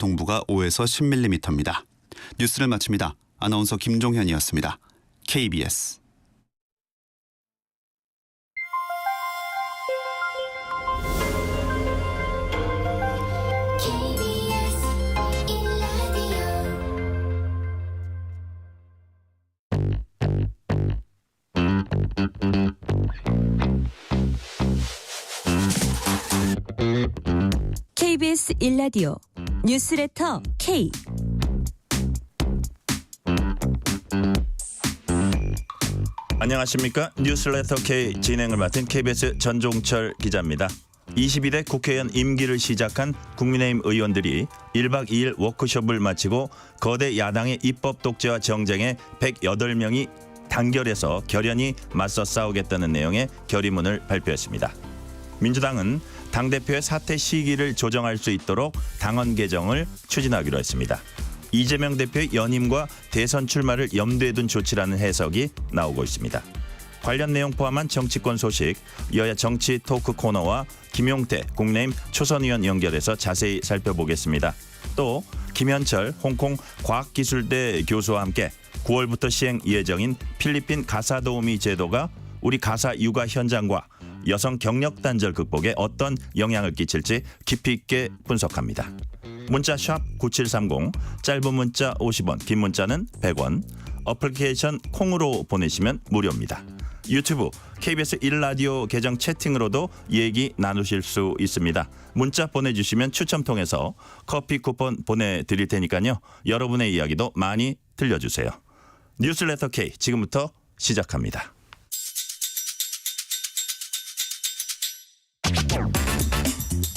동부가 5에서 10mm입니다. 뉴스를 마칩니다. 아나운서 김종현이었습니다. KBS KBS 1라디오 뉴스레터 K. 안녕하십니까. 뉴스레터 K 진행을 맡은 KBS 전종철 기자입니다. 22대 국회의원 임기를 시작한 국민의힘 의원들이 1박 2일 워크숍을 마치고 거대 야당의 입법 독재와 정쟁에 108명이 단결해서 결연히 맞서 싸우겠다는 내용의 결의문을 발표했습니다. 민주당은 당대표의 사퇴 시기를 조정할 수 있도록 당헌 개정을 추진하기로 했습니다. 이재명 대표의 연임과 대선 출마를 염두에 둔 조치라는 해석이 나오고 있습니다. 관련 내용 포함한 정치권 소식, 여야 정치 토크 코너와 김용태 국민의힘 초선 의원 연결해서 자세히 살펴보겠습니다. 또 김현철 홍콩 과학기술대 교수와 함께 9월부터 시행 예정인 필리핀 가사도우미 제도가 우리 가사 육아 현장과 여성 경력 단절 극복에 어떤 영향을 끼칠지 깊이 있게 분석합니다. 문자 샵 9730, 짧은 문자 50원, 긴 문자는 100원, 어플리케이션 콩으로 보내시면 무료입니다. 유튜브 KBS 1라디오 계정 채팅으로도 얘기 나누실 수 있습니다. 문자 보내주시면 추첨 통해서 커피 쿠폰 보내드릴 테니까요. 여러분의 이야기도 많이 들려주세요. 뉴스레터 K 지금부터 시작합니다.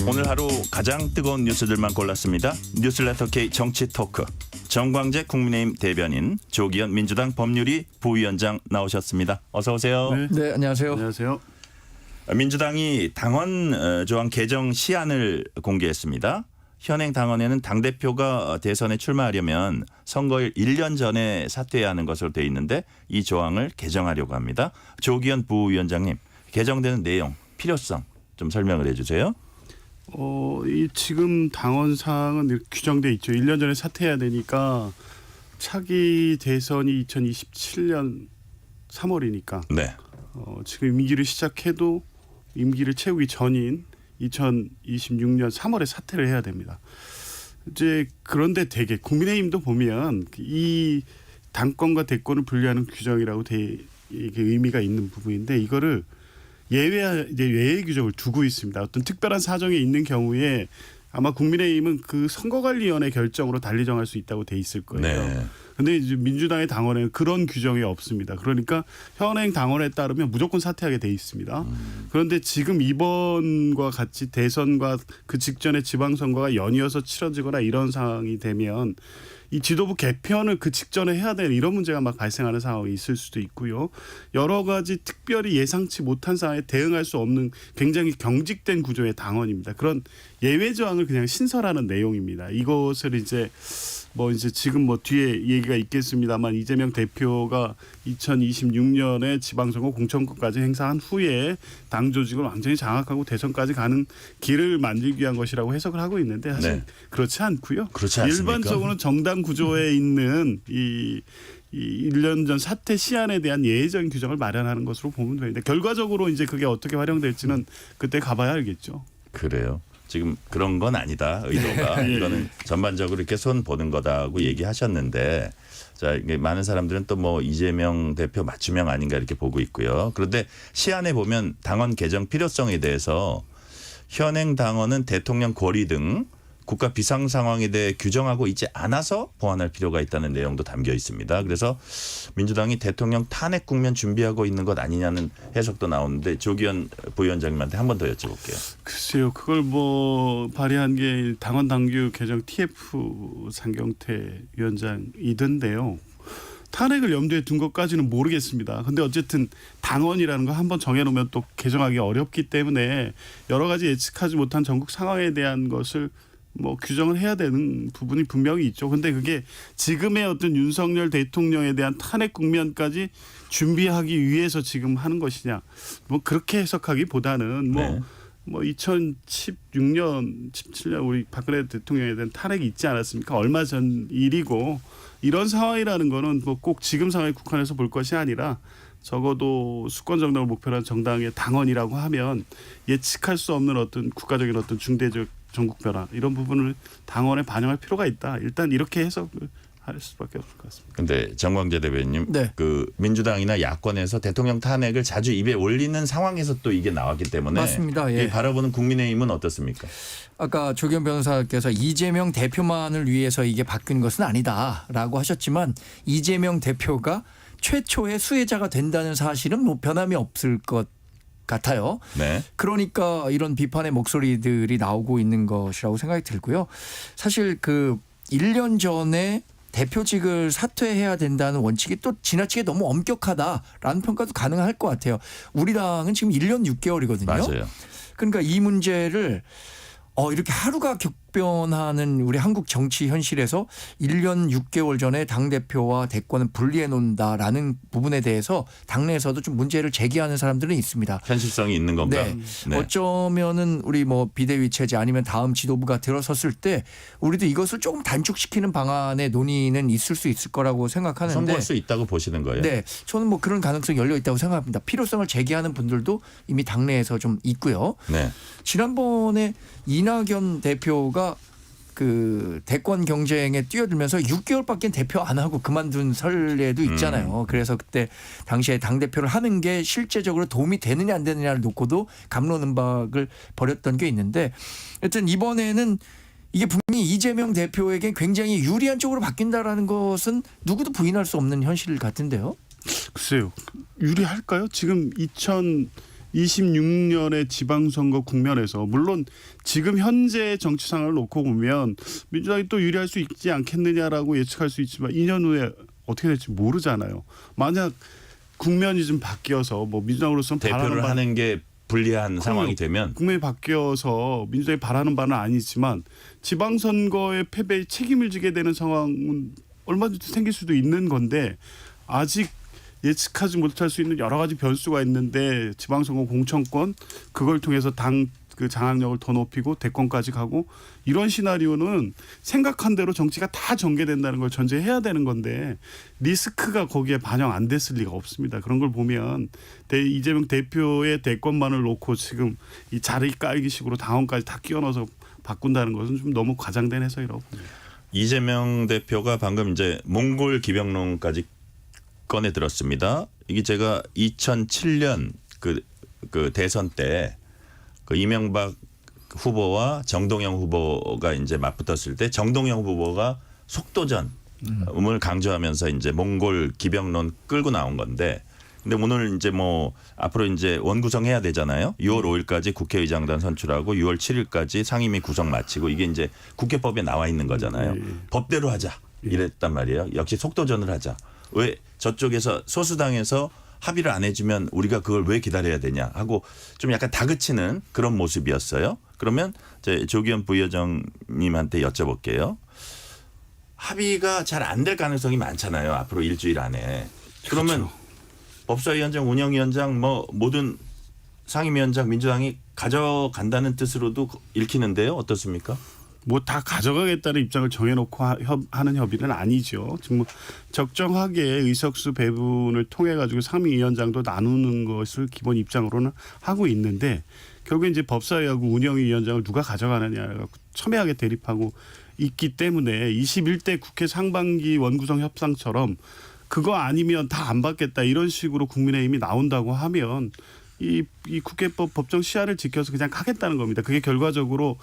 오늘 하루 가장 뜨거운 뉴스들만 골랐습니다. 뉴스레터 K 정치 토크. 정광재 국민의힘 대변인, 조기현 민주당 법률위 부위원장 나오셨습니다. 어서 오세요. 네, 안녕하세요. 안녕하세요. 민주당이 당헌 조항 개정 시안을 공개했습니다. 현행 당헌에는 당대표가 대선에 출마하려면 선거일 1년 전에 사퇴해야 하는 것으로 되어 있는데 이 조항을 개정하려고 합니다. 조기현 부위원장님, 개정되는 내용, 필요성 좀 설명을 해주세요. 이 지금 당헌상은 이렇게 규정돼 있죠. 1년 전에 사퇴해야 되니까 차기 대선이 2027년 3월이니까 네. 지금 임기를 시작해도 임기를 채우기 전인 2026년 3월에 사퇴를 해야 됩니다. 이제 그런데 되게 국민의힘도 보면 이 당권과 대권을 분리하는 규정이라고 이게 의미가 있는 부분인데 이거를 예외 규정을 두고 있습니다. 어떤 특별한 사정이 있는 경우에 아마 국민의힘은 그 선거관리위원회 결정으로 달리 정할 수 있다고 돼 있을 거예요. 그런데 네. 이제 민주당의 당원에는 그런 규정이 없습니다. 그러니까 현행 당원에 따르면 무조건 사퇴하게 돼 있습니다. 그런데 지금 이번과 같이 대선과 그 직전에 지방선거가 연이어서 치러지거나 이런 상황이 되면 이 지도부 개편을 그 직전에 해야 되는 이런 문제가 막 발생하는 상황이 있을 수도 있고요. 여러 가지 특별히 예상치 못한 상황에 대응할 수 없는 굉장히 경직된 구조의 당원입니다. 그런 예외 조항을 그냥 신설하는 내용입니다. 이것을 이제 지금 뒤에 얘기가 있겠습니다만 이재명 대표가 2026년에 지방선거 공천권까지 행사한 후에 당 조직을 완전히 장악하고 대선까지 가는 길을 만들기 위한 것이라고 해석을 하고 있는데 사실 네. 그렇지 않고요. 그렇지 않습니까? 일반적으로는 정당 구조에 있는 이 1년 전 사퇴 시한에 대한 예외적인 규정을 마련하는 것으로 보면 되는데 결과적으로 이제 그게 어떻게 활용될지는 그때 가봐야 알겠죠. 그래요. 지금 그런 건 아니다. 의도가. 이거는 전반적으로 이렇게 손 보는 거다고 얘기하셨는데 자, 이게 많은 사람들은 또 이재명 대표 맞춤형 아닌가 이렇게 보고 있고요. 그런데 시안에 보면 당헌 개정 필요성에 대해서 현행 당헌은 대통령 권리 등 국가 비상 상황에 대해 규정하고 있지 않아서 보완할 필요가 있다는 내용도 담겨 있습니다. 그래서 민주당이 대통령 탄핵 국면 준비하고 있는 것 아니냐는 해석도 나오는데 조기현 부위원장님한테 한 번 더 여쭤볼게요. 글쎄요. 그걸 발의한 게 당헌 당규 개정 TF 상경태 위원장이던데요. 탄핵을 염두에 둔 것까지는 모르겠습니다. 근데 어쨌든 당헌이라는 거 한번 정해놓으면 또 개정하기 어렵기 때문에 여러 가지 예측하지 못한 전국 상황에 대한 것을 규정을 해야 되는 부분이 분명히 있죠. 근데 그게 지금의 어떤 윤석열 대통령에 대한 탄핵 국면까지 준비하기 위해서 지금 하는 것이냐. 그렇게 해석하기보다는 네. 뭐 2016년, 17년 우리 박근혜 대통령에 대한 탄핵이 있지 않았습니까? 얼마 전 일이고 이런 상황이라는 거는 뭐 꼭 지금 상황에 국한해서 볼 것이 아니라 적어도 수권 정당을 목표로 한 정당의 당원이라고 하면 예측할 수 없는 어떤 국가적인 어떤 중대적 전국 변화 이런 부분을 당원에 반영할 필요가 있다. 일단 이렇게 해석을 할 수밖에 없을 것 같습니다. 근데 정광재 대변인님, 네. 그 민주당이나 야권에서 대통령 탄핵을 자주 입에 올리는 상황에서 또 이게 나왔기 때문에 맞습니다. 예. 이 바라보는 국민의힘은 어떻습니까? 아까 조경 변호사께서 이재명 대표만을 위해서 이게 바뀐 것은 아니다라고 하셨지만 이재명 대표가 최초의 수혜자가 된다는 사실은 뭐 변함이 없을 것 같아요. 네. 그러니까 이런 비판의 목소리들이 나오고 있는 것이라고 생각이 들고요. 사실 그 1년 전에 대표직을 사퇴해야 된다는 원칙이 또 지나치게 너무 엄격하다라는 평가도 가능할 것 같아요. 우리 당은 지금 1년 6개월이거든요. 맞아요. 그러니까 이 문제를 이렇게 하루가 격변하는 우리 한국 정치 현실에서 1년 6개월 전에 당대표와 대권을 분리해 놓는다라는 부분에 대해서 당내에서도 좀 문제를 제기하는 사람들은 있습니다. 현실성이 있는 건가? 네. 어쩌면은 우리 뭐 비대위 체제 아니면 다음 지도부가 들어섰을 때 우리도 이것을 조금 단축시키는 방안의 논의는 있을 수 있을 거라고 생각하는데 선보일 수 있다고 보시는 거예요? 네, 저는 뭐 그런 가능성이 열려 있다고 생각합니다. 필요성을 제기하는 분들도 이미 당내에서 좀 있고요. 네. 지난번에 이낙연 대표가 그 대권 경쟁에 뛰어들면서 6개월밖에 대표 안 하고 그만둔 설례도 있잖아요. 그래서 그때 당시에 당대표를 하는 게 실제적으로 도움이 되느냐 안 되느냐를 놓고도 갑론음박을 벌였던 게 있는데 여튼 이번에는 이게 분명히 이재명 대표에게 굉장히 유리한 쪽으로 바뀐다라는 것은 누구도 부인할 수 없는 현실 같은데요. 글쎄요. 유리할까요? 지금 2026년의 지방선거 국면에서 물론 지금 현재 정치 상황을 놓고 보면 민주당이 또 유리할 수 있지 않겠느냐라고 예측할 수 있지만 2년 후에 어떻게 될지 모르잖아요. 만약 국면이 좀 바뀌어서 뭐 민주당으로서는 대표를 하는 게 불리한 상황이 되면 국면이 바뀌어서 민주당이 바라는 바는 아니지만 지방선거의 패배에 책임을 지게 되는 상황은 얼마든지 생길 수도 있는 건데 아직 예측하지 못할 수 있는 여러 가지 변수가 있는데 지방선거 공천권 그걸 통해서 당 그 장악력을 더 높이고 대권까지 가고 이런 시나리오는 생각한 대로 정치가 다 전개된다는 걸 전제해야 되는 건데 리스크가 거기에 반영 안 됐을 리가 없습니다. 그런 걸 보면 이재명 대표의 대권만을 놓고 지금 이 자리 깔기식으로 당원까지 다 끼워 넣어서 바꾼다는 것은 좀 너무 과장된 해석이라고 봅니다. 이재명 대표가 방금 이제 몽골 기병론까지 꺼내 들었습니다. 이게 제가 2007년 그 대선 때 그 이명박 후보와 정동영 후보가 이제 맞붙었을 때 정동영 후보가 속도전을 강조하면서 이제 몽골 기병론 끌고 나온 건데 근데 오늘 이제 뭐 앞으로 이제 원구성해야 되잖아요. 6월 5일까지 국회의장단 선출하고 6월 7일까지 상임위 구성 마치고 이게 이제 국회법에 나와 있는 거잖아요. 법대로 하자 이랬단 말이에요. 역시 속도전을 하자. 왜 저쪽에서 소수당에서 합의를 안 해주면 우리가 그걸 왜 기다려야 되냐 하고 좀 약간 다그치는 그런 모습이었어요. 그러면 이제 조기현 부의장님한테 여쭤볼게요. 합의가 잘 안 될 가능성이 많잖아요. 앞으로 일주일 안에. 그러면 그렇죠. 법사위원장, 운영위원장 뭐 모든 상임위원장 민주당이 가져간다는 뜻으로도 읽히는데요. 어떻습니까? 뭐 다 가져가겠다는 입장을 정해놓고 하는 협의는 아니죠. 지금 뭐 적정하게 의석수 배분을 통해 가지고 상임위원장도 나누는 것을 기본 입장으로는 하고 있는데 결국 이제 법사위하고 운영위원장을 누가 가져가느냐가 첨예하게 대립하고 있기 때문에 21대 국회 상반기 원구성 협상처럼 그거 아니면 다 안 받겠다 이런 식으로 국민의힘이 나온다고 하면 이 국회법 법정 시한을 지켜서 그냥 하겠다는 겁니다. 그게 결과적으로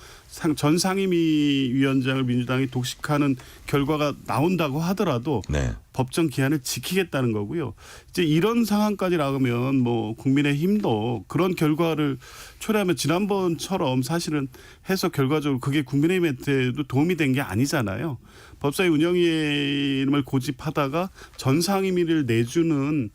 전 상임위 위원장을 민주당이 독식하는 결과가 나온다고 하더라도 네. 법정 기한을 지키겠다는 거고요. 이제 이런 상황까지 나오면 뭐 국민의힘도 그런 결과를 초래하면 지난번처럼 사실은 해서 결과적으로 그게 국민의힘한테도 도움이 된 게 아니잖아요. 법사위 운영위원을 고집하다가 전 상임위를 내주는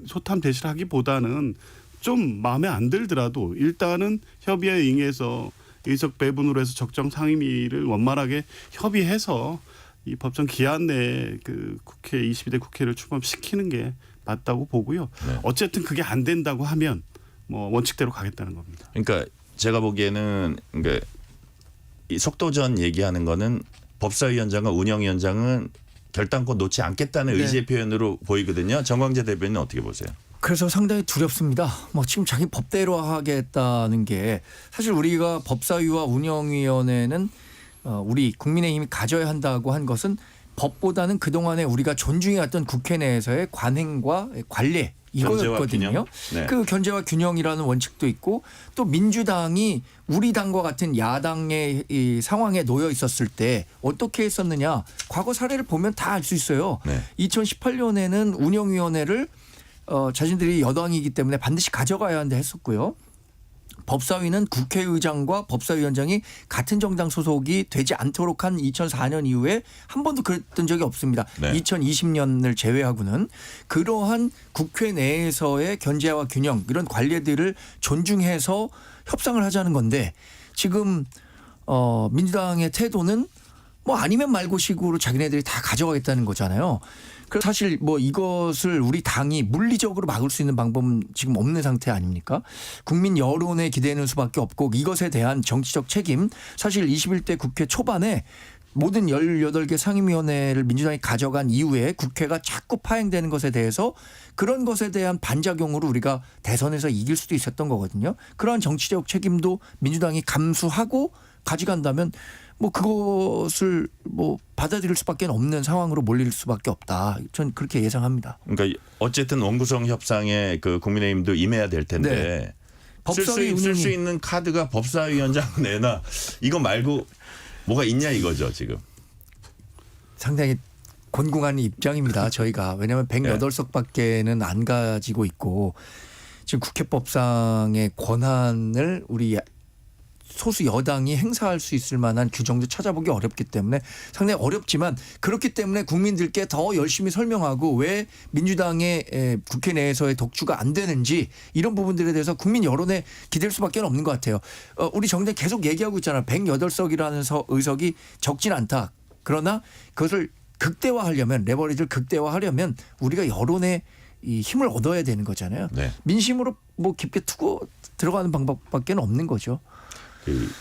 소탐 대실 하기보다는 좀 마음에 안 들더라도 일단은 협의에 응해서 의석 배분으로 해서 적정 상임위를 원만하게 협의해서 이 법정 기한 내에 그 국회 22대 국회를 출범시키는 게 맞다고 보고요. 네. 어쨌든 그게 안 된다고 하면 뭐 원칙대로 가겠다는 겁니다. 그러니까 제가 보기에는 그러니까 이 속도전 얘기하는 거는 법사위원장과 운영위원장은 결단권 놓지 않겠다는 네. 의지의 표현으로 보이거든요. 정광재 대변인은 어떻게 보세요? 그래서 상당히 두렵습니다. 뭐 지금 자기 법대로 하겠다는 게 사실 우리가 법사위와 운영위원회는 우리 국민의힘이 가져야 한다고 한 것은 법보다는 그동안에 우리가 존중해왔던 국회 내에서의 관행과 관례 견제와 이거였거든요. 균형? 네. 그 견제와 균형이라는 원칙도 있고 또 민주당이 우리 당과 같은 야당의 이 상황에 놓여 있었을 때 어떻게 했었느냐 과거 사례를 보면 다 알 수 있어요. 네. 2018년에는 운영위원회를 자신들이 여당이기 때문에 반드시 가져가야 한다 했었고요. 법사위는 국회의장과 법사위원장이 같은 정당 소속이 되지 않도록 한 2004년 이후에 한 번도 그랬던 적이 없습니다. 네. 2020년을 제외하고는 그러한 국회 내에서의 견제와 균형 이런 관례들을 존중해서 협상을 하자는 건데 지금 민주당의 태도는 뭐 아니면 말고 식으로 자기네들이 다 가져가겠다는 거잖아요. 그래서 사실 뭐 이것을 우리 당이 물리적으로 막을 수 있는 방법은 지금 없는 상태 아닙니까? 국민 여론에 기대는 수밖에 없고 이것에 대한 정치적 책임 사실 21대 국회 초반에 모든 18개 상임위원회를 민주당이 가져간 이후에 국회가 자꾸 파행되는 것에 대해서 그런 것에 대한 반작용으로 우리가 대선에서 이길 수도 있었던 거거든요. 그러한 정치적 책임도 민주당이 감수하고 가져간다면 뭐 그것을 뭐 받아들일 수밖에 없는 상황으로 몰릴 수밖에 없다. 전 그렇게 예상합니다. 그러니까 어쨌든 원구성 협상에 그 국민의힘도 임해야 될 텐데 법사위 쓸 수 운영이- 있는 카드가 법사위원장 내나 이거 말고 뭐가 있냐 이거죠 지금. 상당히 곤궁한 입장입니다. 저희가 왜냐하면 네. 108석밖에는 안 가지고 있고 지금 국회법상의 권한을 우리 소수 여당이 행사할 수 있을 만한 규정도 찾아보기 어렵기 때문에 상당히 어렵지만 그렇기 때문에 국민들께 더 열심히 설명하고 왜 민주당의 국회 내에서의 독주가 안 되는지 이런 부분들에 대해서 국민 여론에 기댈 수밖에 없는 것 같아요. 우리 정당 계속 얘기하고 있잖아요. 108석이라는 의석이 적진 않다. 그러나 그것을 극대화하려면 레버리지를 극대화하려면 우리가 여론에 이 힘을 얻어야 되는 거잖아요. 네. 민심으로 뭐 깊게 투고 들어가는 방법밖에 없는 거죠. 그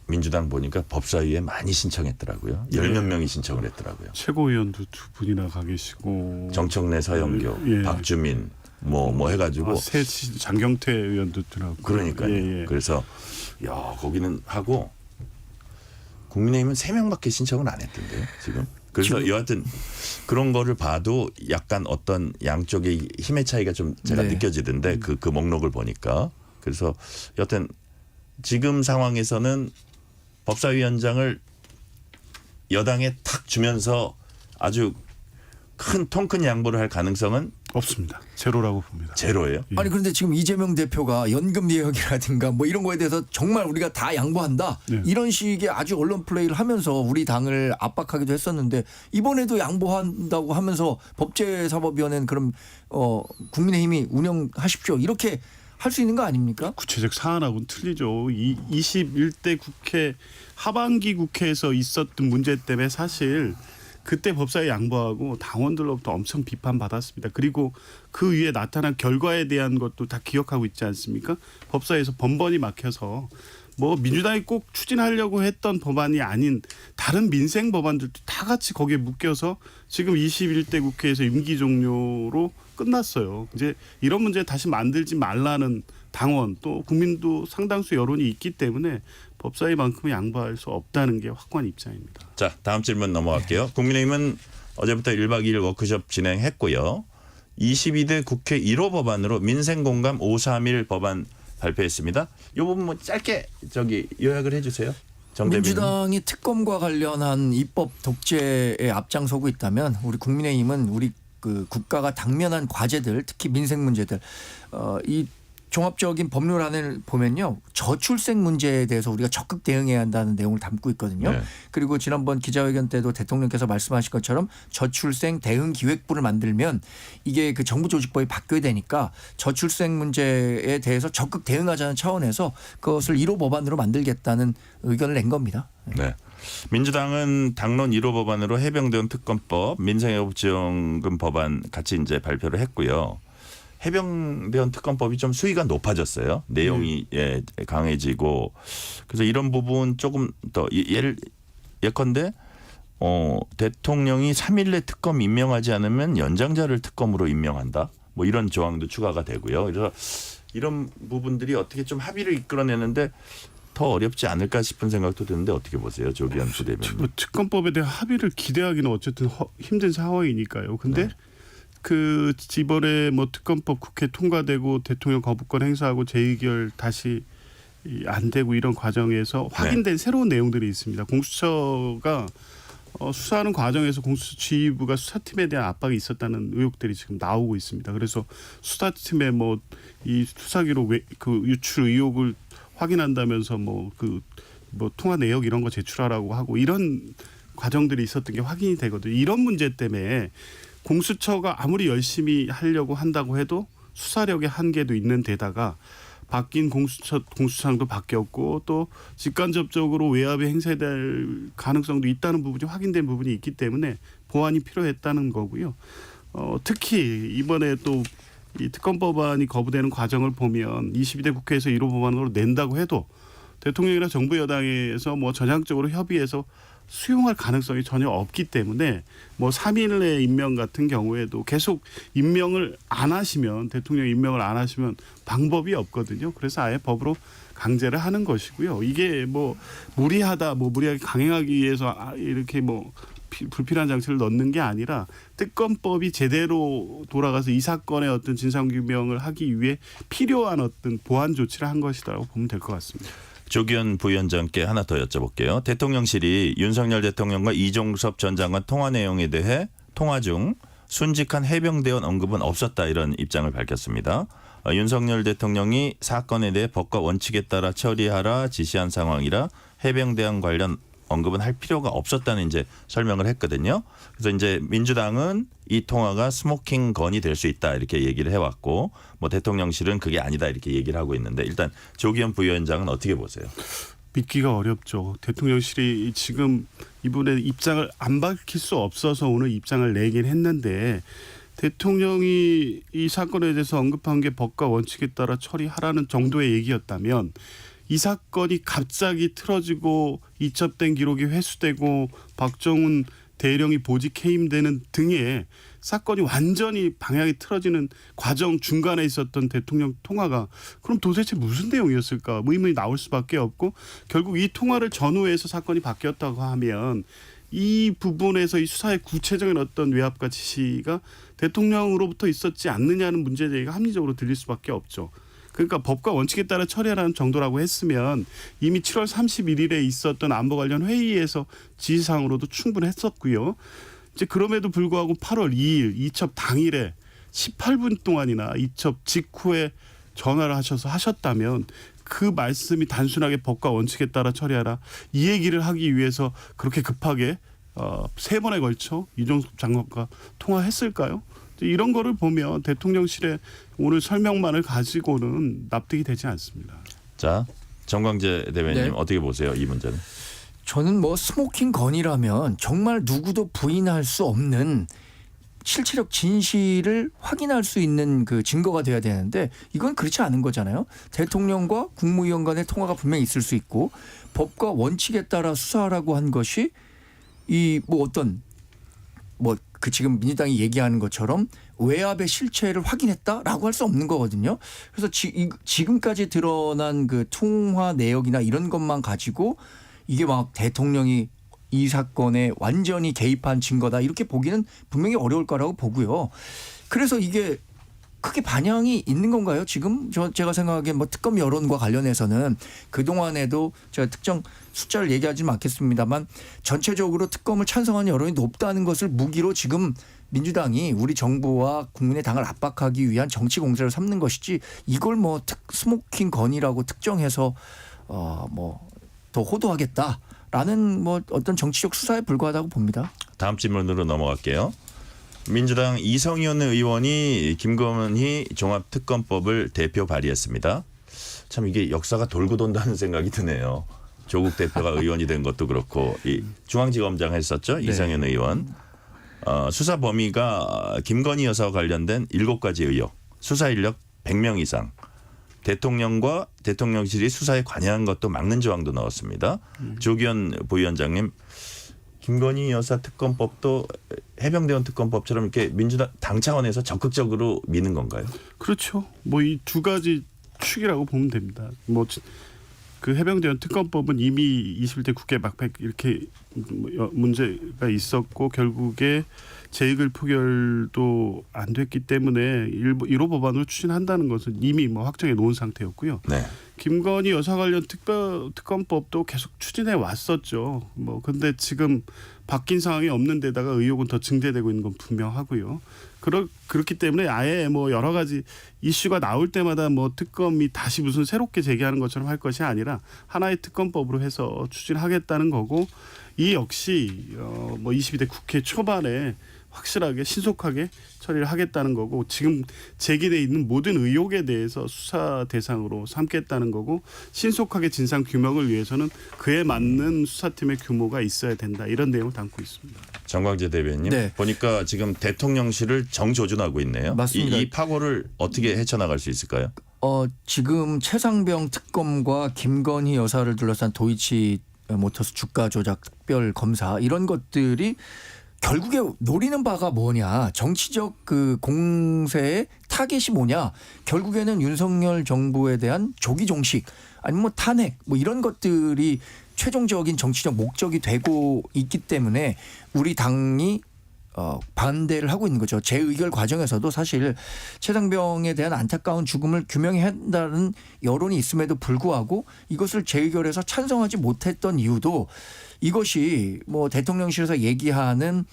민주당 보니까 법사위에 많이 신청했더라고요. 네. 10몇 명이 신청을 했더라고요. 최고위원도 두 분이나 가 계시고 정청래, 서영교, 예. 박주민 뭐 해가지고 장경태 의원도 들어가고 그러니까요. 예, 예. 그래서 야 거기는 하고 국민의힘은 3명밖에 신청을 안 했던데요. 지금. 그래서 여하튼 그런 거를 봐도 약간 어떤 양쪽의 힘의 차이가 좀 제가 네. 느껴지던데 그 목록을 보니까. 그래서 여하튼 지금 상황에서는 법사위원장을 여당에 탁 주면서 아주 통 큰 양보를 할 가능성은 없습니다. 제로라고 봅니다. 제로예요. 예. 아니 그런데 지금 이재명 대표가 연금 개혁이라든가 뭐 이런 거에 대해서 정말 우리가 다 양보한다. 네. 이런 식의 아주 언론 플레이를 하면서 우리 당을 압박하기도 했었는데 이번에도 양보한다고 하면서 법제사법위원회는 그럼 국민의힘이 운영하십시오. 이렇게 할 수 있는 거 아닙니까? 구체적 사안하고는 틀리죠. 21대 국회 하반기 국회에서 있었던 문제 때문에 사실 그때 법사위 양보하고 당원들로부터 엄청 비판받았습니다. 그리고 그 위에 나타난 결과에 대한 것도 다 기억하고 있지 않습니까? 법사위에서 번번이 막혀서 뭐 민주당이 꼭 추진하려고 했던 법안이 아닌 다른 민생 법안들도 다 같이 거기에 묶여서 지금 21대 국회에서 임기 종료로 끝났어요. 이제 이런 문제 다시 만들지 말라는 당원 또 국민도 상당수 여론이 있기 때문에 법사위만큼은 양보할 수 없다는 게 확고한 입장입니다. 자, 다음 질문 넘어갈게요. 국민의힘은 어제부터 1박 2일 워크숍 진행했고요. 22대 국회 1호 법안으로 민생공감 531 법안 발표했습니다. 이 부분 뭐 짧게 요약을 해주세요. 정 대변인. 민주당이 특검과 관련한 입법 독재에 앞장서고 있다면 우리 국민의힘은 우리 그 국가가 당면한 과제들 특히 민생 문제들 이 종합적인 법률안을 보면요. 저출생 문제에 대해서 우리가 적극 대응해야 한다는 내용을 담고 있거든요. 네. 그리고 지난번 기자회견 때도 대통령께서 말씀하신 것처럼 저출생 대응 기획부를 만들면 이게 그 정부 조직법이 바뀌어야 되니까 저출생 문제에 대해서 적극 대응하자는 차원에서 그것을 1호 법안으로 만들겠다는 의견을 낸 겁니다. 네. 민주당은 당론 1호 법안으로 해병대원 특검법, 민생회복지원금 법안 같이 이제 발표를 했고요. 해병대원 특검법이 좀 수위가 높아졌어요. 내용이 강해지고 그래서 이런 부분 조금 더 예컨대 대통령이 3일 내 특검 임명하지 않으면 연장자를 특검으로 임명한다. 뭐 이런 조항도 추가가 되고요. 그래서 이런 부분들이 어떻게 좀 합의를 이끌어내는데 더 어렵지 않을까 싶은 생각도 드는데 어떻게 보세요, 조기현 부대변인? 뭐 특검법에 대한 합의를 기대하기는 어쨌든 힘든 상황이니까요. 근데 네. 그 이번에 뭐 특검법 국회 통과되고 대통령 거부권 행사하고 재의결 다시 안 되고 이런 과정에서 확인된 새로운 내용들이 있습니다. 공수처가 수사하는 과정에서 공수처 지휘부가 수사팀에 대한 압박이 있었다는 의혹들이 지금 나오고 있습니다. 그래서 수사팀에 뭐 이 수사기록 그 유출 의혹을 확인한다면서 뭐 통화 내역 이런 거 제출하라고 하고 이런 과정들이 있었던 게 확인이 되거든요. 이런 문제 때문에 공수처가 아무리 열심히 하려고 한다고 해도 수사력의 한계도 있는 데다가 바뀐 공수처장도 바뀌었고 또 직간접적으로 외압이 행사될 가능성도 있다는 부분이 확인된 부분이 있기 때문에 보완이 필요했다는 거고요. 특히 이번에 또 이 특검법안이 거부되는 과정을 보면 22대 국회에서 1호 법안으로 낸다고 해도 대통령이나 정부 여당에서 뭐 전향적으로 협의해서 수용할 가능성이 전혀 없기 때문에 뭐 3일 내 임명 같은 경우에도 계속 임명을 안 하시면 대통령 임명을 안 하시면 방법이 없거든요. 그래서 아예 법으로 강제를 하는 것이고요. 이게 뭐 무리하게 강행하기 위해서 이렇게 뭐 불필요한 장치를 넣는 게 아니라 특검법이 제대로 돌아가서 이 사건의 어떤 진상규명을 하기 위해 필요한 어떤 보완 조치를 한 것이라고 보면 될 것 같습니다. 조기현 부위원장께 하나 더 여쭤볼게요. 대통령실이 윤석열 대통령과 이종섭 전 장관 통화 내용에 대해 통화 중 순직한 해병대원 언급은 없었다 이런 입장을 밝혔습니다. 윤석열 대통령이 사건에 대해 법과 원칙에 따라 처리하라 지시한 상황이라 해병대원 관련 언급은 할 필요가 없었다는 이제 설명을 했거든요. 그래서 이제 민주당은 이 통화가 스모킹 건이 될 수 있다 이렇게 얘기를 해왔고 뭐 대통령실은 그게 아니다 이렇게 얘기를 하고 있는데 일단 조기현 부위원장은 어떻게 보세요? 믿기가 어렵죠. 대통령실이 지금 이분의 입장을 안 밝힐 수 없어서 오늘 입장을 내긴 했는데 대통령이 이 사건에 대해서 언급한 게 법과 원칙에 따라 처리하라는 정도의 얘기였다면 이 사건이 갑자기 틀어지고 이첩된 기록이 회수되고 박정훈 대령이 보직 해임되는 등의 사건이 완전히 방향이 틀어지는 과정 중간에 있었던 대통령 통화가 그럼 도대체 무슨 내용이었을까 의문이 나올 수밖에 없고 결국 이 통화를 전후해서 사건이 바뀌었다고 하면 이 부분에서 이 수사의 구체적인 어떤 외압과 지시가 대통령으로부터 있었지 않느냐는 문제 제기가 합리적으로 들릴 수밖에 없죠. 그러니까 법과 원칙에 따라 처리하라는 정도라고 했으면 이미 7월 31일에 있었던 안보 관련 회의에서 지시사항으로도 충분했었고요. 이제 그럼에도 불구하고 8월 2일 이첩 당일에 18분 동안이나 이첩 직후에 전화를 하셨다면 그 말씀이 단순하게 법과 원칙에 따라 처리하라 이 얘기를 하기 위해서 그렇게 급하게 3번에 걸쳐 이종섭 장관과 통화했을까요? 이런 거를 보면 대통령실의 오늘 설명만을 가지고는 납득이 되지 않습니다. 자, 정광재 대변인님 네. 어떻게 보세요? 이 문제는. 저는 뭐 스모킹 건이라면 정말 누구도 부인할 수 없는 실체적 진실을 확인할 수 있는 그 증거가 돼야 되는데 이건 그렇지 않은 거잖아요. 대통령과 국무위원 간의 통화가 분명히 있을 수 있고 법과 원칙에 따라 수사하라고 한 것이 이 뭐 어떤 뭐 그 지금 민주당이 얘기하는 것처럼 외압의 실체를 확인했다라고 할 수 없는 거거든요. 그래서 지금까지 드러난 그 통화 내역이나 이런 것만 가지고 이게 막 대통령이 이 사건에 완전히 개입한 증거다 이렇게 보기는 분명히 어려울 거라고 보고요. 그래서 이게 크게 반향이 있는 건가요? 지금 제가 생각하기엔 뭐 특검 여론과 관련해서는 그동안에도 제가 특정 숫자를 얘기하지는 않겠습니다만 전체적으로 특검을 찬성하는 여론이 높다는 것을 무기로 지금 민주당이 우리 정부와 국민의 당을 압박하기 위한 정치 공세를 삼는 것이지 이걸 뭐 스모킹 건이라고 특정해서 뭐 더 호도하겠다라는 뭐 어떤 정치적 수사에 불과하다고 봅니다. 다음 질문으로 넘어갈게요. 민주당 이성윤 의원이 김건희 종합특검법을 대표 발의했습니다. 참 이게 역사가 돌고 돈다는 생각이 드네요. 조국 대표가 의원이 된 것도 그렇고 이 중앙지검장 했었죠. 이성윤 의원. 수사 범위가 김건희 여사와 관련된 7가지 의혹. 수사 인력 100명 이상, 대통령과 대통령실이 수사에 관여한 것도 막는 조항도 넣었습니다. 조기현 부위원장님, 김건희 여사 특검법도 해병대원 특검법처럼 이렇게 민주당 당 차원에서 적극적으로 미는 건가요? 그렇죠. 뭐 이 두 가지 축이라고 보면 됩니다. 뭐 그 해병대원 특검법은 이미 21대 국회 막판 이렇게 문제가 있었고 결국에 재의결 표결도 안 됐기 때문에 1호 법안으로 추진한다는 것은 이미 뭐 확정해 놓은 상태였고요. 네. 김건희 여사 관련 특검법도 계속 추진해 왔었죠. 뭐 근데 지금 바뀐 상황이 없는 데다가 의혹은 더 증대되고 있는 건 분명하고요. 그렇기 때문에 아예 뭐 여러 가지 이슈가 나올 때마다 뭐 특검이 다시 무슨 새롭게 제기하는 것처럼 할 것이 아니라 하나의 특검법으로 해서 추진하겠다는 거고, 이 역시 뭐 22대 국회 초반에 확실하게 신속하게 처리를 하겠다는 거고, 지금 제기돼 있는 모든 의혹에 대해서 수사 대상으로 삼겠다는 거고, 신속하게 진상 규명을 위해서는 그에 맞는 수사팀의 규모가 있어야 된다, 이런 내용을 담고 있습니다. 정광재 대변인, 네. 보니까 지금 대통령실을 정조준하고 있네요. 맞습니다. 이 파고를 어떻게 헤쳐나갈 수 있을까요? 지금 최상병 특검과 김건희 여사를 둘러싼 도이치 모터스 주가 조작 특별 검사, 이런 것들이 결국에 노리는 바가 뭐냐, 정치적 그 공세의 타겟이 뭐냐, 결국에는 윤석열 정부에 대한 조기 종식 아니면 뭐 탄핵 뭐 이런 것들이 최종적인 정치적 목적이 되고 있기 때문에 우리 당이 반대를 하고 있는 거죠. 재의결 과정에서도 사실 최상병에 대한 안타까운 죽음을 규명해야 한다는 여론이 있음에도 불구하고 이것을 재의결에서 찬성하지 못했던 이유도, 이것이 뭐 대통령실에서 얘기하는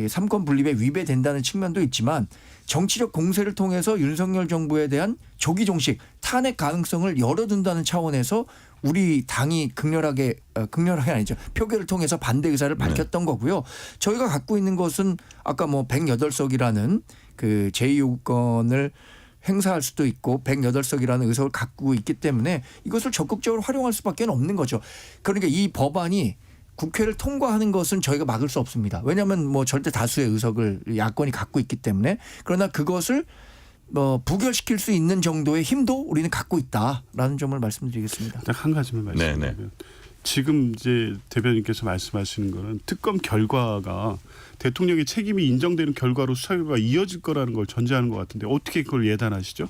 삼권 분립에 위배된다는 측면도 있지만 정치적 공세를 통해서 윤석열 정부에 대한 조기 종식, 탄핵 가능성을 열어둔다는 차원에서 우리 당이 극렬하게 아니죠. 표결을 통해서 반대 의사를 밝혔던 거고요. 저희가 갖고 있는 것은 아까 뭐 108석이라는 그 제2요구권을 행사할 수도 있고 108석이라는 의석을 갖고 있기 때문에 이것을 적극적으로 활용할 수밖에 없는 거죠. 그러니까 이 법안이 국회를 통과하는 것은 저희가 막을 수 없습니다. 왜냐하면 뭐 절대 다수의 의석을 야권이 갖고 있기 때문에. 그러나 그것을 부결시킬 수 있는 정도의 힘도 우리는 갖고 있다라는 점을 말씀드리겠습니다. 딱 한 가지만 말씀드리면, 네. 지금 이제 대변인께서 말씀하시는 거는 특검 결과가 대통령의 책임이 인정되는 결과로 수사 결과가 이어질 거라는 걸 전제하는 것 같은데 어떻게 그걸 예단하시죠?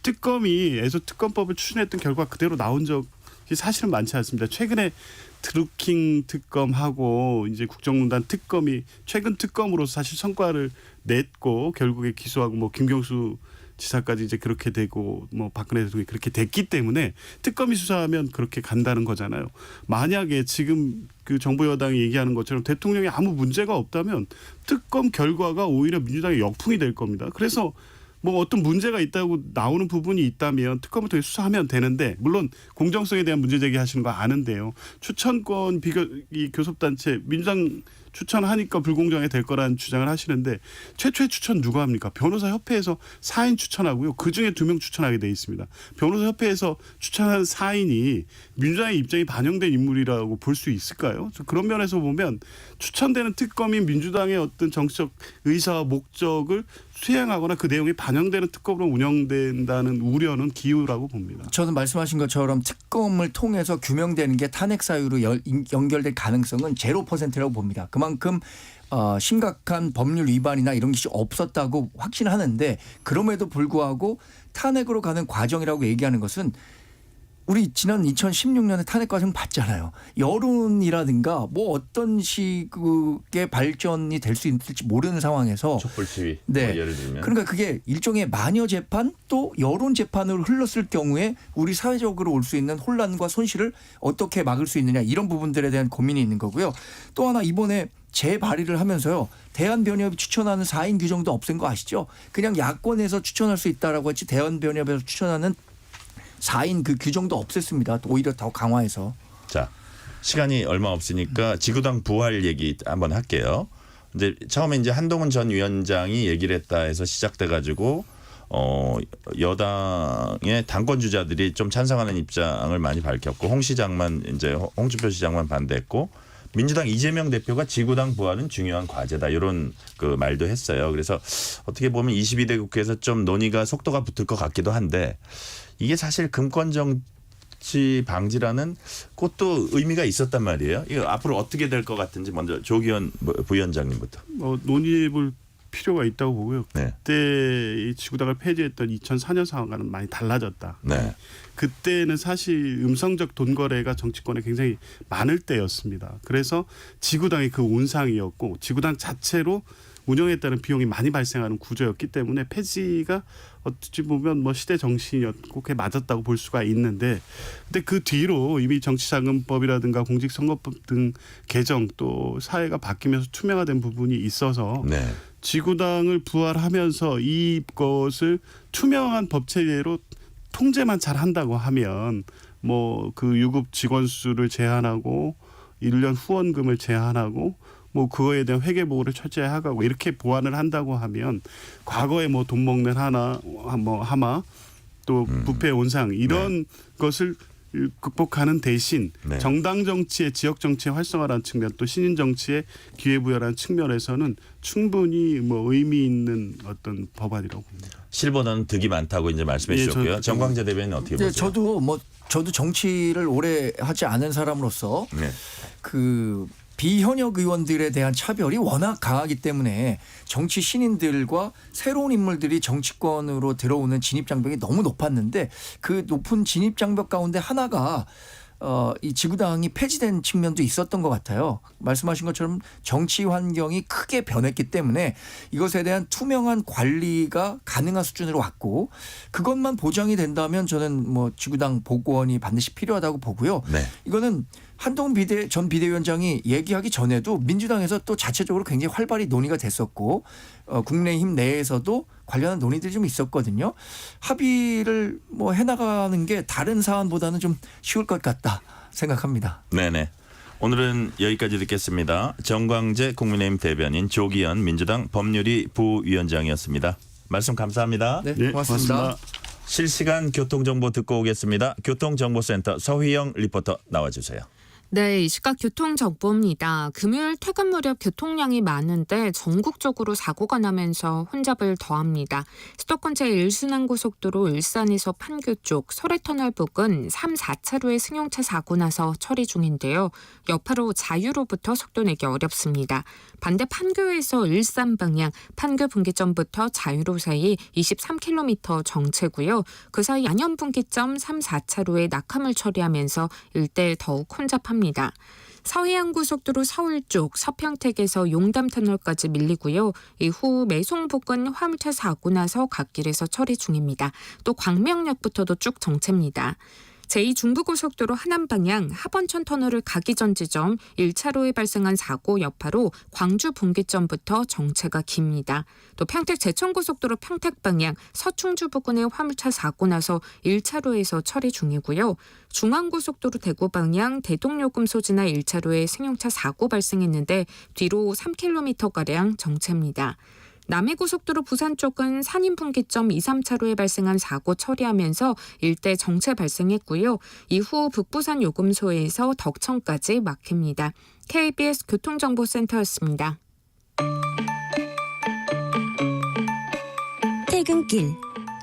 특검이에서 특검법을 추진했던 결과 그대로 나온 적이 사실은 많지 않습니다. 최근에 드루킹 특검하고 이제 국정농단 특검이 최근 특검으로서 사실 성과를 냈고 결국에 기소하고 뭐 김경수 지사까지 이제 그렇게 되고 뭐 박근혜 대통령이 그렇게 됐기 때문에 특검이 수사하면 그렇게 간다는 거잖아요. 만약에 지금 그 정부 여당이 얘기하는 것처럼 대통령이 아무 문제가 없다면 특검 결과가 오히려 민주당의 역풍이 될 겁니다. 그래서 뭐 어떤 문제가 있다고 나오는 부분이 있다면 특검을 통해 수사하면 되는데, 물론 공정성에 대한 문제 제기하시는 거 아는데요. 추천권 이 교섭단체 민주당 추천하니까 불공정하게 될 거라는 주장을 하시는데 최초의 추천 누가 합니까? 변호사협회에서 4인 추천하고요. 그중에 2명 추천하게 돼 있습니다. 변호사협회에서 추천한 4인이 민주당의 입장이 반영된 인물이라고 볼 수 있을까요? 그런 면에서 보면 추천되는 특검이 민주당의 어떤 정치적 의사와 목적을 수행하거나 그 내용이 반영되는 특검으로 운영된다는 우려는 기우라고 봅니다. 저는 말씀하신 것처럼 특검을 통해서 규명되는 게 탄핵 사유로 연결될 가능성은 0%라고 봅니다. 그만큼 심각한 법률 위반이나 이런 것이 없었다고 확신하는데, 그럼에도 불구하고 탄핵으로 가는 과정이라고 얘기하는 것은 우리 지난 2016년에 탄핵 과정 봤잖아요. 여론이라든가 뭐 어떤 식의 발전이 될 수 있을지 모르는 상황에서 촛불 시위, 네. 뭐 예를 들면 그러니까 그게 일종의 마녀 재판 또 여론 재판으로 흘렀을 경우에 우리 사회적으로 올 수 있는 혼란과 손실을 어떻게 막을 수 있느냐, 이런 부분들에 대한 고민이 있는 거고요. 또 하나, 이번에 재발의를 하면서요, 대한변협이 추천하는 4인 규정도 없앤 거 아시죠? 그냥 야권에서 추천할 수 있다라고 했지 대한변협에서 추천하는 4인 그 규정도 없앴습니다. 오히려 더 강화해서. 자, 시간이 얼마 없으니까 지구당 부활 얘기 한번 할게요. 이제 처음에 이제 한동훈 전 위원장이 얘기를 했다 해서 시작돼 가지고 여당의 당권 주자들이 좀 찬성하는 입장을 많이 밝혔고 홍 시장만 이제 홍준표 시장만 반대했고 민주당 이재명 대표가 지구당 부활은 중요한 과제다 이런 그 말도 했어요. 그래서 어떻게 보면 22대 국회에서 좀 논의가 속도가 붙을 것 같기도 한데 이게 사실 금권 정치 방지라는 것도 의미가 있었단 말이에요. 이거 앞으로 어떻게 될 것 같은지 먼저 조기현 부위원장님부터. 논의해볼 필요가 있다고 보고요. 네. 그때 이 지구당을 폐지했던 2004년 상황과는 많이 달라졌다. 네. 그때는 사실 음성적 돈 거래가 정치권에 굉장히 많을 때였습니다. 그래서 지구당이 그 온상이었고 지구당 자체로 운영에 따른 비용이 많이 발생하는 구조였기 때문에 폐지가 어찌 보면 뭐 시대 정신이었고 그게 맞았다고 볼 수가 있는데 근데 그 뒤로 이미 정치자금법이라든가 공직선거법 등 개정 또 사회가 바뀌면서 투명화된 부분이 있어서 네. 지구당을 부활하면서 이것을 투명한 법체계로 통제만 잘 한다고 하면 뭐 그 유급 직원 수를 제한하고 1년 후원금을 제한하고 뭐 그거에 대한 회계 보고를 철저히 하고 이렇게 보완을 한다고 하면 과거에 뭐 돈 먹는 하나 뭐 하마 또 부패 온상 이런 것을 극복하는 대신 네. 정당 정치의 지역 정치의 활성화라는 측면 또 신인 정치의 기회부여라는 측면에서는 충분히 뭐 의미 있는 어떤 법안이라고 봅니다. 실보다는 득이 많다고 이제 말씀해 예, 주셨고요. 정광재 대변인 어떻게 보세요? 저도 정치를 오래 하지 않은 사람으로서 네. 그 비현역 의원들에 대한 차별이 워낙 강하기 때문에 정치 신인들과 새로운 인물들이 정치권으로 들어오는 진입 장벽이 너무 높았는데 그 높은 진입 장벽 가운데 하나가 이 지구당이 폐지된 측면도 있었던 것 같아요. 말씀하신 것처럼 정치 환경이 크게 변했기 때문에 이것에 대한 투명한 관리가 가능한 수준으로 왔고 그것만 보장이 된다면 저는 뭐 지구당 복원이 반드시 필요하다고 보고요. 네. 이거는 한동훈 전 비대위원장이 얘기하기 전에도 민주당에서 또 자체적으로 굉장히 활발히 논의가 됐었고 국민의힘 내에서도 관련한 논의들이 좀 있었거든요. 합의를 뭐 해나가는 게 다른 사안보다는 좀 쉬울 것 같다 생각합니다. 네네. 오늘은 여기까지 듣겠습니다. 정광재 국민의힘 대변인 조기현 민주당 법률위 부위원장이었습니다. 말씀 감사합니다. 네, 네, 고맙습니다. 실시간 교통정보 듣고 오겠습니다. 교통정보센터 서휘영 리포터 나와주세요. 네, 이 시각 교통정보입니다. 금요일 퇴근 무렵 교통량이 많은데 전국적으로 사고가 나면서 혼잡을 더합니다. 수도권 제1순환고속도로 일산에서 판교 쪽 소래터널 부근 3, 4차로에 승용차 사고 나서 처리 중인데요. 여파로 자유로부터 속도 내기 어렵습니다. 반대 판교에서 일산 방향 판교 분기점부터 자유로 사이 23km 정체고요. 그 사이 양현 분기점 3, 4차로에 낙하물 처리하면서 일대 더욱 혼잡합니다. 서해안고속도로 서울 쪽 서평택에서 용담터널까지 밀리고요. 이후 매송 부근 화물차 사고 나서 갓길에서 처리 중입니다. 또 광명역부터도 쭉 정체입니다. 제2중부고속도로 하남 방향 하번천 터널을 가기 전 지점 1차로에 발생한 사고 여파로 광주 분기점부터 정체가 깁니다. 또 평택 제천고속도로 평택 방향 서충주 부근의 화물차 사고 나서 1차로에서 처리 중이고요. 중앙고속도로 대구 방향 대동요금 소지나 1차로에 승용차 사고 발생했는데 뒤로 3km가량 정체입니다. 남해고속도로 부산 쪽은 산인분기점 2, 3차로에 발생한 사고 처리하면서 일대 정체 발생했고요. 이후 북부산 요금소에서 덕천까지 막힙니다. KBS 교통정보센터였습니다. 퇴근길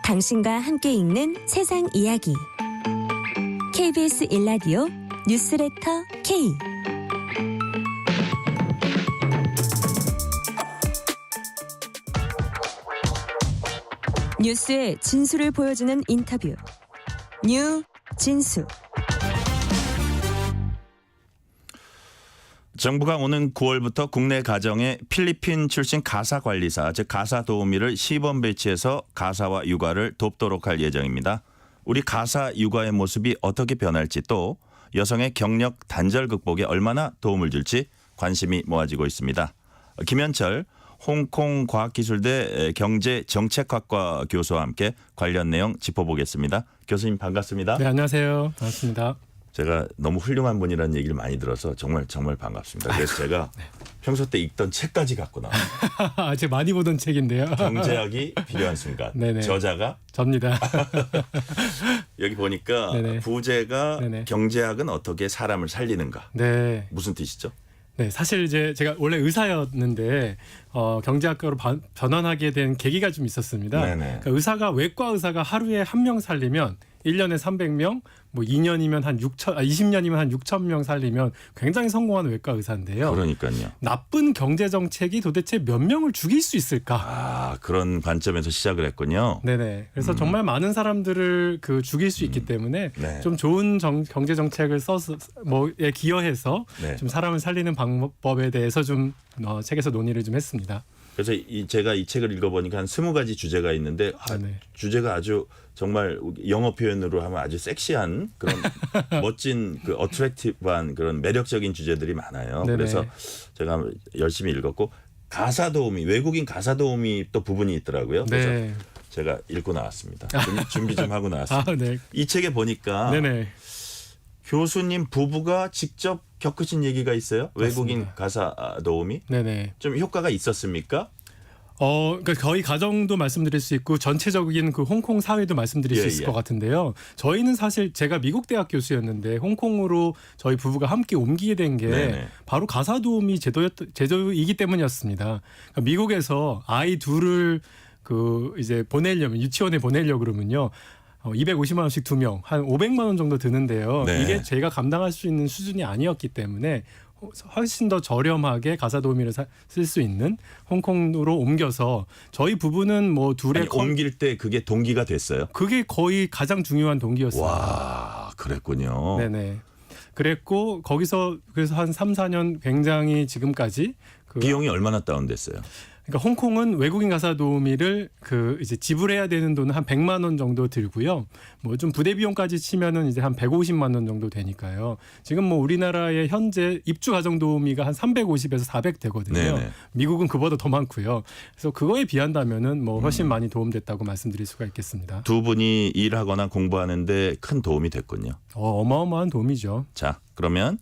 당신과 함께 읽는 세상 이야기 KBS 1라디오 뉴스레터 K 뉴스의 진수를 보여주는 인터뷰 뉴 진수. 정부가 오는 9월부터 국내 가정에 필리핀 출신 가사 관리사, 즉 가사 도우미를 시범 배치해서 가사와 육아를 돕도록 할 예정입니다. 우리 가사 육아의 모습이 어떻게 변할지 또 여성의 경력 단절 극복에 얼마나 도움을 줄지 관심이 모아지고 있습니다. 김현철 홍콩 과학기술대 경제정책학과 교수와 함께 관련 내용 짚어보겠습니다. 교수님 반갑습니다. 네, 안녕하세요. 반갑습니다. 제가 너무 훌륭한 분이라는 얘기를 많이 들어서 정말 반갑습니다. 그래서 제가 평소 때 읽던 책까지 갖고 나와요. 제가 많이 보던 책인데요. 경제학이 필요한 순간. 네네. 저자가 접니다. 여기 보니까 네네. 부제가 네네. 경제학은 어떻게 사람을 살리는가. 네. 무슨 뜻이죠? 네, 사실 이제 제가 원래 의사였는데 경제학과로 전환하게 된 계기가 좀 있었습니다. 네네. 그러니까 외과 의사가 하루에 한 명 살리면 1년에 300명, 뭐 2년이면 한 20년이면 한 6,000명 살리면 굉장히 성공한 외과 의사인데요. 그러니까요. 나쁜 경제 정책이 도대체 몇 명을 죽일 수 있을까? 아, 그런 관점에서 시작을 했군요. 네네. 그래서 정말 많은 사람들을 죽일 수 있기 때문에 네. 좀 좋은 경제 정책을 써서 뭐에 기여해서 네. 좀 사람을 살리는 방법에 대해서 좀 책에서 논의를 좀 했습니다. 그래서 제가 이 책을 읽어보니까 한 20가지 주제가 있는데 네. 주제가 아주 정말 영어 표현으로 하면 아주 섹시한 그런 멋진 그 어트랙티브한 그런 매력적인 주제들이 많아요. 네네. 그래서 제가 열심히 읽었고 가사 도우미 외국인 가사 도우미 또 부분이 있더라고요. 그래서 네. 제가 읽고 나왔습니다. 준비 좀 하고 나왔습니다. 아, 네. 이 책에 보니까 네네. 교수님 부부가 직접 겪으신 얘기가 있어요. 외국인 맞습니다. 가사 도우미 네네. 좀 효과가 있었습니까? 그러니까 거의 가정도 말씀드릴 수 있고 전체적인 그 홍콩 사회도 말씀드릴 수 있을 것 같은데요. 저희는 사실 제가 미국 대학 교수였는데 홍콩으로 저희 부부가 함께 옮기게 된 게 네네. 바로 가사 도우미 제도이기 때문이었습니다. 그러니까 미국에서 아이 둘을 이제 보내려면 유치원에 보내려 그러면요. 250만 원씩 2명, 한 500만 원 정도 드는데요. 네. 이게 제가 감당할 수 있는 수준이 아니었기 때문에 훨씬 더 저렴하게 가사 도우미를 쓸 수 있는 홍콩으로 옮겨서 저희 부부는 뭐 둘의 옮길 때 그게 동기가 됐어요. 그게 거의 가장 중요한 동기였습니다. 와, 그랬군요. 네네. 그랬고 거기서 그래서 한 3, 4년 굉장히 지금까지 비용이 얼마나 다운됐어요? 그러니까 홍콩은 외국인 가사 도우미를 이제 지불해야 되는 돈은 한 100만 원 정도 들고요. 뭐 좀 부대 비용까지 치면은 이제 한 150만 원 정도 되니까요. 지금 뭐 우리나라의 현재 입주 가정 도우미가 한 350에서 400 되거든요. 네네. 미국은 그보다 더 많고요. 그래서 그거에 비한다면은 뭐 훨씬 많이 도움됐다고 말씀드릴 수가 있겠습니다. 두 분이 일하거나 공부하는데 큰 도움이 됐군요. 어마어마한 도움이죠. 자, 그러면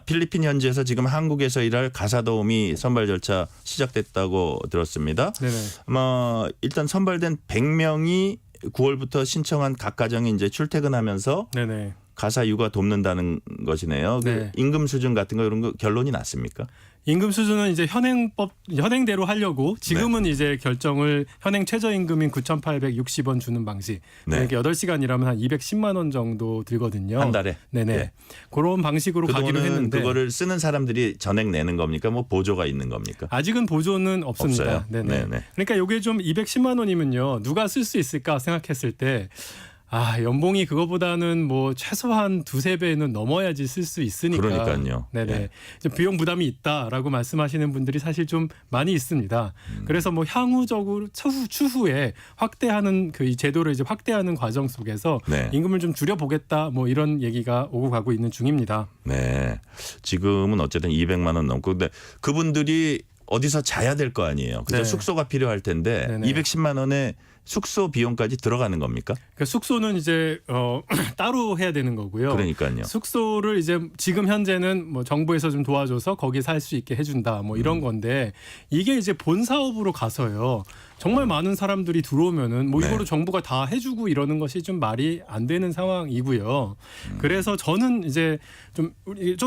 필리핀 현지에서 지금 한국에서 일할 가사 도우미 선발 절차 시작됐다고 들었습니다. 네네. 일단 선발된 100명이 9월부터 신청한 각 가정이 이제 출퇴근하면서 네네. 가사 육아 돕는다는 것이네요. 네. 그 임금 수준 같은 거 이런 거 결론이 났습니까? 임금 수준은 이제 현행대로 하려고 지금은 이제 결정을 현행 최저임금인 9,860원 주는 방식. 네. 이렇게 8시간 일하면 한 210만 원 정도 들거든요. 한 달에. 네네. 예. 그런 방식으로 그 가기로 돈은 했는데 그거를 쓰는 사람들이 전액 내는 겁니까? 뭐 보조가 있는 겁니까? 아직은 보조는 없습니다. 없어요? 네네. 네네. 그러니까 이게 좀 210만 원이면요. 누가 쓸 수 있을까 생각했을 때 연봉이 그거보다는 뭐 최소한 2-3배는 넘어야지 쓸 수 있으니까. 그러니까요. 네네. 예. 이제 비용 부담이 있다라고 말씀하시는 분들이 사실 좀 많이 있습니다. 그래서 뭐 향후적으로 추후에 확대하는 이 제도를 이제 확대하는 과정 속에서 네. 임금을 좀 줄여보겠다 뭐 이런 얘기가 오고 가고 있는 중입니다. 네. 지금은 어쨌든 200만 원 넘고 근데 그분들이 어디서 자야 될 거 아니에요. 그죠? 네. 숙소가 필요할 텐데 네네. 210만 원에 숙소 비용까지 들어가는 겁니까? 그러니까 숙소는 이제 따로 해야 되는 거고요. 그러니까요. 숙소를 이제 지금 현재는 뭐 정부에서 좀 도와줘서 거기 살 수 있게 해준다 뭐 이런 건데 이게 이제 본 사업으로 가서요. 정말 많은 사람들이 들어오면은 뭐 네. 이거로 정부가 다 해주고 이러는 것이 좀 말이 안 되는 상황이고요. 그래서 저는 이제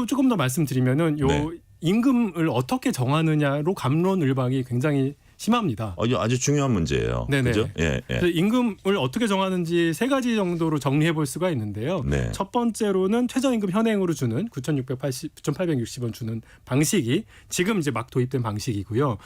조금 더 말씀드리면은 요 네. 임금을 어떻게 정하느냐로 갑론을박이 굉장히 심합니다. 아주 중요한 문제예요. 네네. 그죠? 예, 예. 그래서 임금을 어떻게 정하는지 3가지 정도로 정리해 볼 수가 있는데요. 네. 첫 번째로는 최저임금 현행으로 주는 9,860원 주는 방식이 지금 이제 막 도입된 방식이고요.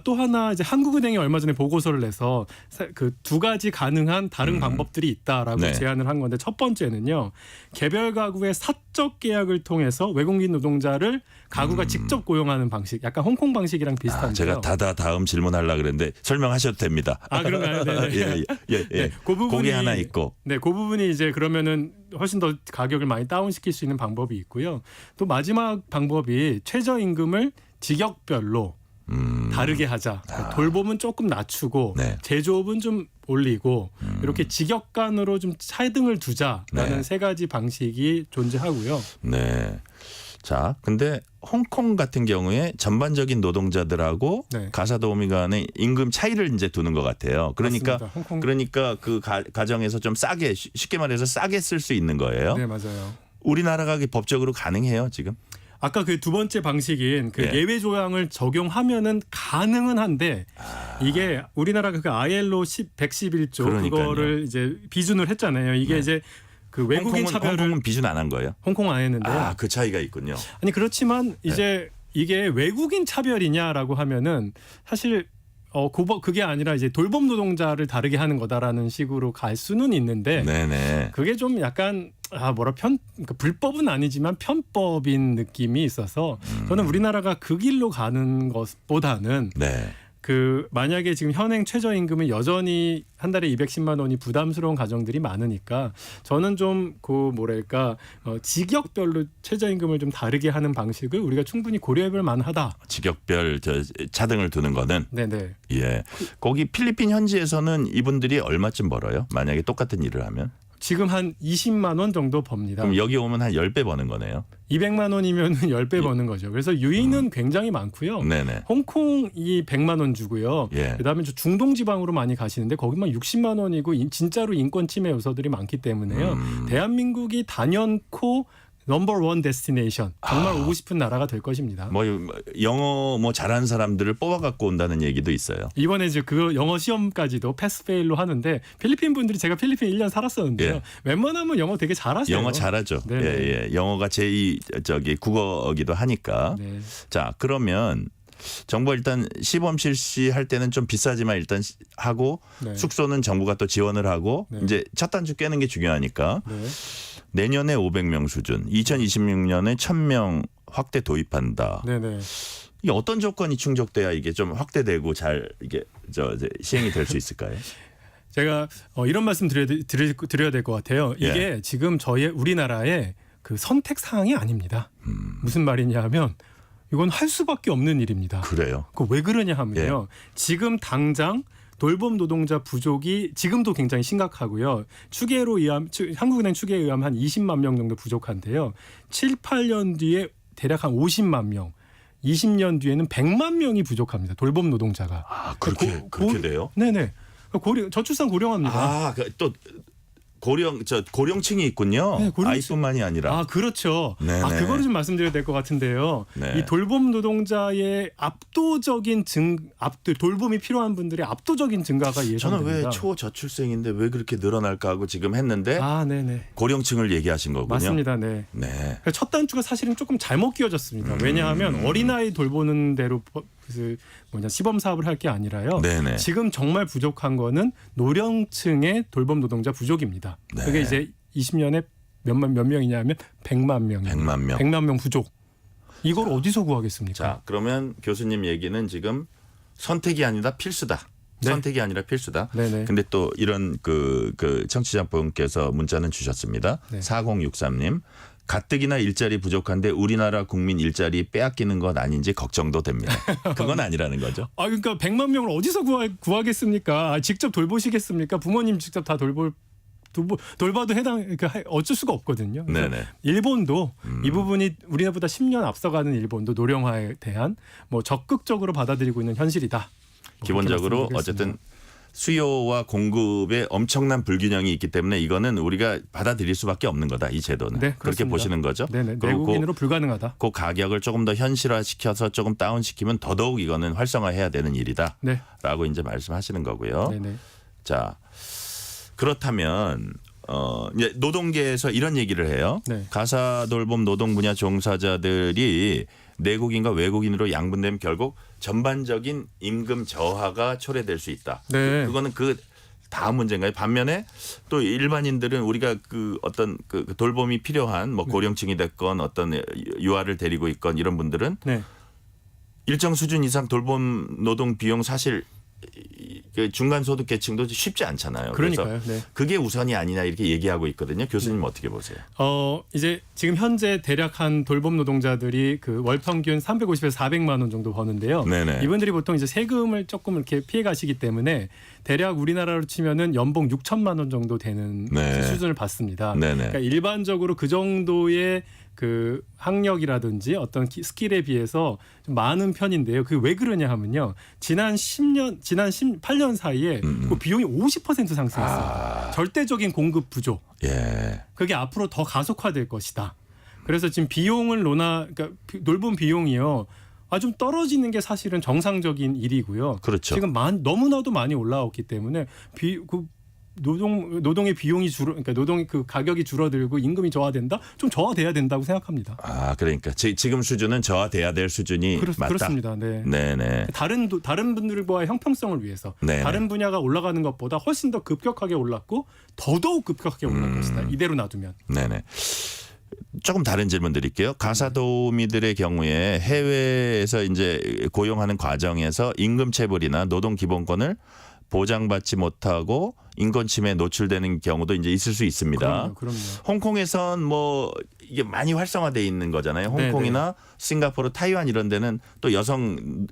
또 하나 이제 한국은행이 얼마 전에 보고서를 내서 그 2가지 가능한 다른 방법들이 있다라고 네. 제안을 한 건데 첫 번째는요. 개별 가구의 사적 계약을 통해서 외국인 노동자를 가구가 직접 고용하는 방식. 약간 홍콩 방식이랑 비슷한데요. 제가 다음 질문하려고 그랬는데 설명하셔도 됩니다. 그런가요? 네네. 예. 네, 그 부분이 그게 하나 있고. 네, 그 부분이 이제 그러면은 훨씬 더 가격을 많이 다운시킬 수 있는 방법이 있고요. 또 마지막 방법이 최저임금을 직역별로 다르게 하자. 그러니까 돌봄은 조금 낮추고 네. 제조업은 좀 올리고 이렇게 직역간으로 좀 차등을 두자라는 네. 3가지 방식이 존재하고요. 네. 자, 근데 홍콩 같은 경우에 전반적인 노동자들하고 네. 가사 도우미 간의 임금 차이를 이제 두는 것 같아요. 그러니까 맞습니다. 홍콩. 그러니까 그 가정에서 좀 싸게 쉽게 말해서 싸게 쓸 수 있는 거예요. 네, 맞아요. 우리나라가 법적으로 가능해요, 지금? 아까 그 두 번째 방식인 그 예. 예외 조항을 적용하면은 가능은 한데 이게 우리나라가 그 ILO 111조 그러니까요. 그거를 이제 비준을 했잖아요. 이게 이제 그 외국인 차별을 홍콩은 비준 안 한 거예요? 홍콩 안 했는데요. 아, 그 차이가 있군요. 아니 그렇지만 이제 이게 외국인 차별이냐라고 하면은 사실 그게 아니라 이제 돌봄 노동자를 다르게 하는 거다라는 식으로 갈 수는 있는데 네네. 그게 좀 약간 그러니까 불법은 아니지만 편법인 느낌이 있어서 저는 우리나라가 그 길로 가는 것보다는 네. 그 만약에 지금 현행 최저임금은 여전히 한 달에 210만 원이 부담스러운 가정들이 많으니까 저는 좀 그 뭐랄까 직역별로 최저임금을 좀 다르게 하는 방식을 우리가 충분히 고려해볼 만하다. 직역별 차등을 두는 거는 네네. 예. 거기 필리핀 현지에서는 이분들이 얼마쯤 벌어요? 만약에 똑같은 일을 하면? 지금 한 20만 원 정도 법니다. 그럼 여기 오면 한 10배 버는 거네요. 200만 원이면 10배 버는 거죠. 그래서 유인은 굉장히 많고요. 네네. 홍콩이 100만 원 주고요. 예. 그다음에 중동 지방으로 많이 가시는데 거기만 60만 원이고 진짜로 인권 침해 요소들이 많기 때문에요. 대한민국이 단연코 넘버원 데스티네이션 정말 오고 싶은 나라가 될 것입니다. 뭐 영어 잘하는 사람들을 뽑아 갖고 온다는 얘기도 있어요. 이번에 이제 그 영어 시험까지도 패스 페일로 하는데 필리핀 분들이 제가 필리핀 1년 살았었는데요. 예. 웬만하면 영어 되게 잘하세요. 영어 잘하죠. 네네. 예, 예. 영어가 제2 국어이기도 하니까. 네. 자, 그러면 정부가 일단 시범 실시할 때는 좀 비싸지만 일단 하고 네. 숙소는 정부가 또 지원을 하고 네. 이제 첫 단추 깨는 게 중요하니까 네. 내년에 500명 수준, 2026년에 1000명 확대 도입한다. 네네. 이게 어떤 조건이 충족돼야 이게 좀 확대되고 잘 이게 이제 시행이 될 수 있을까요? 제가 이런 말씀 드려야 될 것 같아요. 이게 예. 지금 우리나라의 그 선택 사항이 아닙니다. 무슨 말이냐 하면 이건 할 수밖에 없는 일입니다. 그래요. 그 왜 그러냐 하면요. 지금 당장 돌봄 노동자 부족이 지금도 굉장히 심각하고요. 한국은행 추계에 의하면 한 20만 명 정도 부족한데요. 7, 8년 뒤에 대략 한 50만 명, 20년 뒤에는 100만 명이 부족합니다. 돌봄 노동자가. 아, 그렇게 돼요? 네네. 저출산 고령화입니다. 아, 또 고령층이 있군요. 네, 고령층. 아이뿐만이 아니라. 아, 그렇죠. 네네. 그거를 좀 말씀드려야 될 것 같은데요. 네. 이 돌봄 노동자의 압도적인 돌봄이 필요한 분들의 압도적인 증가가 저는 예상됩니다. 왜 초저출생인데 왜 그렇게 늘어날까 하고 지금 했는데 아, 네네. 고령층을 얘기하신 거군요. 맞습니다. 네. 네. 그러니까 첫 단추가 사실은 조금 잘못 끼워졌습니다. 왜냐하면 어린아이 돌보는 대로 시범 사업을 할 게 아니라요. 네네. 지금 정말 부족한 거는 노령층의 돌봄 노동자 부족입니다. 네. 그게 이제 20년에 몇 명이냐면 100만 명이에요. 100만 명. 100만 명 부족. 이걸 어디서 구하겠습니까? 자, 그러면 교수님 얘기는 지금 선택이 아니라 필수다. 네. 선택이 아니라 필수다. 네네. 근데 또 이런 그 청취자분께서 문자는 주셨습니다. 네. 4063님. 가뜩이나 일자리 부족한데 우리나라 국민 일자리 빼앗기는 것 아닌지 걱정도 됩니다. 그건 아니라는 거죠. 그러니까 100만 명을 어디서 구하겠습니까? 직접 돌보시겠습니까? 부모님 직접 다 돌봐도 어쩔 수가 없거든요. 그래서 네네. 일본도 이 부분이 우리나라보다 10년 앞서가는 일본도 노령화에 대한 적극적으로 받아들이고 있는 현실이다. 기본적으로 어쨌든 수요와 공급에 엄청난 불균형이 있기 때문에 이거는 우리가 받아들일 수밖에 없는 거다. 이 제도는. 네, 그렇게 그렇습니다. 보시는 거죠. 네네. 그리고 내국인으로 불가능하다. 그 가격을 조금 더 현실화시켜서 조금 다운시키면 더더욱 이거는 활성화해야 되는 일이다. 네. 라고 이제 말씀하시는 거고요. 네네. 자, 그렇다면 이제 노동계에서 이런 얘기를 해요. 네. 가사 돌봄 노동 분야 종사자들이 내국인과 외국인으로 양분되면 결국 전반적인 임금 저하가 초래될 수 있다. 네. 그거는 그 다음 문제인가요? 반면에 또 일반인들은 우리가 그 어떤 그 돌봄이 필요한 뭐 고령층이 됐건 어떤 유아를 데리고 있건 이런 분들은 네. 일정 수준 이상 돌봄 노동 비용 사실 중간 소득 계층도 쉽지 않잖아요. 그러니까요. 그래서 네. 그게 우선이 아니냐 이렇게 얘기하고 있거든요. 교수님 어떻게 보세요? 이제 지금 현재 대략 한 돌봄 노동자들이 그 월 평균 350에서 400만 원 정도 버는데요. 네네. 이분들이 보통 이제 세금을 조금 이렇게 피해 가시기 때문에 대략 우리나라로 치면은 연봉 6천만 원 정도 되는 네. 수준을 받습니다. 네네. 그러니까 일반적으로 그 정도의 그 학력이라든지 어떤 스킬에 비해서 좀 많은 편인데요. 그게 왜 그러냐 하면요. 지난 8년 사이에 그 비용이 50% 상승했어요. 절대적인 공급 부족. 예. 그게 앞으로 더 가속화될 것이다. 그래서 지금 비용을 그러니까 돌봄 비용이요. 좀 떨어지는 게 사실은 정상적인 일이고요. 그렇죠. 지금 너무나도 많이 올라왔기 때문에 노동의 비용이 그러니까 노동의 그 가격이 줄어들고 임금이 저하된다? 좀 저하돼야 된다고 생각합니다. 그러니까 지금 수준은 저하돼야 될 수준이 맞다. 그렇습니다. 네. 네네. 다른 분들과의 형평성을 위해서 네네. 다른 분야가 올라가는 것보다 훨씬 더 급격하게 올랐고 더더욱 급격하게 올라갈 것이다. 이대로 놔두면. 네네. 조금 다른 질문 드릴게요. 가사도우미들의 경우에 해외에서 이제 고용하는 과정에서 임금체불이나 노동기본권을 보장받지 못하고 인권 침해에 노출되는 경우도 이제 있을 수 있습니다. 그럼요. 홍콩에선 뭐 이게 많이 활성화돼 있는 거잖아요. 홍콩이나 싱가포르, 타이완 이런 데는 또 여성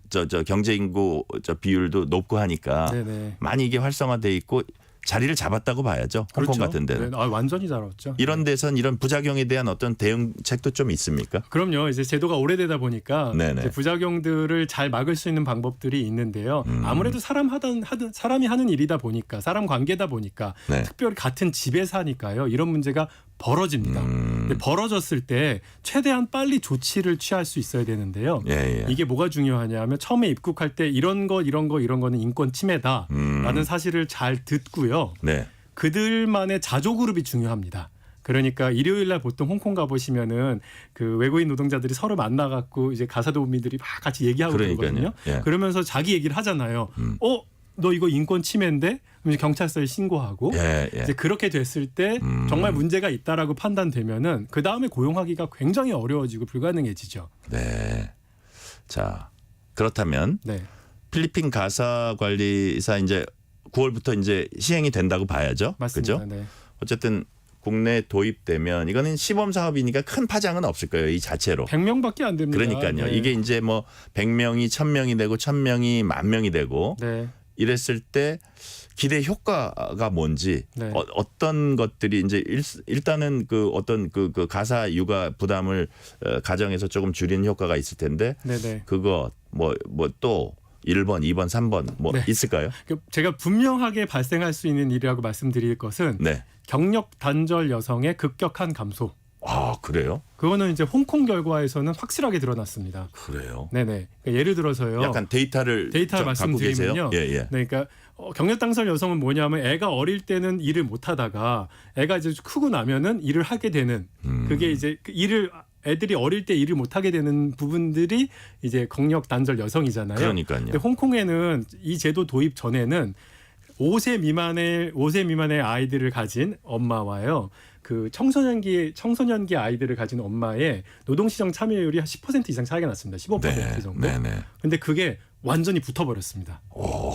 경제 인구 비율도 높고 하니까 네네. 많이 이게 활성화돼 있고 자리를 잡았다고 봐야죠. 홍콩 그렇죠. 같은 데는. 네. 완전히 잘 왔죠. 이런 데선 이런 부작용에 대한 어떤 대응책도 좀 있습니까? 그럼요. 이제 제도가 오래되다 보니까 이제 부작용들을 잘 막을 수 있는 방법들이 있는데요. 아무래도 사람이 하는 일이다 보니까 사람 관계다 보니까 네. 특별히 같은 집에 사니까요. 이런 문제가 벌어집니다. 근데 벌어졌을 때 최대한 빨리 조치를 취할 수 있어야 되는데요. 예. 이게 뭐가 중요하냐면 처음에 입국할 때 이런 거는 인권 침해다라는 사실을 잘 듣고요. 네. 그들만의 자조 그룹이 중요합니다. 그러니까 일요일 날 보통 홍콩 가보시면은 그 외국인 노동자들이 서로 만나갖고 이제 가사도우미들이 막 같이 얘기하고 그러거든요. 예. 그러면서 자기 얘기를 하잖아요. 너 이거 인권 침해인데? 그럼 이제 경찰서에 신고하고 이제 그렇게 됐을 때 정말 문제가 있다라고 판단되면은 그 다음에 고용하기가 굉장히 어려워지고 불가능해지죠. 네. 자, 그렇다면 네. 필리핀 가사관리사 이제 9월부터 이제 시행이 된다고 봐야죠. 맞습니다. 그죠? 네. 어쨌든 국내 도입되면 이거는 시범 사업이니까 큰 파장은 없을 거예요. 이 자체로. 100명밖에 안 됩니다. 그러니까요. 네. 이게 이제 뭐 100명이 1000명이 되고 1000명이 10,000명이 되고 네. 이랬을 때 기대 효과가 뭔지 네. 어떤 것들이 이제 일단은 그 어떤 그 가사 육아 부담을 가정에서 조금 줄이는 효과가 있을 텐데 네네. 그거 뭐 또 1번, 2번, 3번 뭐 네. 있을까요? 제가 분명하게 발생할 수 있는 일이라고 말씀드릴 것은 네. 경력 단절 여성의 급격한 감소. 그래요? 그거는 이제 홍콩 결과에서는 확실하게 드러났습니다. 그래요. 네네. 그러니까 예를 들어서요. 약간 데이터를 갖고 계세요? 말씀드리면요. 예. 네, 그러니까 경력 단절 여성은 뭐냐면 애가 어릴 때는 일을 못 하다가 애가 이제 크고 나면은 일을 하게 되는 그게 이제 애들이 어릴 때 일을 못 하게 되는 부분들이 이제 경력 단절 여성이잖아요. 그러니까요. 근데 홍콩에는 이 제도 도입 전에는 5세 미만의 아이들을 가진 엄마와요. 그 청소년기 아이들을 가진 엄마의 노동시장 참여율이 한 10% 이상 차이가 났습니다. 15% 정도. 네네. 근데 그게 완전히 붙어버렸습니다.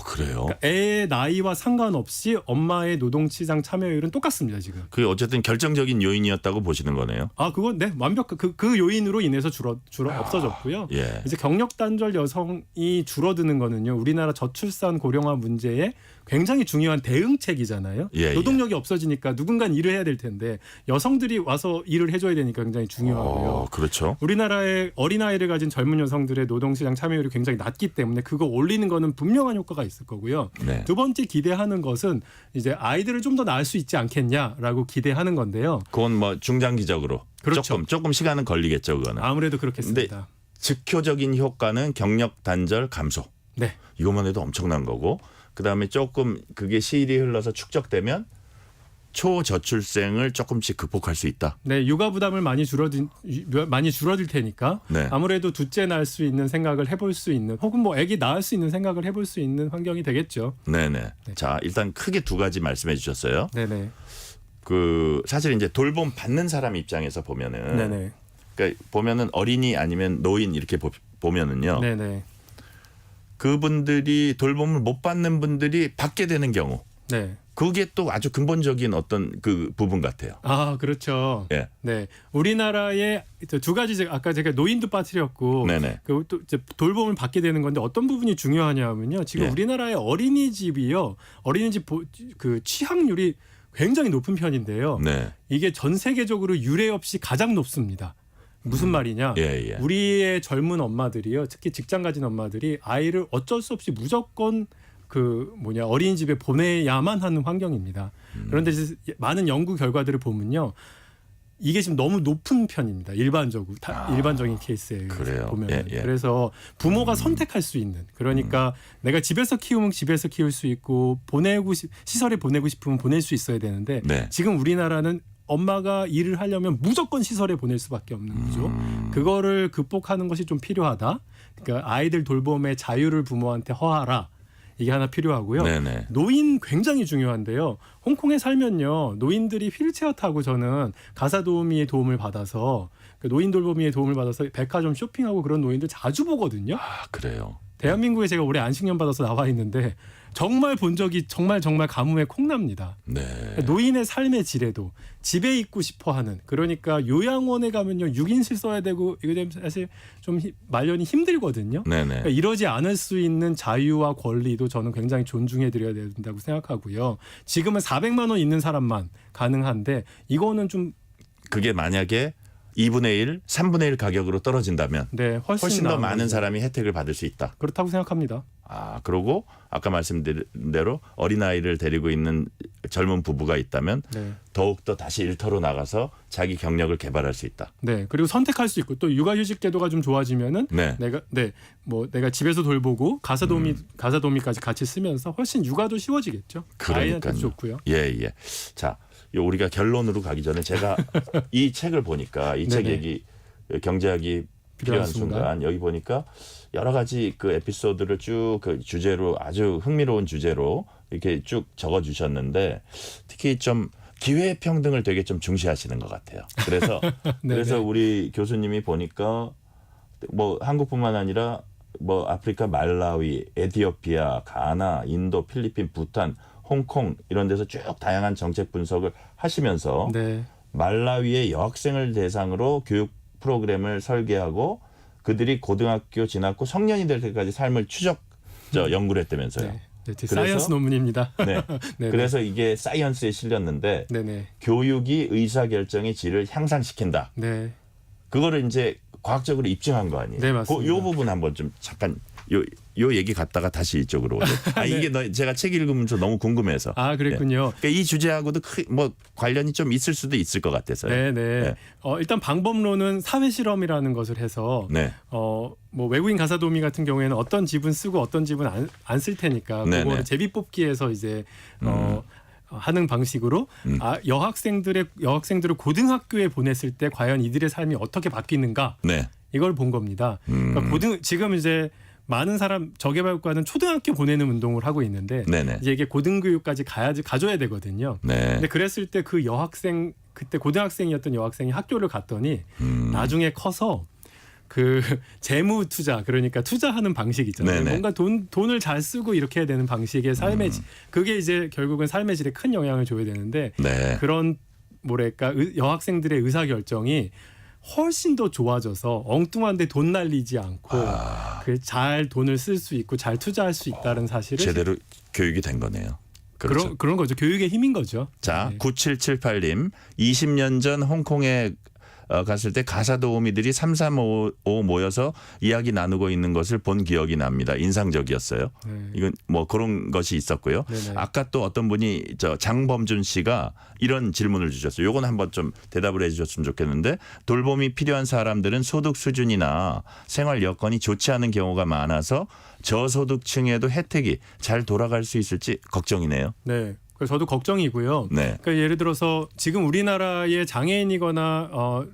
그래요. 그러니까 애의 나이와 상관없이 엄마의 노동시장 참여율은 똑같습니다. 지금. 그게 어쨌든 결정적인 요인이었다고 보시는 거네요. 그건 완벽한 그 요인으로 인해서 없어졌고요. 예. 이제 경력 단절 여성이 줄어드는 거는요. 우리나라 저출산 고령화 문제에 굉장히 중요한 대응책이잖아요. 예. 노동력이 없어지니까 누군가는 일을 해야 될 텐데 여성들이 와서 일을 해줘야 되니까 굉장히 중요하고요. 그렇죠. 우리나라의 어린아이를 가진 젊은 여성들의 노동시장 참여율이 굉장히 낮기 때문에 그거 올리는 거는 분명한 효과가 있을 거고요. 네. 두 번째 기대하는 것은 이제 아이들을 좀 더 낳을 수 있지 않겠냐라고 기대하는 건데요. 그건 뭐 중장기적으로 그렇죠. 조금 시간은 걸리겠죠, 그거는. 아무래도 그렇겠습니다. 즉효적인 효과는 경력 단절 감소. 네. 이것만 해도 엄청난 거고 그다음에 조금 그게 시일이 흘러서 축적되면 초저출생을 조금씩 극복할 수 있다. 네, 육아 부담을 많이 줄어들 테니까 네. 아무래도 둘째 낳을 수 있는 생각을 해볼 수 있는 혹은 뭐 아기 낳을 수 있는 생각을 해볼 수 있는 환경이 되겠죠. 네네. 네. 자, 일단 크게 두 가지 말씀해 주셨어요. 네네. 그 사실 이제 돌봄 받는 사람 입장에서 보면은 네네. 그러니까 보면은 어린이 아니면 노인 이렇게 보면은요. 네네. 그분들이 돌봄을 못 받는 분들이 받게 되는 경우. 네. 그게 또 아주 근본적인 어떤 그 부분 같아요. 그렇죠. 예. 네, 우리나라의 두 가지 아까 제가 노인도 빠뜨렸고, 네네. 또 이제 돌봄을 받게 되는 건데 어떤 부분이 중요하냐면요. 지금 예. 우리나라의 어린이집이요, 어린이집 그 취학률이 굉장히 높은 편인데요. 네. 이게 전 세계적으로 유례 없이 가장 높습니다. 무슨 말이냐? 예. 우리의 젊은 엄마들이요, 특히 직장 가진 엄마들이 아이를 어쩔 수 없이 무조건 어린이집에 보내야만 하는 환경입니다. 그런데 이제 많은 연구 결과들을 보면요. 이게 지금 너무 높은 편입니다. 일반적으로 일반적인 케이스에 그래요. 보면 예, 예. 그래서 부모가 선택할 수 있는 그러니까 내가 집에서 키우면 집에서 키울 수 있고 시설에 보내고 싶으면 보낼 수 있어야 되는데 네. 지금 우리나라는 엄마가 일을 하려면 무조건 시설에 보낼 수밖에 없는 구조. 그거를 극복하는 것이 좀 필요하다. 그러니까 아이들 돌봄의 자유를 부모한테 허하라. 이게 하나 필요하고요. 네네. 노인 굉장히 중요한데요. 홍콩에 살면요. 노인들이 휠체어 타고 저는 가사도우미의 도움을 받아서 노인 돌보미의 도움을 받아서 백화점 쇼핑하고 그런 노인들 자주 보거든요. 아, 그래요. 대한민국에 제가 올해 안식년 받아서 나와 있는데 정말 본 적이 정말 가뭄에 콩납니다. 네. 노인의 삶의 질에도 집에 있고 싶어하는 그러니까 요양원에 가면요 6인실 써야 되고 이거 사실 좀 마련이 힘들거든요. 네네. 그러니까 이러지 않을 수 있는 자유와 권리도 저는 굉장히 존중해드려야 된다고 생각하고요. 지금은 400만 원 있는 사람만 가능한데 이거는 좀 그게 만약에 2분의 1, 3분의 1 가격으로 떨어진다면 네, 훨씬 더 나은 많은 거죠. 사람이 혜택을 받을 수 있다. 그렇다고 생각합니다. 아, 그리고 아까 말씀드린 대로 어린아이를 데리고 있는 젊은 부부가 있다면 네. 더욱더 다시 일터로 나가서 자기 경력을 개발할 수 있다. 네, 그리고 선택할 수 있고 또 육아휴직 제도가 좀 좋아지면은 네. 내가 집에서 돌보고 가사도우미까지 같이 쓰면서 훨씬 육아도 쉬워지겠죠. 아이한테도 그러니까요. 좋고요. 예, 예. 자, 우리가 결론으로 가기 전에 제가 이 책을 보니까 이 책 네네. 얘기 경제학이 필요한 순간 여기 보니까 여러 가지 그 에피소드를 쭉 그 주제로 아주 흥미로운 주제로 이렇게 쭉 적어 주셨는데 특히 좀 기회 평등을 되게 좀 중시하시는 것 같아요. 그래서 그래서 우리 교수님이 보니까 뭐 한국뿐만 아니라 뭐 아프리카 말라위, 에티오피아, 가나, 인도, 필리핀, 부탄, 홍콩 이런 데서 쭉 다양한 정책 분석을 하시면서 네. 말라위의 여학생을 대상으로 교육 프로그램을 설계하고 그들이 고등학교 지났고 성년이 될 때까지 삶을 연구를 했다면서요. 네. 네, 사이언스 논문입니다. 네. 네네. 그래서 이게 사이언스에 실렸는데 네네. 교육이 의사결정의 질을 향상시킨다. 네. 그거를 이제 과학적으로 입증한 거 아니에요? 네, 맞습니다. 요 부분 한번 좀 잠깐 요 얘기 갔다가 다시 이쪽으로 오죠. 이게 제가 책 읽으면서 너무 궁금해서. 아, 그랬군요. 그러니까 이 주제하고도 뭐 관련이 좀 있을 수도 있을 것 같아서요. 네네. 네. 일단 방법론은 사회 실험이라는 것을 해서 네. 뭐 외국인 가사도우미 같은 경우에는 어떤 집은 쓰고 어떤 집은 안 쓸 테니까 네네. 그거를 제비뽑기해서 이제 하는 방식으로 여학생들을 고등학교에 보냈을 때 과연 이들의 삶이 어떻게 바뀌는가 네. 이걸 본 겁니다. 그러니까 지금 이제 많은 저개발국가는 초등학교 보내는 운동을 하고 있는데 네네. 이제 이게 고등교육까지 가져야 되거든요. 네. 근데 그랬을 때 그 여학생 그때 고등학생이었던 여학생이 학교를 갔더니 나중에 커서 그 재무 투자 그러니까 투자하는 방식 있잖아요. 네네. 뭔가 돈을 잘 쓰고 이렇게 해야 되는 방식의 삶의 그게 이제 결국은 삶의 질에 큰 영향을 줘야 되는데 네. 그런 뭐랄까 여학생들의 의사 결정이 훨씬 더 좋아져서 엉뚱한데 돈 날리지 않고 잘 돈을 쓸 수 있고 잘 투자할 수 있다는 사실을 제대로 교육이 된 거네요. 그렇죠. 그런 거죠. 교육의 힘인 거죠. 자, 네. 9778님 20년 전 홍콩에 갔을 때 가사도우미들이 335 모여서 이야기 나누고 있는 것을 본 기억이 납니다. 인상적이었어요. 네. 이건 뭐 그런 것이 있었고요. 네네. 아까 또 어떤 분이 장범준 씨가 이런 질문을 주셨어요. 요건 한번 좀 대답을 해 주셨으면 좋겠는데 돌봄이 필요한 사람들은 소득 수준이나 생활 여건이 좋지 않은 경우가 많아서 저소득층에도 혜택이 잘 돌아갈 수 있을지 걱정이네요. 네. 그래서 저도 걱정이고요. 네. 그러니까 예를 들어서 지금 우리나라에 장애인이거나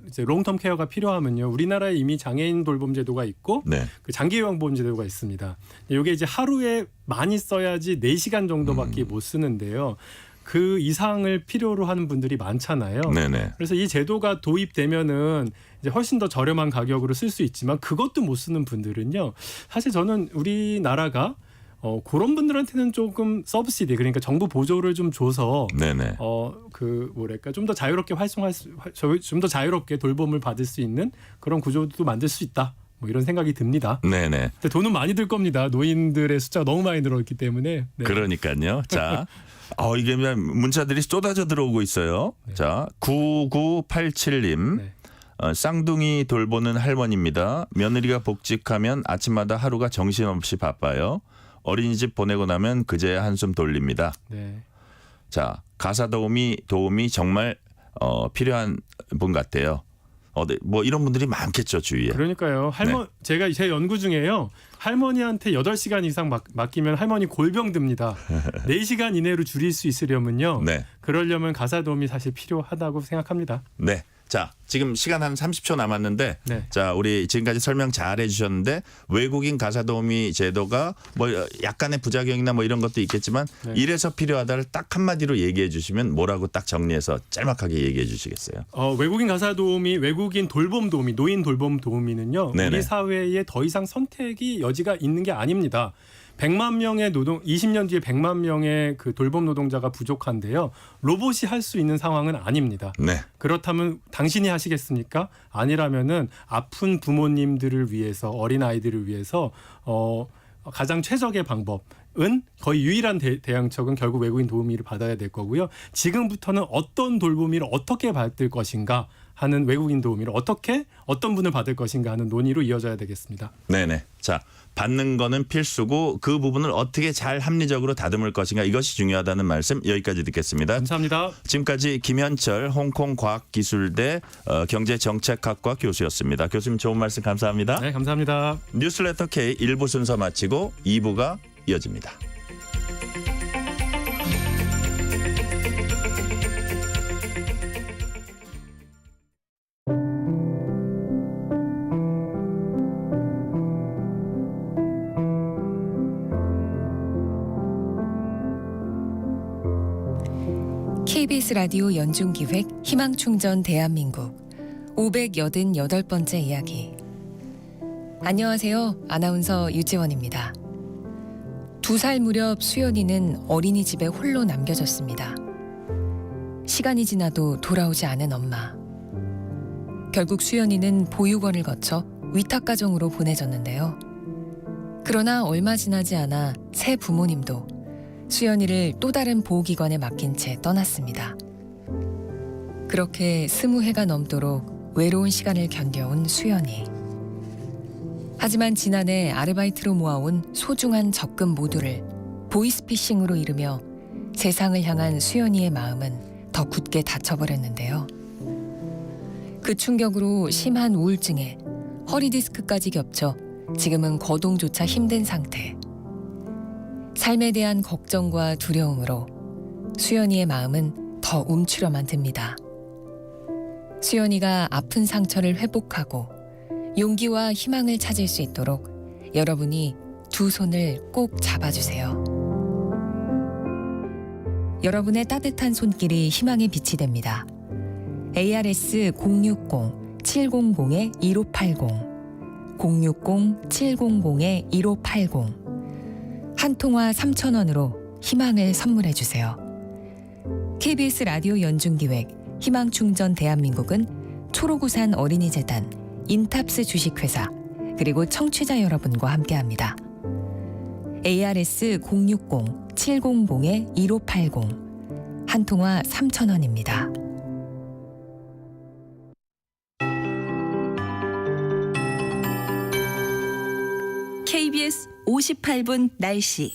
이제 롱텀 케어가 필요하면요. 우리나라에 이미 장애인 돌봄 제도가 있고 네. 그 장기 요양 보험 제도가 있습니다. 이게 이제 하루에 많이 써야지 4시간 정도밖에 못 쓰는데요. 그 이상을 필요로 하는 분들이 많잖아요. 네네. 그래서 이 제도가 도입되면은 이제 훨씬 더 저렴한 가격으로 쓸 수 있지만 그것도 못 쓰는 분들은요. 사실 저는 우리나라가 그런 분들한테는 조금 서브시디 그러니까 정부 보조를 좀 줘서 네네. 좀 더 자유롭게 좀 더 자유롭게 돌봄을 받을 수 있는 그런 구조도 만들 수 있다. 뭐 이런 생각이 듭니다. 네네. 근데 돈은 많이 들 겁니다. 노인들의 숫자가 너무 많이 늘었기 때문에. 네. 그러니까요. 자, 이게 문자들이 쏟아져 들어오고 있어요. 네. 자, 9987님. 네. 쌍둥이 돌보는 할머니입니다. 며느리가 복직하면 아침마다 하루가 정신없이 바빠요. 어린이집 보내고 나면 그제야 한숨 돌립니다. 네. 자, 가사도우미 도움이 정말 필요한 분 같아요. 뭐 이런 분들이 많겠죠 주위에. 그러니까요. 제가 제 연구 중에요. 할머니한테 8시간 이상 맡기면 할머니 골병 듭니다. 4시간 이내로 줄일 수 있으려면요. 네. 그러려면 가사 도움이 사실 필요하다고 생각합니다. 네. 자, 지금 시간 한 30초 남았는데 네. 자, 우리 지금까지 설명 잘 해주셨는데 외국인 가사 도우미 제도가 뭐 약간의 부작용이나 뭐 이런 것도 있겠지만 네. 이래서 필요하다를 딱 한마디로 얘기해 주시면 뭐라고 딱 정리해서 짤막하게 얘기해 주시겠어요? 외국인 가사 도우미, 외국인 돌봄 도우미, 노인 돌봄 도우미는요. 네네. 우리 사회에 더 이상 선택이 여지가 있는 게 아닙니다. 100만 명의 20년 뒤에 100만 명의 그 돌봄 노동자가 부족한데요. 로봇이 할 수 있는 상황은 아닙니다. 네. 그렇다면 당신이 하시겠습니까? 아니라면은 아픈 부모님들을 위해서, 어린 아이들을 위해서 가장 최적의 방법은 거의 유일한 대안책은 결국 외국인 도우미를 받아야 될 거고요. 지금부터는 어떤 돌보미를 어떻게 받을 것인가 하는 외국인 도우미를 어떤 분을 받을 것인가 하는 논의로 이어져야 되겠습니다. 네네. 자, 받는 거는 필수고 그 부분을 어떻게 잘 합리적으로 다듬을 것인가 이것이 중요하다는 말씀 여기까지 듣겠습니다. 감사합니다. 지금까지 김현철 홍콩과학기술대 경제정책학과 교수였습니다. 교수님 좋은 말씀 감사합니다. 네, 감사합니다. 뉴스레터 K 1부 순서 마치고 2부가 이어집니다. KBS 라디오 연중기획 희망충전 대한민국 588번째 이야기. 안녕하세요. 아나운서 유지원입니다. 2살 무렵 수연이는 어린이집에 홀로 남겨졌습니다. 시간이 지나도 돌아오지 않은 엄마. 결국 수연이는 보육원을 거쳐 위탁가정으로 보내졌는데요. 그러나 얼마 지나지 않아 새 부모님도 수연이를 또 다른 보호기관에 맡긴 채 떠났습니다. 그렇게 20해가 넘도록 외로운 시간을 견뎌온 수연이. 하지만 지난해 아르바이트로 모아온 소중한 적금 모두를 보이스피싱으로 이르며 세상을 향한 수연이의 마음은 더 굳게 닫혀버렸는데요. 그 충격으로 심한 우울증에 허리디스크까지 겹쳐 지금은 거동조차 힘든 상태. 삶에 대한 걱정과 두려움으로 수연이의 마음은 더 움츠려만 듭니다. 수연이가 아픈 상처를 회복하고 용기와 희망을 찾을 수 있도록 여러분이 두 손을 꼭 잡아주세요. 여러분의 따뜻한 손길이 희망의 빛이 됩니다. ARS 060-700-1580 060-700-1580 한 통화 3,000원으로 희망을 선물해 주세요. KBS 라디오 연중기획 희망충전 대한민국은 초록우산 어린이재단, 인탑스 주식회사, 그리고 청취자 여러분과 함께합니다. ARS 060-700-1580 한 통화 3,000원입니다. KBS 58분 날씨.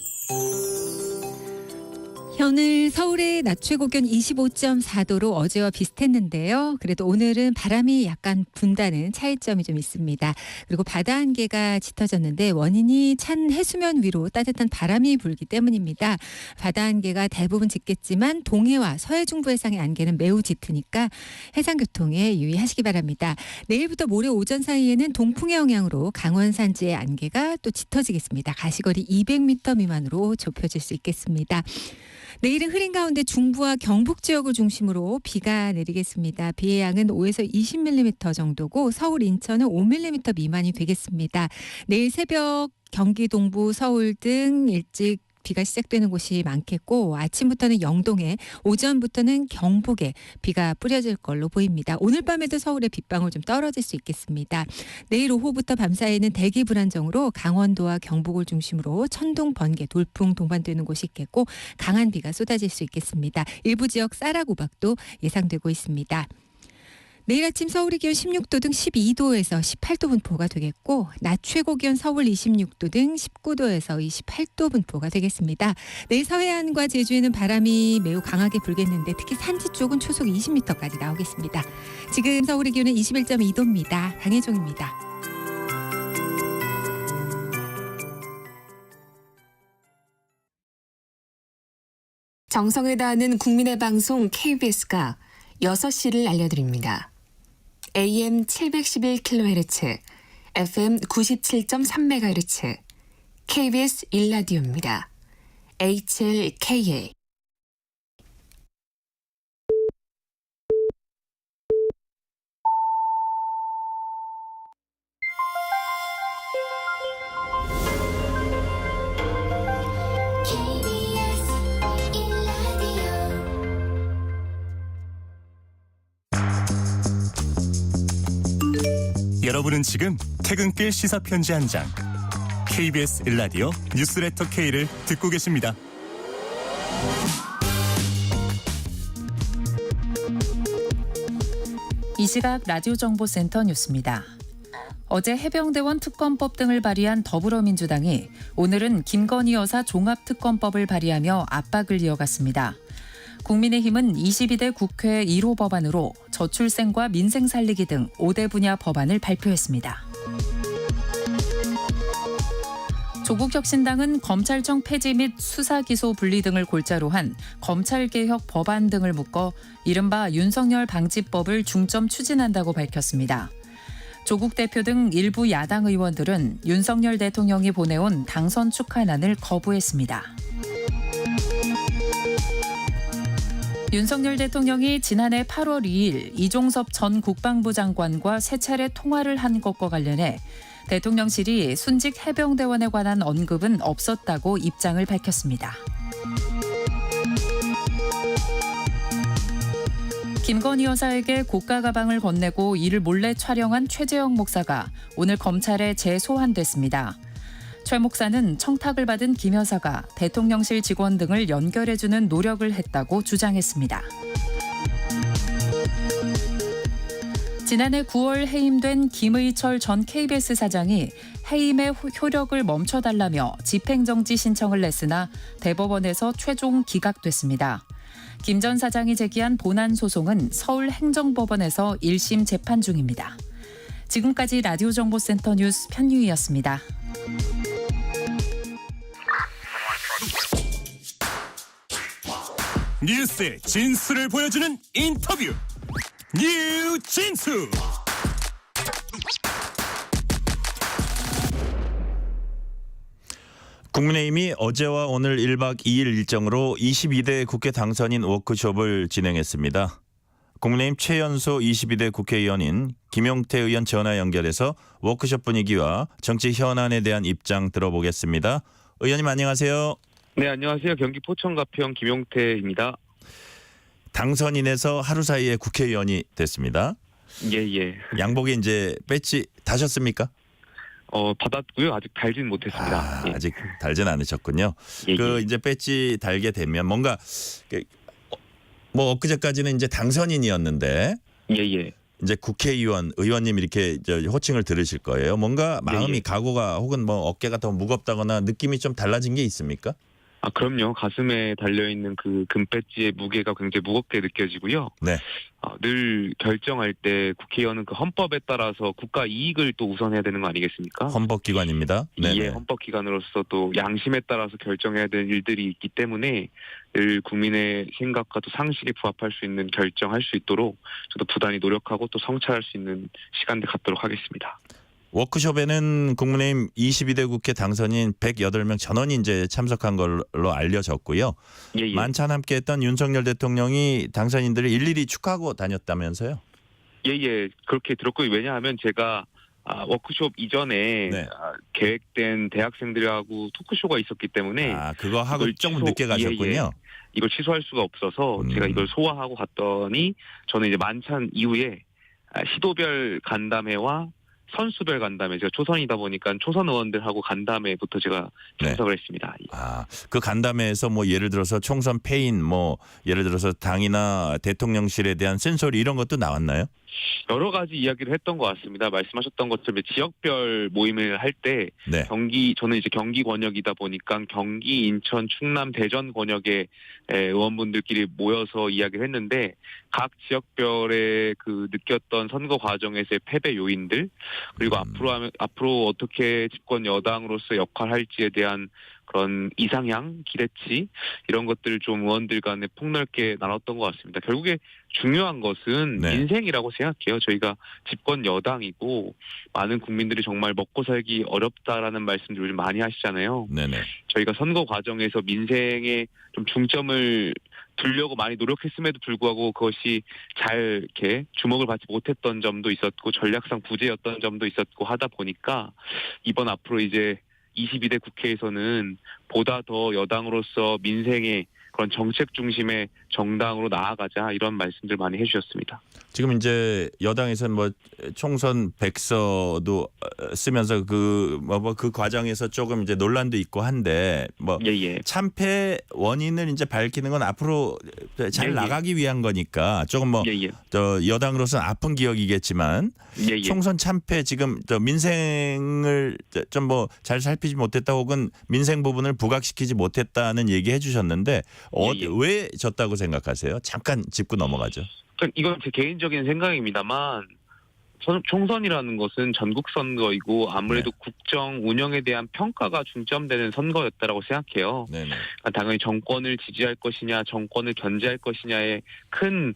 오늘 서울의 낮 최고 기온 25.4도로 어제와 비슷했는데요. 그래도 오늘은 바람이 약간 분다는 차이점이 좀 있습니다. 그리고 바다 안개가 짙어졌는데 원인이 찬 해수면 위로 따뜻한 바람이 불기 때문입니다. 바다 안개가 대부분 짙겠지만 동해와 서해 중부 해상의 안개는 매우 짙으니까 해상 교통에 유의하시기 바랍니다. 내일부터 모레 오전 사이에는 동풍의 영향으로 강원 산지의 안개가 또 짙어지겠습니다. 가시거리 200m 미만으로 좁혀질 수 있겠습니다. 내일은 흐린 가운데 중부와 경북 지역을 중심으로 비가 내리겠습니다. 비의 양은 5에서 20mm 정도고 서울, 인천은 5mm 미만이 되겠습니다. 내일 새벽 경기 동부, 서울 등 일찍 비가 시작되는 곳이 많겠고 아침부터는 영동에, 오전부터는 경북에 비가 뿌려질 걸로 보입니다. 오늘 밤에도 서울에 빗방울 좀 떨어질 수 있겠습니다. 내일 오후부터 밤사이에는 대기 불안정으로 강원도와 경북을 중심으로 천둥, 번개, 돌풍 동반되는 곳이 있겠고 강한 비가 쏟아질 수 있겠습니다. 일부 지역 쌀아구박도 예상되고 있습니다. 내일 아침 서울의 기온 16도 등 12도에서 18도 분포가 되겠고 낮 최고 기온 서울 26도 등 19도에서 28도 분포가 되겠습니다. 내일 서해안과 제주에는 바람이 매우 강하게 불겠는데 특히 산지 쪽은 초속 20m까지 나오겠습니다. 지금 서울의 기온은 21.2도입니다. 강혜종입니다. 정성을 다하는 국민의 방송 KBS가 6시를 알려드립니다. AM 711kHz, FM 97.3MHz, KBS 1라디오입니다. HLKA. 여러분은 지금 퇴근길 시사편지 한 장 KBS 1라디오 뉴스레터 K를 듣고 계십니다. 이 시각 라디오 정보센터 뉴스입니다. 어제 해병대원 특검법 등을 발의한 더불어민주당이 오늘은 김건희 여사 종합특검법을 발의하며 압박을 이어갔습니다. 국민의힘은 22대 국회 1호 법안으로 저출생과 민생 살리기 등 5대 분야 법안을 발표했습니다. 조국혁신당은 검찰청 폐지 및 수사기소 분리 등을 골자로 한 검찰개혁 법안 등을 묶어 이른바 윤석열 방지법을 중점 추진한다고 밝혔습니다. 조국 대표 등 일부 야당 의원들은 윤석열 대통령이 보내온 당선 축하난을 거부했습니다. 윤석열 대통령이 지난해 8월 2일 이종섭 전 국방부 장관과 세 차례 통화를 한 것과 관련해 대통령실이 순직 해병대원에 관한 언급은 없었다고 입장을 밝혔습니다. 김건희 여사에게 고가 가방을 건네고 이를 몰래 촬영한 최재형 목사가 오늘 검찰에 재소환됐습니다. 최 목사는 청탁을 받은 김 여사가 대통령실 직원 등을 연결해주는 노력을 했다고 주장했습니다. 지난해 9월 해임된 김의철 전 KBS 사장이 해임의 효력을 멈춰달라며 집행정지 신청을 냈으나 대법원에서 최종 기각됐습니다. 김 전 사장이 제기한 본안 소송은 서울행정법원에서 1심 재판 중입니다. 지금까지 라디오 정보센터 뉴스 편유희였습니다. 뉴스의 진수를 보여주는 인터뷰 뉴진수. 국민의힘이 어제와 오늘 1박 2일 일정으로 22대 국회 당선인 워크숍을 진행했습니다. 국민의힘 최연소 22대 국회의원인 김용태 의원 전화 연결해서 워크숍 분위기와 정치 현안에 대한 입장 들어보겠습니다. 의원님 안녕하세요. 네, 안녕하세요. 경기 포천 가평 김용태입니다. 당선인에서 하루 사이에 국회의원이 됐습니다. 예. 양복에 이제 배지 다셨습니까? 받았고요. 아직 달진 못했습니다. 예. 아직 달진 않으셨군요. 예. 이제 배지 달게 되면 뭔가 뭐 엊그제까지는 이제 당선인이었는데 예. 이제 국회의원, 의원님 이렇게 호칭을 들으실 거예요. 뭔가 마음이 각오가 혹은 뭐 어깨가 더 무겁다거나 느낌이 좀 달라진 게 있습니까? 그럼요. 가슴에 달려있는 그 금배지의 무게가 굉장히 무겁게 느껴지고요. 네. 늘 결정할 때 국회의원은 그 헌법에 따라서 국가 이익을 또 우선해야 되는 거 아니겠습니까? 헌법기관입니다. 예, 헌법기관으로서 또 양심에 따라서 결정해야 되는 일들이 있기 때문에 늘 국민의 생각과 또 상식에 부합할 수 있는 결정할 수 있도록 저도 부단히 노력하고 또 성찰할 수 있는 시간들 갖도록 하겠습니다. 워크숍에는 국민의힘 22대 국회 당선인 108명 전원이 이제 참석한 걸로 알려졌고요. 예. 만찬 함께했던 윤석열 대통령이 당선인들을 일일이 축하하고 다녔다면서요? 예. 그렇게 들었고요. 왜냐하면 제가 워크숍 이전에 계획된 대학생들하고 토크쇼가 있었기 때문에 그거 하고 조금 늦게 가셨군요. 이걸 취소할 수가 없어서 제가 이걸 소화하고 갔더니 저는 이제 만찬 이후에 시도별 간담회와 선수별 간담회, 제가 초선이다 보니까 초선 의원들하고 간담회부터 제가 참석을 했습니다. 그 간담회에서 뭐 예를 들어서 총선 패인, 뭐 예를 들어서 당이나 대통령실에 대한 쓴소리 이런 것도 나왔나요? 여러 가지 이야기를 했던 것 같습니다. 말씀하셨던 것처럼 지역별 모임을 할 때 네. 저는 이제 경기 권역이다 보니까 경기, 인천, 충남, 대전 권역의 의원분들끼리 모여서 이야기를 했는데 각 지역별의 그 느꼈던 선거 과정에서의 패배 요인들 그리고 앞으로 어떻게 집권 여당으로서 역할할지에 대한 그런 이상향, 기대치 이런 것들을 좀 의원들 간에 폭넓게 나눴던 것 같습니다. 결국에 중요한 것은 네. 민생이라고 생각해요. 저희가 집권 여당이고 많은 국민들이 정말 먹고 살기 어렵다라는 말씀들 요즘 많이 하시잖아요. 네네. 저희가 선거 과정에서 민생에 좀 중점을 두려고 많이 노력했음에도 불구하고 그것이 잘 이렇게 주목을 받지 못했던 점도 있었고 전략상 부재였던 점도 있었고 하다 보니까 이번 앞으로 이제 22대 국회에서는 보다 더 여당으로서 민생의 그런 정책 중심의 정당으로 나아가자 이런 말씀들 많이 해주셨습니다. 지금 이제 여당에서는 뭐 총선 백서도 쓰면서 그 과정에서 조금 이제 논란도 있고 한데 뭐 참패 원인을 이제 밝히는 건 앞으로 잘 나가기 위한 거니까 조금 뭐 저 여당으로서는 아픈 기억이겠지만 총선 참패 지금 저 민생을 좀 뭐 잘 살피지 못했다 혹은 민생 부분을 부각시키지 못했다는 얘기해 주셨는데 왜 졌다고 생각하세요? 잠깐 짚고 넘어가죠. 이건 제 개인적인 생각입니다만 총선이라는 것은 전국 선거이고 아무래도 국정 운영에 대한 평가가 중점되는 선거였다라고 생각해요. 그러니까 당연히 정권을 지지할 것이냐 정권을 견제할 것이냐의 큰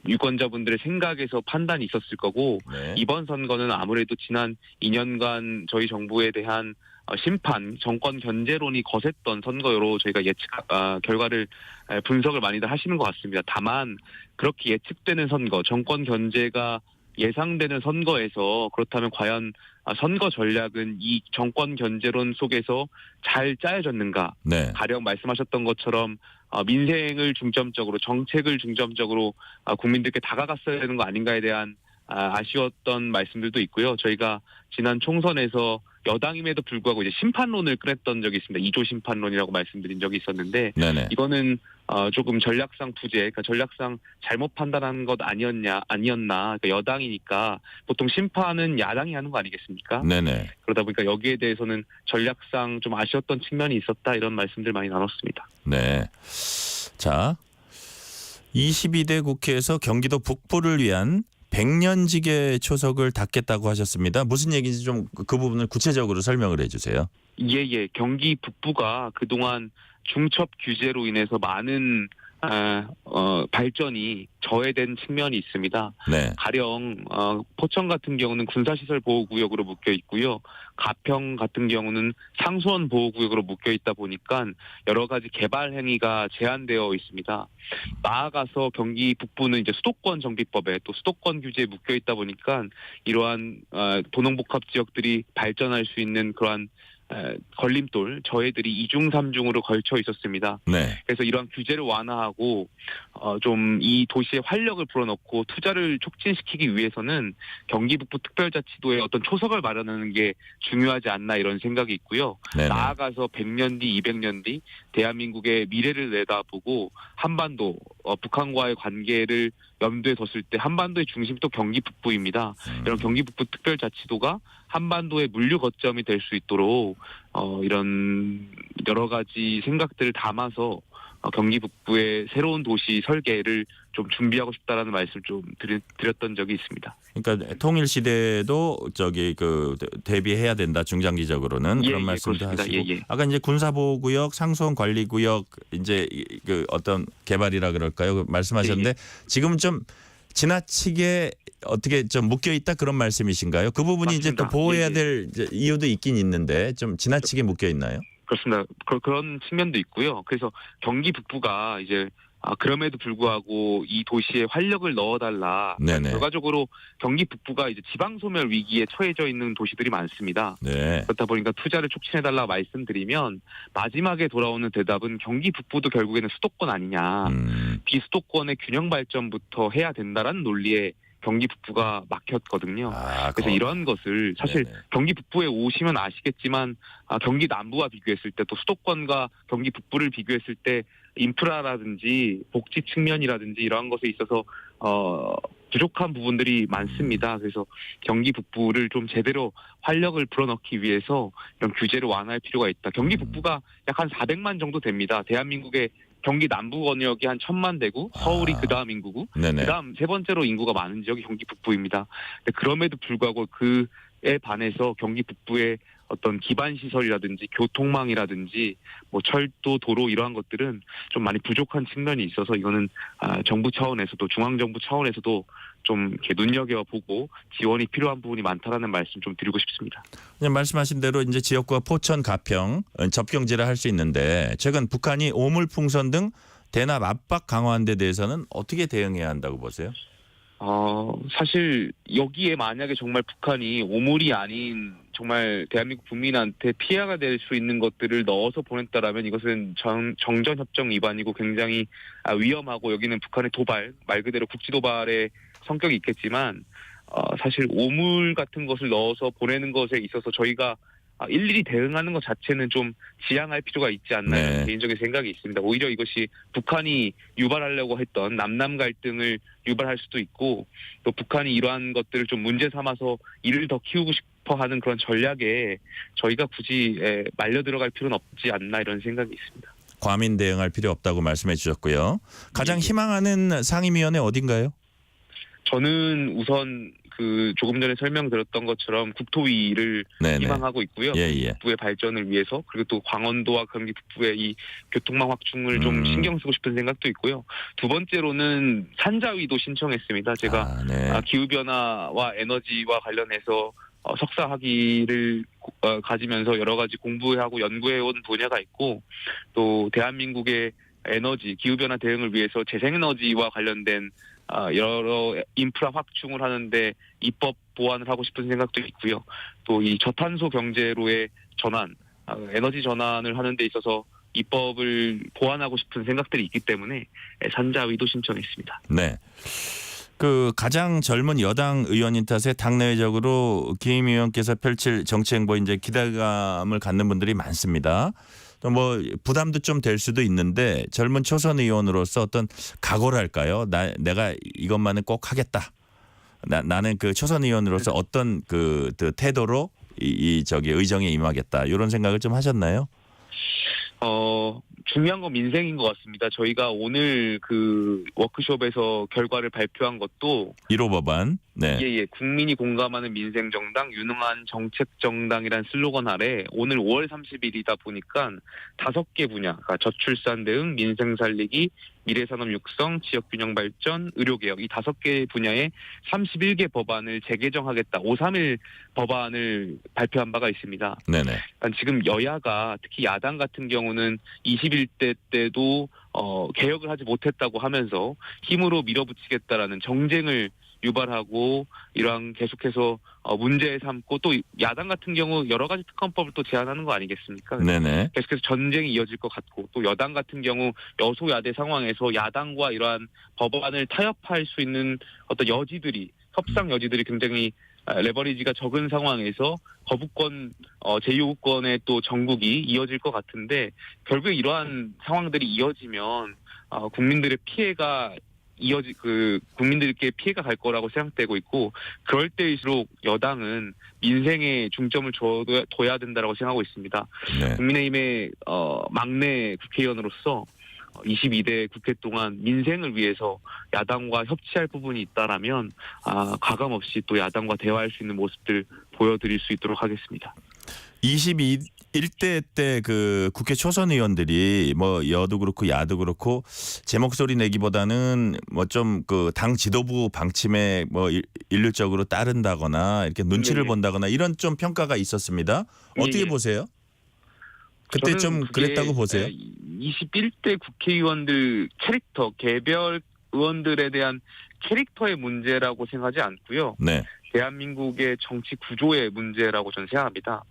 유권자분들의 생각에서 판단이 있었을 거고 이번 선거는 아무래도 지난 2년간 저희 정부에 대한 심판, 정권 견제론이 거셌던 선거로 저희가 결과를 분석을 많이들 하시는 것 같습니다. 다만 그렇게 예측되는 선거, 정권 견제가 예상되는 선거에서 그렇다면 과연 선거 전략은 이 정권 견제론 속에서 잘 짜여졌는가? 가령 말씀하셨던 것처럼 민생을 중점적으로 정책을 중점적으로 국민들께 다가갔어야 되는 거 아닌가에 대한 아쉬웠던 말씀들도 있고요. 저희가 지난 총선에서 여당임에도 불구하고 이제 심판론을 꺼냈던 적이 있습니다. 2조 심판론이라고 말씀드린 적이 있었는데 이거는 조금 전략상 부재, 그러니까 전략상 잘못 판단한 것 아니었나. 그러니까 여당이니까 보통 심판은 야당이 하는 거 아니겠습니까? 그러다 보니까 여기에 대해서는 전략상 좀 아쉬웠던 측면이 있었다 이런 말씀들 많이 나눴습니다. 네. 자, 22대 국회에서 경기도 북부를 위한 100년지계 초석을 닫겠다고 하셨습니다. 무슨 얘기인지 좀 그 부분을 구체적으로 설명을 해주세요. 경기 북부가 그동안 중첩 규제로 인해서 많은 발전이 저해된 측면이 있습니다. 가령 포천 같은 경우는 군사시설 보호구역으로 묶여 있고요. 가평 같은 경우는 상수원 보호구역으로 묶여 있다 보니까 여러 가지 개발 행위가 제한되어 있습니다. 나아가서 경기 북부는 이제 수도권 정비법에 또 수도권 규제에 묶여 있다 보니까 이러한 도농복합 지역들이 발전할 수 있는 그러한 걸림돌, 저해들이 2중, 3중으로 걸쳐 있었습니다. 그래서 이러한 규제를 완화하고 좀 이 도시에 활력을 불어넣고 투자를 촉진시키기 위해서는 경기 북부 특별자치도의 어떤 초석을 마련하는 게 중요하지 않나 이런 생각이 있고요. 나아가서 100년 뒤, 200년 뒤 대한민국의 미래를 내다보고 한반도, 북한과의 관계를 염두에 뒀을 때 한반도의 중심도 경기 북부입니다. 이런 경기 북부 특별자치도가 한반도의 물류 거점이 될 수 있도록 이런 여러 가지 생각들을 담아서 경기 북부의 새로운 도시 설계를 좀 준비하고 싶다라는 말씀을 좀 드렸던 적이 있습니다. 그러니까 통일 시대도 대비해야 된다 중장기적으로는 그런 말씀도 그렇습니다. 하시고 아까 이제 군사보호구역, 상수원 관리구역 이제 그 어떤 개발이라 그럴까요? 말씀하셨는데 지금 좀 지나치게 어떻게 좀 묶여 있다 그런 말씀이신가요? 그 부분이 맞습니다. 이제 또 보호해야 될 이유도 있긴 있는데 좀 지나치게 묶여 있나요? 그렇습니다. 그런 측면도 있고요. 그래서 경기 북부가 이제 그럼에도 불구하고 이 도시에 활력을 넣어달라. 결과적으로 경기 북부가 이제 지방 소멸 위기에 처해져 있는 도시들이 많습니다. 그렇다 보니까 투자를 촉진해달라 말씀드리면 마지막에 돌아오는 대답은 경기 북부도 결국에는 수도권 아니냐. 비수도권의 균형 발전부터 해야 된다라는 논리에 경기 북부가 막혔거든요. 그래서 이런 것을 사실 경기 북부에 오시면 아시겠지만 경기 남부와 비교했을 때 또 수도권과 경기 북부를 비교했을 때 인프라라든지 복지 측면이라든지 이러한 것에 있어서 부족한 부분들이 많습니다. 그래서 경기 북부를 좀 제대로 활력을 불어넣기 위해서 이런 규제를 완화할 필요가 있다. 경기 북부가 약 한 400만 정도 됩니다. 대한민국의 경기 남부 권역이 한 1,000만 되고 서울이 그다음 인구고 네네. 그다음 세 번째로 인구가 많은 지역이 경기 북부입니다. 근데 그럼에도 불구하고 그에 반해서 경기 북부의 어떤 기반 시설이라든지 교통망이라든지 뭐 철도, 도로 이러한 것들은 좀 많이 부족한 측면이 있어서 이거는 정부 차원에서도 중앙정부 차원에서도 좀 이렇게 눈여겨보고 지원이 필요한 부분이 많다라는 말씀 좀 드리고 싶습니다. 그냥 말씀하신 대로 이제 지역구가 포천, 가평 접경지라 할 수 있는데 최근 북한이 오물풍선 등 대납 압박 강화한 데 대해서는 어떻게 대응해야 한다고 보세요? 사실 여기에 만약에 정말 북한이 오물이 아닌 정말 대한민국 국민한테 피해가 될 수 있는 것들을 넣어서 보냈다라면 이것은 정전협정 위반이고 굉장히 위험하고 여기는 북한의 도발, 말 그대로 국지도발의 성격이 있겠지만 사실 오물 같은 것을 넣어서 보내는 것에 있어서 저희가 일일이 대응하는 것 자체는 좀 지양할 필요가 있지 않나 네. 개인적인 생각이 있습니다. 오히려 이것이 북한이 유발하려고 했던 남남 갈등을 유발할 수도 있고 또 북한이 이러한 것들을 좀 문제 삼아서 이를 더 키우고 싶어하는 그런 전략에 저희가 굳이 말려 들어갈 필요는 없지 않나 이런 생각이 있습니다. 과민 대응할 필요 없다고 말씀해 주셨고요. 가장 희망하는 상임위원회 어딘가요? 저는 우선 조금 전에 설명드렸던 것처럼 국토위를 네네. 희망하고 있고요. 예. 북부의 발전을 위해서 그리고 또 광원도와 경기 북부의 이 교통망 확충을 좀 신경 쓰고 싶은 생각도 있고요. 두 번째로는 산자위도 신청했습니다. 제가 네. 기후변화와 에너지와 관련해서 석사 학위를 가지면서 여러 가지 공부하고 연구해온 분야가 있고 또 대한민국의 에너지, 기후변화 대응을 위해서 재생에너지와 관련된 여러 인프라 확충을 하는데 입법 보완을 하고 싶은 생각도 있고요. 또 이 저탄소 경제로의 전환, 에너지 전환을 하는 데 있어서 입법을 보완하고 싶은 생각들이 있기 때문에 산자위도 신청했습니다. 네. 가장 젊은 여당 의원인 탓에 당내외적으로 김 의원께서 펼칠 정치 행보에 이제 기대감을 갖는 분들이 많습니다. 또 뭐 부담도 좀 될 수도 있는데 젊은 초선 의원으로서 어떤 각오랄까요? 내가 이것만은 꼭 하겠다. 나는 초선 의원으로서 어떤 태도로 의정에 임하겠다. 이런 생각을 좀 하셨나요? 중요한 건 민생인 것 같습니다. 저희가 오늘 워크숍에서 결과를 발표한 것도 1호 법안. 네. 예. 국민이 공감하는 민생정당, 유능한 정책정당이란 슬로건 아래 오늘 5월 30일이다 보니까 5개 분야, 그러니까 저출산 대응, 민생 살리기, 미래산업 육성, 지역균형 발전, 의료개혁 이 5개 분야에 31개 법안을 재개정하겠다. 531 법안을 발표한 바가 있습니다. 네네. 지금 여야가 특히 야당 같은 경우는 21대 때도 개혁을 하지 못했다고 하면서 힘으로 밀어붙이겠다라는 정쟁을 유발하고 이러한 계속해서 문제 삼고 또 야당 같은 경우 여러 가지 특검법을 또 제안하는 거 아니겠습니까? 네네. 계속해서 전쟁이 이어질 것 같고 또 여당 같은 경우 여소야대 상황에서 야당과 이러한 법안을 타협할 수 있는 어떤 여지들이 협상 여지들이 굉장히 레버리지가 적은 상황에서 거부권, 제2호권의 또 정국이 이어질 것 같은데 결국에 이러한 상황들이 이어지면 국민들의 피해가 국민들께 피해가 갈 거라고 생각되고 있고 그럴 때일수록 여당은 민생에 중점을 둬야 된다고 생각하고 있습니다. 네. 국민의힘의 막내 국회의원으로서 22대 국회 동안 민생을 위해서 야당과 협치할 부분이 있다라면 가감없이 또 야당과 대화할 수 있는 모습들 보여드릴 수 있도록 하겠습니다. 21대 때 국회 초선 의원들이 뭐 여도 그렇고 야도 그렇고 제 목소리 내기보다는 뭐 좀 당 지도부 방침에 뭐 일률적으로 따른다거나 이렇게 눈치를 본다거나 이런 좀 평가가 있었습니다. 어떻게 보세요? 그때 좀 그랬다고 보세요? 21대 국회의원들 캐릭터, 개별 의원들에 대한 캐릭터의 문제라고 생각하지 않고요. 네. 대한민국의 정치 구조의 문제라고 저는 생각합니다.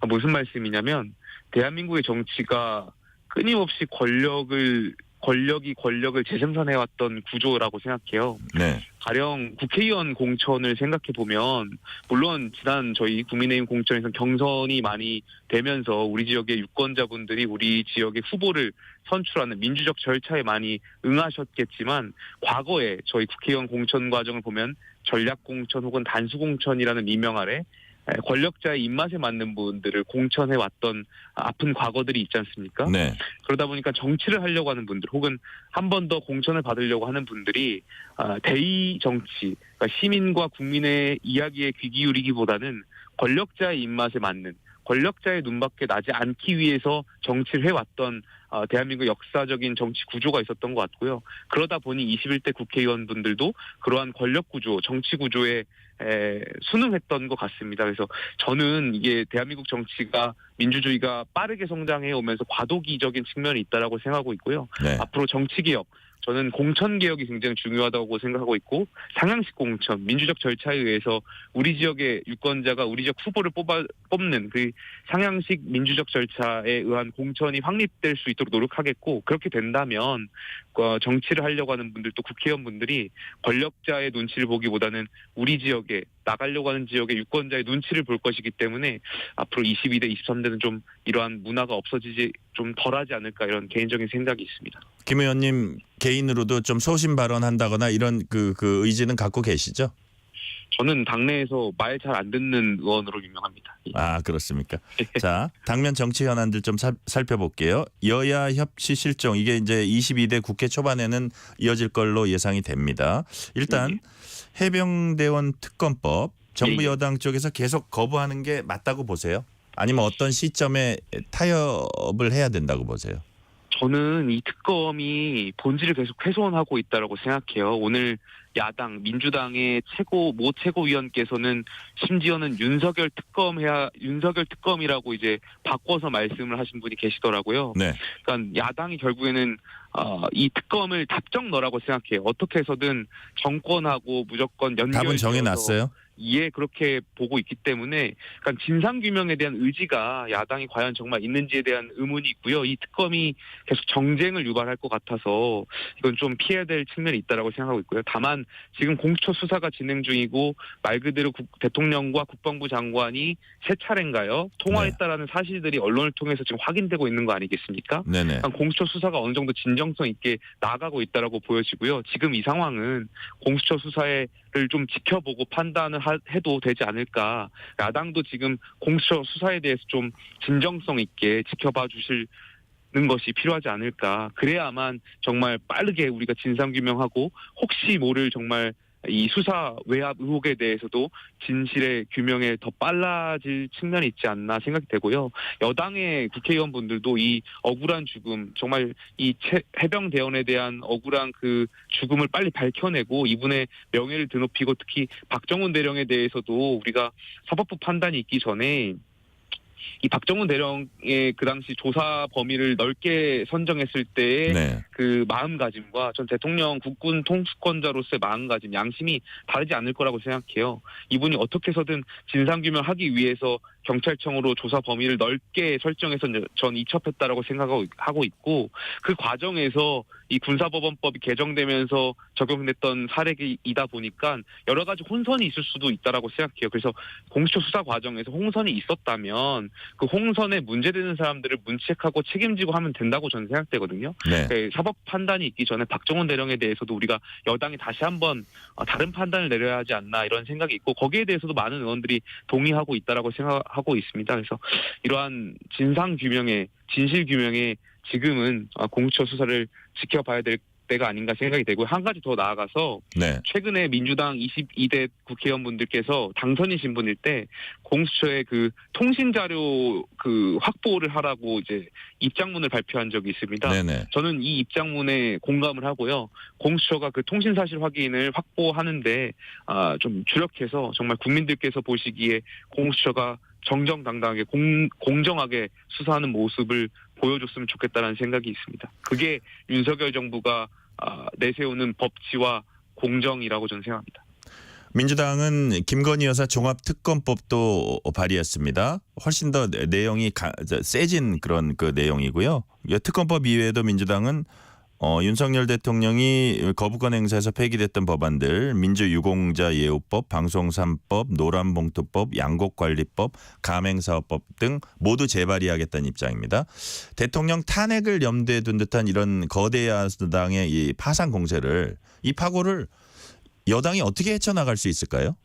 무슨 말씀이냐면 대한민국의 정치가 끊임없이 권력이 권력을 재생산해왔던 구조라고 생각해요. 네. 가령 국회의원 공천을 생각해 보면 물론 지난 저희 국민의힘 공천에서 경선이 많이 되면서 우리 지역의 유권자분들이 우리 지역의 후보를 선출하는 민주적 절차에 많이 응하셨겠지만 과거에 저희 국회의원 공천 과정을 보면 전략 공천 혹은 단수 공천이라는 미명 아래 권력자의 입맛에 맞는 분들을 공천해 왔던 아픈 과거들이 있지 않습니까? 네. 그러다 보니까 정치를 하려고 하는 분들 혹은 한 번 더 공천을 받으려고 하는 분들이 대의 정치, 그러니까 시민과 국민의 이야기에 귀 기울이기보다는 권력자의 입맛에 맞는 권력자의 눈밖에 나지 않기 위해서 정치를 해왔던 대한민국 역사적인 정치 구조가 있었던 것 같고요. 그러다 보니 21대 국회의원분들도 그러한 권력 구조, 정치 구조에 순응했던 것 같습니다. 그래서 저는 이게 대한민국 정치가 민주주의가 빠르게 성장해 오면서 과도기적인 측면이 있다라고 생각하고 있고요. 네. 앞으로 정치개혁, 저는 공천개혁이 굉장히 중요하다고 생각하고 있고 상향식 공천, 민주적 절차에 의해서 우리 지역의 유권자가 우리 지역 후보를 뽑는 그 상향식 민주적 절차에 의한 공천이 확립될 수 있도록 노력하겠고 그렇게 된다면 정치를 하려고 하는 분들도 국회의원분들이 권력자의 눈치를 보기보다는 우리 지역에 나가려고 하는 지역의 유권자의 눈치를 볼 것이기 때문에 앞으로 22대, 23대는 좀 이러한 문화가 없어지지 좀 덜하지 않을까 이런 개인적인 생각이 있습니다. 김 의원님 개인으로도 좀 소신 발언한다거나 이런 그 의지는 갖고 계시죠? 저는 당내에서 말 잘 안 듣는 의원으로 유명합니다. 아, 그렇습니까? 자, 당면 정치 현안들 좀 살펴볼게요. 여야 협치 실종 이게 이제 22대 국회 초반에는 이어질 걸로 예상이 됩니다. 일단 해병대원 특검법 정부 네. 여당 쪽에서 계속 거부하는 게 맞다고 보세요? 아니면 어떤 시점에 타협을 해야 된다고 보세요? 저는 이 특검이 본질을 계속 훼손하고 있다라고 생각해요. 오늘 야당 민주당의 모 최고위원께서는 심지어는 윤석열 특검이라고 이제 바꿔서 말씀을 하신 분이 계시더라고요. 네. 그러니까 야당이 결국에는 이 특검을 답정너라고 생각해요. 어떻게 해서든 정권하고 무조건 연결. 답은 정해놨어요? 예, 그렇게 보고 있기 때문에 그러니까 진상규명에 대한 의지가 야당이 과연 정말 있는지에 대한 의문이 있고요. 이 특검이 계속 정쟁을 유발할 것 같아서 이건 좀 피해야 될 측면이 있다라고 생각하고 있고요. 다만 지금 공수처 수사가 진행 중이고 말 그대로 대통령과 국방부 장관이 세 차례인가요? 통화했다라는 사실들이 언론을 통해서 지금 확인되고 있는 거 아니겠습니까? 네네. 그러니까 공수처 수사가 어느 정도 진정성 있게 나아가고 있다라고 보여지고요. 지금 이 상황은 공수처 수사를 좀 지켜보고 판단을 해도 되지 않을까. 야당도 지금 공수처 수사에 대해서 좀 진정성 있게 지켜봐 주시는 것이 필요하지 않을까. 그래야만 정말 빠르게 우리가 진상규명하고 혹시 모를 정말 이 수사 외압 의혹에 대해서도 진실의 규명에 더 빨라질 측면이 있지 않나 생각이 되고요. 여당의 국회의원분들도 이 억울한 죽음, 정말 이 해병대원에 대한 억울한 그 죽음을 빨리 밝혀내고 이분의 명예를 드높이고 특히 박정훈 대령에 대해서도 우리가 사법부 판단이 있기 전에 이 박정훈 대령의 그 당시 조사 범위를 넓게 선정했을 때의 네. 그 마음가짐과 전 대통령 국군 통수권자로서의 마음가짐, 양심이 다르지 않을 거라고 생각해요. 이분이 어떻게 해서든 진상규명하기 위해서 경찰청으로 조사 범위를 넓게 설정해서 전 이첩했다라고 생각하고 있고 그 과정에서 이 군사법원법이 개정되면서 적용됐던 사례이다 보니까 여러 가지 혼선이 있을 수도 있다라고 생각해요. 그래서 공수처 수사 과정에서 홍선이 있었다면 그 홍선에 문제되는 사람들을 문책하고 책임지고 하면 된다고 저는 생각되거든요. 네. 사법 판단이 있기 전에 박정훈 대령에 대해서도 우리가 여당이 다시 한번 다른 판단을 내려야 하지 않나 이런 생각이 있고 거기에 대해서도 많은 의원들이 동의하고 있다라고 생각하고 있습니다. 그래서 이러한 진상규명에 진실규명에 지금은 공수처 수사를 지켜봐야 될 때가 아닌가 생각이 되고 한 가지 더 나아가서 네. 최근에 민주당 22대 국회의원분들께서 당선이신 분일 때 공수처의 그 통신 자료 그 확보를 하라고 이제 입장문을 발표한 적이 있습니다. 네네. 저는 이 입장문에 공감을 하고요. 공수처가 그 통신 사실 확인을 확보하는데 좀 주력해서 정말 국민들께서 보시기에 공수처가 정정당당하게 공정하게 수사하는 모습을 보여줬으면 좋겠다는 생각이 있습니다. 그게 윤석열 정부가 내세우는 법치와 공정이라고 저는 생각합니다. 민주당은 김건희 여사 종합특검법도 발의했습니다. 훨씬 더 내용이 세진 그런 그 내용이고요. 특검법 이외에도 민주당은 윤석열 대통령이 거부권 행사에서 폐기됐던 법안들 민주유공자 예우법, 방송 3법, 노란봉투법, 양곡관리법, 가맹사업법 등 모두 재발의하겠다는 입장입니다. 대통령 탄핵을 염두에 둔 듯한 이런 거대 야당의 이 파상 공세를 이 파고를 여당이 어떻게 헤쳐나갈 수 있을까요?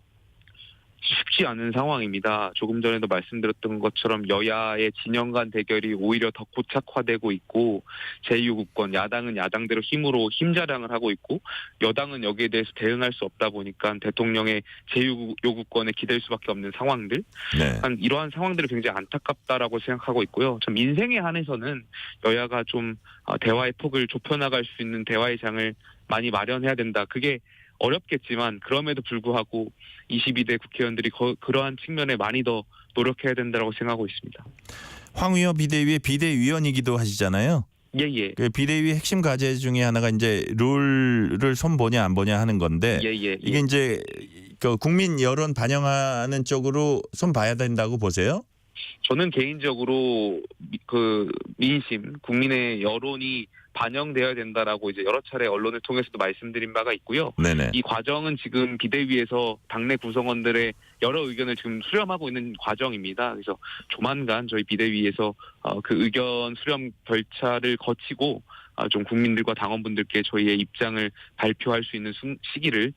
쉽지 않은 상황입니다. 조금 전에도 말씀드렸던 것처럼 여야의 진영 간 대결이 오히려 더 고착화되고 있고 제2요구권, 야당은 야당대로 힘으로 힘자랑을 하고 있고 여당은 여기에 대해서 대응할 수 없다 보니까 대통령의 제2요구권에 기댈 수밖에 없는 상황들. 네. 이러한 상황들이 굉장히 안타깝다라고 생각하고 있고요. 참 민생에 한해서는 여야가 좀 대화의 폭을 좁혀나갈 수 있는 대화의 장을 많이 마련해야 된다. 그게 어렵겠지만 그럼에도 불구하고 22대 국회의원들이 그러한 측면에 많이 더 노력해야 된다고 생각하고 있습니다. 황의호 비대위의 비대위원이기도 하시잖아요. 예예. 그 비대위 핵심 과제 중에 하나가 이제 룰을 손 보냐 안 보냐 하는 건데 이게 이제 그 국민 여론 반영하는 쪽으로 손 봐야 된다고 보세요? 저는 개인적으로 그 민심, 국민의 여론이 반영되어야 된다라고 이제 여러 차례 언론을 통해서도 말씀드린 바가 있고요. 네네. 이 과정은 지금 비대위에서 당내 구성원들의 여러 의견을 지금 수렴하고 있는 과정입니다. 그래서 조만간 저희 비대위에서 그 의견 수렴 절차를 거치고 좀 국민들과 당원분들께 저희의 입장을 발표할 수 있는 시기를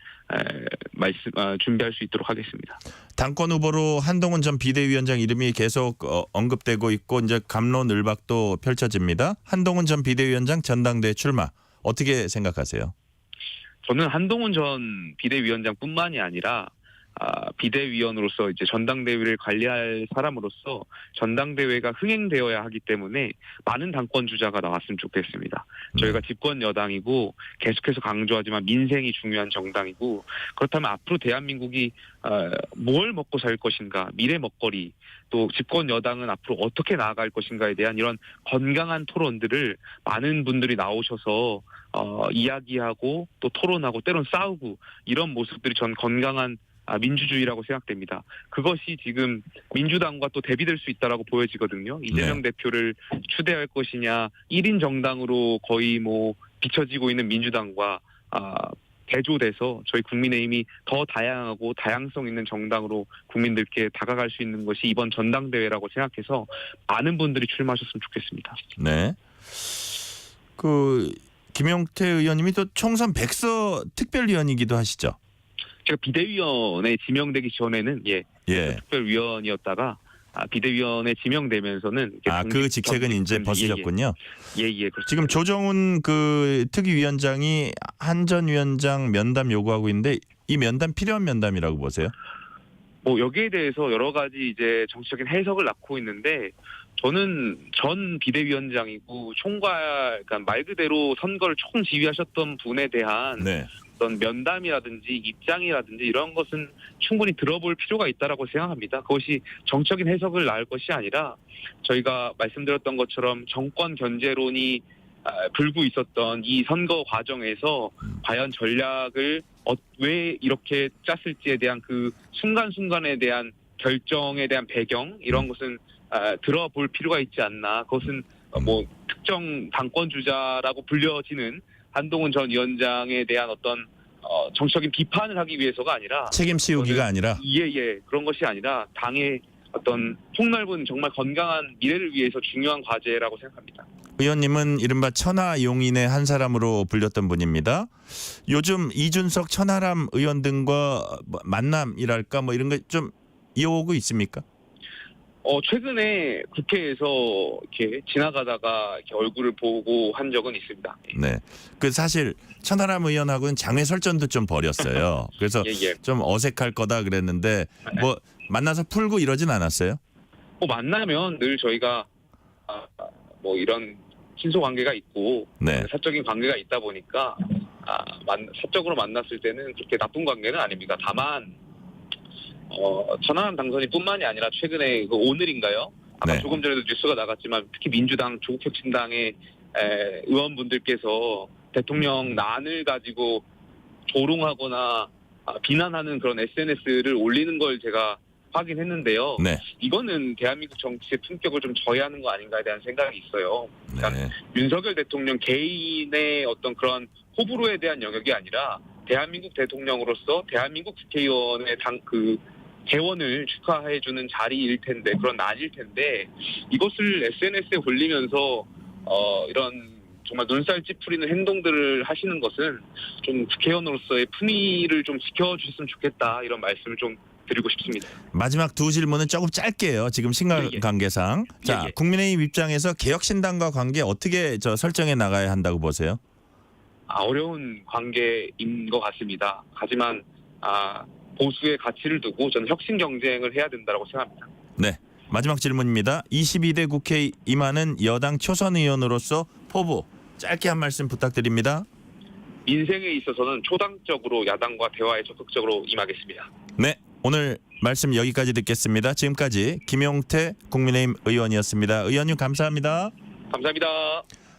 준비할 수 있도록 하겠습니다. 당권 후보로 한동훈 전 비대위원장 이름이 계속 언급되고 있고 이제 갑론을박도 펼쳐집니다. 한동훈 전 비대위원장 전당대회 출마 어떻게 생각하세요? 저는 한동훈 전 비대위원장뿐만이 아니라 비대위원으로서 이제 전당대회를 관리할 사람으로서 전당대회가 흥행되어야 하기 때문에 많은 당권 주자가 나왔으면 좋겠습니다. 저희가 집권 여당이고 계속해서 강조하지만 민생이 중요한 정당이고 그렇다면 앞으로 대한민국이 뭘 먹고 살 것인가, 미래 먹거리, 또 집권 여당은 앞으로 어떻게 나아갈 것인가에 대한 이런 건강한 토론들을 많은 분들이 나오셔서 이야기하고 또 토론하고 때론 싸우고 이런 모습들이 전 건강한 민주주의라고 생각됩니다. 그것이 지금 민주당과 또 대비될 수 있다라고 보여지거든요. 이재명 대표를 추대할 것이냐, 1인 정당으로 거의 뭐 비춰지고 있는 민주당과 대조돼서 저희 국민의힘이 더 다양하고 다양성 있는 정당으로 국민들께 다가갈 수 있는 것이 이번 전당대회라고 생각해서 많은 분들이 출마하셨으면 좋겠습니다. 네. 그 김용태 의원님이 또 총선 백서 특별위원이기도 하시죠? 제가 비대위원에 지명되기 전에는 특별위원이었다가 비대위원에 지명되면서는 그 직책은 이제 벗으셨군요. 그렇습니다. 지금 조정훈 그 특위위원장이 한 전 위원장 면담 요구하고 있는데 이 면담 필요한 면담이라고 보세요? 뭐 여기에 대해서 여러 가지 이제 정치적인 해석을 낳고 있는데 저는 전 비대위원장이고 그러니까 말 그대로 선거를 총지휘하셨던 분에 대한 어떤 면담이라든지 입장이라든지 이런 것은 충분히 들어볼 필요가 있다라고 생각합니다. 그것이 정적인 해석을 낳을 것이 아니라 저희가 말씀드렸던 것처럼 정권 견제론이 불고 있었던 이 선거 과정에서 과연 전략을 왜 이렇게 짰을지에 대한 그 순간순간에 대한 결정에 대한 배경 이런 것은 들어볼 필요가 있지 않나. 그것은 뭐 특정 당권 주자라고 불려지는 한동훈 전 위원장에 대한 어떤 정치적인 비판을 하기 위해서가 아니라 책임 씌우기가 아니라 그런 것이 아니라 당의 어떤 폭넓은 정말 건강한 미래를 위해서 중요한 과제라고 생각합니다. 의원님은 이른바 천하용인의 한 사람으로 불렸던 분입니다. 요즘 이준석 천하람 의원 등과 만남이랄까 뭐 이런 거 좀 이어오고 있습니까? 최근에 국회에서 이렇게 지나가다가 이렇게 얼굴을 보고 한 적은 있습니다. 네. 그 사실 천하람 의원하고는 장외 설전도 좀 벌였어요. 그래서 좀 어색할 거다 그랬는데 뭐 만나서 풀고 이러진 않았어요? 만나면 늘 저희가 뭐 이런 친소 관계가 있고 사적인 관계가 있다 보니까 사적으로 만났을 때는 그렇게 나쁜 관계는 아닙니다. 다만 천하람 당선인 뿐만이 아니라 최근에 오늘인가요? 아까 조금 전에도 뉴스가 나갔지만 특히 민주당 조국혁신당의 의원분들께서 대통령 난을 가지고 조롱하거나 비난하는 그런 SNS를 올리는 걸 제가 확인했는데요. 네. 이거는 대한민국 정치의 품격을 좀 저해하는 거 아닌가에 대한 생각이 있어요. 그러니까 네. 윤석열 대통령 개인의 어떤 그런 호불호에 대한 영역이 아니라 대한민국 대통령으로서 대한민국 국회의원의 개원을 축하해주는 자리일 텐데, 그런 날일 텐데, 이것을 SNS에 올리면서 이런 정말 눈살 찌푸리는 행동들을 하시는 것은 좀 국회의원으로서의 품위를 좀 지켜주셨으면 좋겠다, 이런 말씀을 좀 드리고 싶습니다. 마지막 두 질문은 조금 짧게요. 지금 시간 관계상. 자, 국민의힘 입장에서 개혁신당과 관계 어떻게 설정해 나가야 한다고 보세요? 어려운 관계인 것 같습니다. 하지만 보수의 가치를 두고 저는 혁신 경쟁을 해야 된다고 생각합니다. 네. 마지막 질문입니다. 22대 국회에 임하는 여당 초선 의원으로서 포부 짧게 한 말씀 부탁드립니다. 민생에 있어서는 초당적으로 야당과 대화에 적극적으로 임하겠습니다. 네. 오늘 말씀 여기까지 듣겠습니다. 지금까지 김용태 국민의힘 의원이었습니다. 의원님 감사합니다. 감사합니다.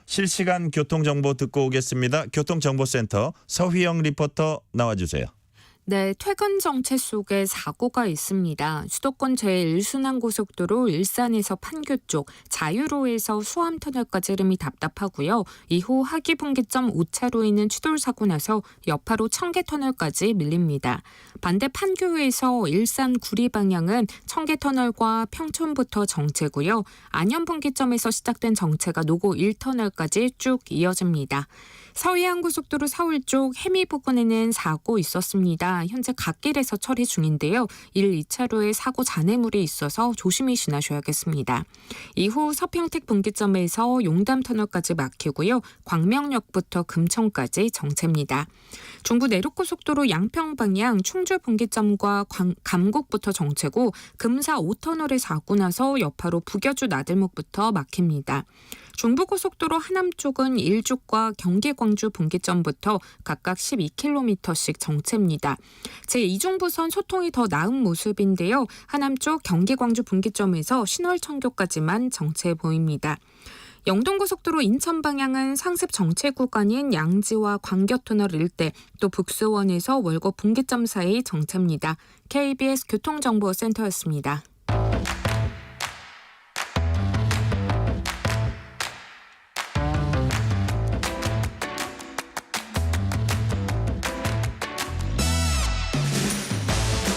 실시간 교통정보 듣고 오겠습니다. 교통정보센터 서휘영 리포터 나와주세요. 네, 퇴근 정체 속에 사고가 있습니다. 수도권 제1순환고속도로 일산에서 판교 쪽, 자유로에서 수암터널까지 흐름이 답답하고요. 이후 하기분기점 5차로에 있는 추돌사고 나서 여파로 청계터널까지 밀립니다. 반대 판교에서 일산 구리 방향은 청계터널과 평촌부터 정체고요. 안현분기점에서 시작된 정체가 노고 1터널까지 쭉 이어집니다. 서해안고속도로 서울 쪽 해미 부근에는 사고 있었습니다. 현재 갓길에서 처리 중인데요. 1, 2차로에 사고 잔해물이 있어서 조심히 지나셔야겠습니다. 이후 서평택 분기점에서 용담터널까지 막히고요. 광명역부터 금천까지 정체입니다. 중부 내륙고속도로 양평 방향 충주 분기점과 감곡부터 정체고 금사 5터널에 사고 나서 여파로 북여주 나들목부터 막힙니다. 중부고속도로 하남 쪽은 일죽과 경기 광주 분기점부터 각각 12km씩 정체입니다. 제2중부선 소통이 더 나은 모습인데요. 하남 쪽 경기 광주 분기점에서 신월청교까지만 정체 보입니다. 영동고속도로 인천 방향은 상습 정체 구간인 양지와 광교터널 일대, 또 북수원에서 월곡 분기점 사이 정체입니다. KBS 교통정보센터였습니다.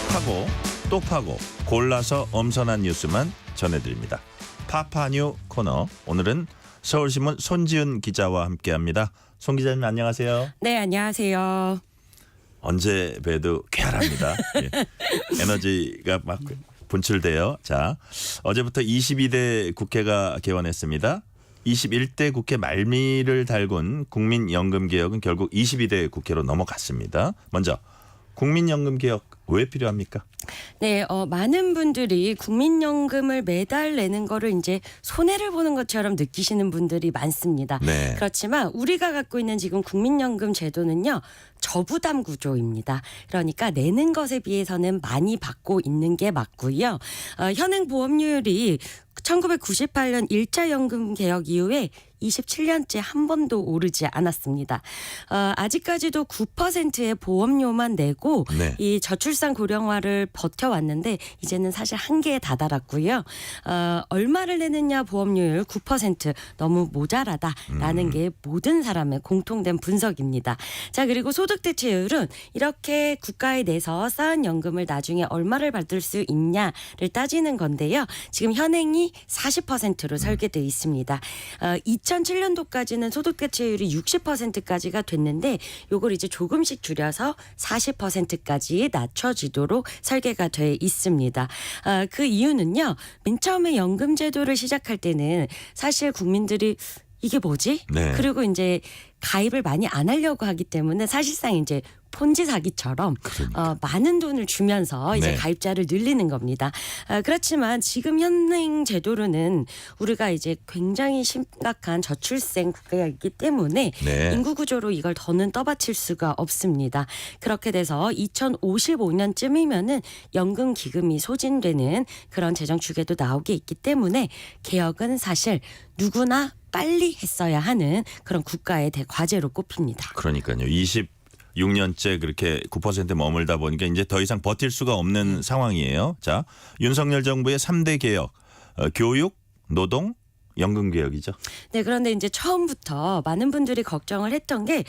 파고 또 파고 골라서 엄선한 뉴스만 전해드립니다. 파파뉴 코너, 오늘은 서울신문 손지은 기자와 함께합니다. 손 기자님 안녕하세요. 네, 안녕하세요. 언제 봬도 쾌활합니다. 예. 에너지가 막 분출돼요. 자, 어제부터 22대 국회가 개원했습니다. 21대 국회 말미를 달군 국민연금개혁은 결국 22대 국회로 넘어갔습니다. 먼저 국민연금개혁 왜 필요합니까? 네, 많은 분들이 국민연금을 매달 내는 거를 이제 손해를 보는 것처럼 느끼시는 분들이 많습니다. 네. 그렇지만 우리가 갖고 있는 지금 국민연금 제도는요, 저부담 구조입니다. 그러니까 내는 것에 비해서는 많이 받고 있는 게 맞고요. 현행 보험료율이 1998년 1차 연금 개혁 이후에 27년째 한 번도 오르지 않았습니다. 아직까지도 9%의 보험료만 내고 네. 이 저출산 고령화를 버텨왔는데 이제는 사실 한계에 다다랐고요. 얼마를 내느냐 보험료율 9% 너무 모자라다라는 게 모든 사람의 공통된 분석입니다. 자, 그리고 소득 대체율은 이렇게 국가에 내서 쌓은 연금을 나중에 얼마를 받을 수 있냐를 따지는 건데요. 지금 현행이 40%로 설계되어 있습니다. 2007년도까지는 소득 대체율이 60%까지가 됐는데 요걸 이제 조금씩 줄여서 40%까지 낮춰지도록 설계가 돼 있습니다. 그 이유는요. 맨 처음에 연금 제도를 시작할 때는 사실 국민들이 이게 뭐지? 네. 그리고 이제 가입을 많이 안 하려고 하기 때문에 사실상 이제 폰지 사기처럼 많은 돈을 주면서 이제 네. 가입자를 늘리는 겁니다. 그렇지만 지금 현행 제도로는 우리가 이제 굉장히 심각한 저출생 국가이기 때문에 네. 인구 구조로 이걸 더는 떠받칠 수가 없습니다. 그렇게 돼서 2055년쯤이면은 연금 기금이 소진되는 그런 재정 추계도 나오게 있기 때문에 개혁은 사실 누구나 빨리 했어야 하는 그런 국가의 대과제로 꼽힙니다. 그러니까요. 6년째 그렇게 9%에 머물다 보니까 이제 더 이상 버틸 수가 없는 상황이에요. 자, 윤석열 정부의 3대 개혁, 교육, 노동, 연금 개혁이죠. 네, 그런데 이제 처음부터 많은 분들이 걱정을 했던 게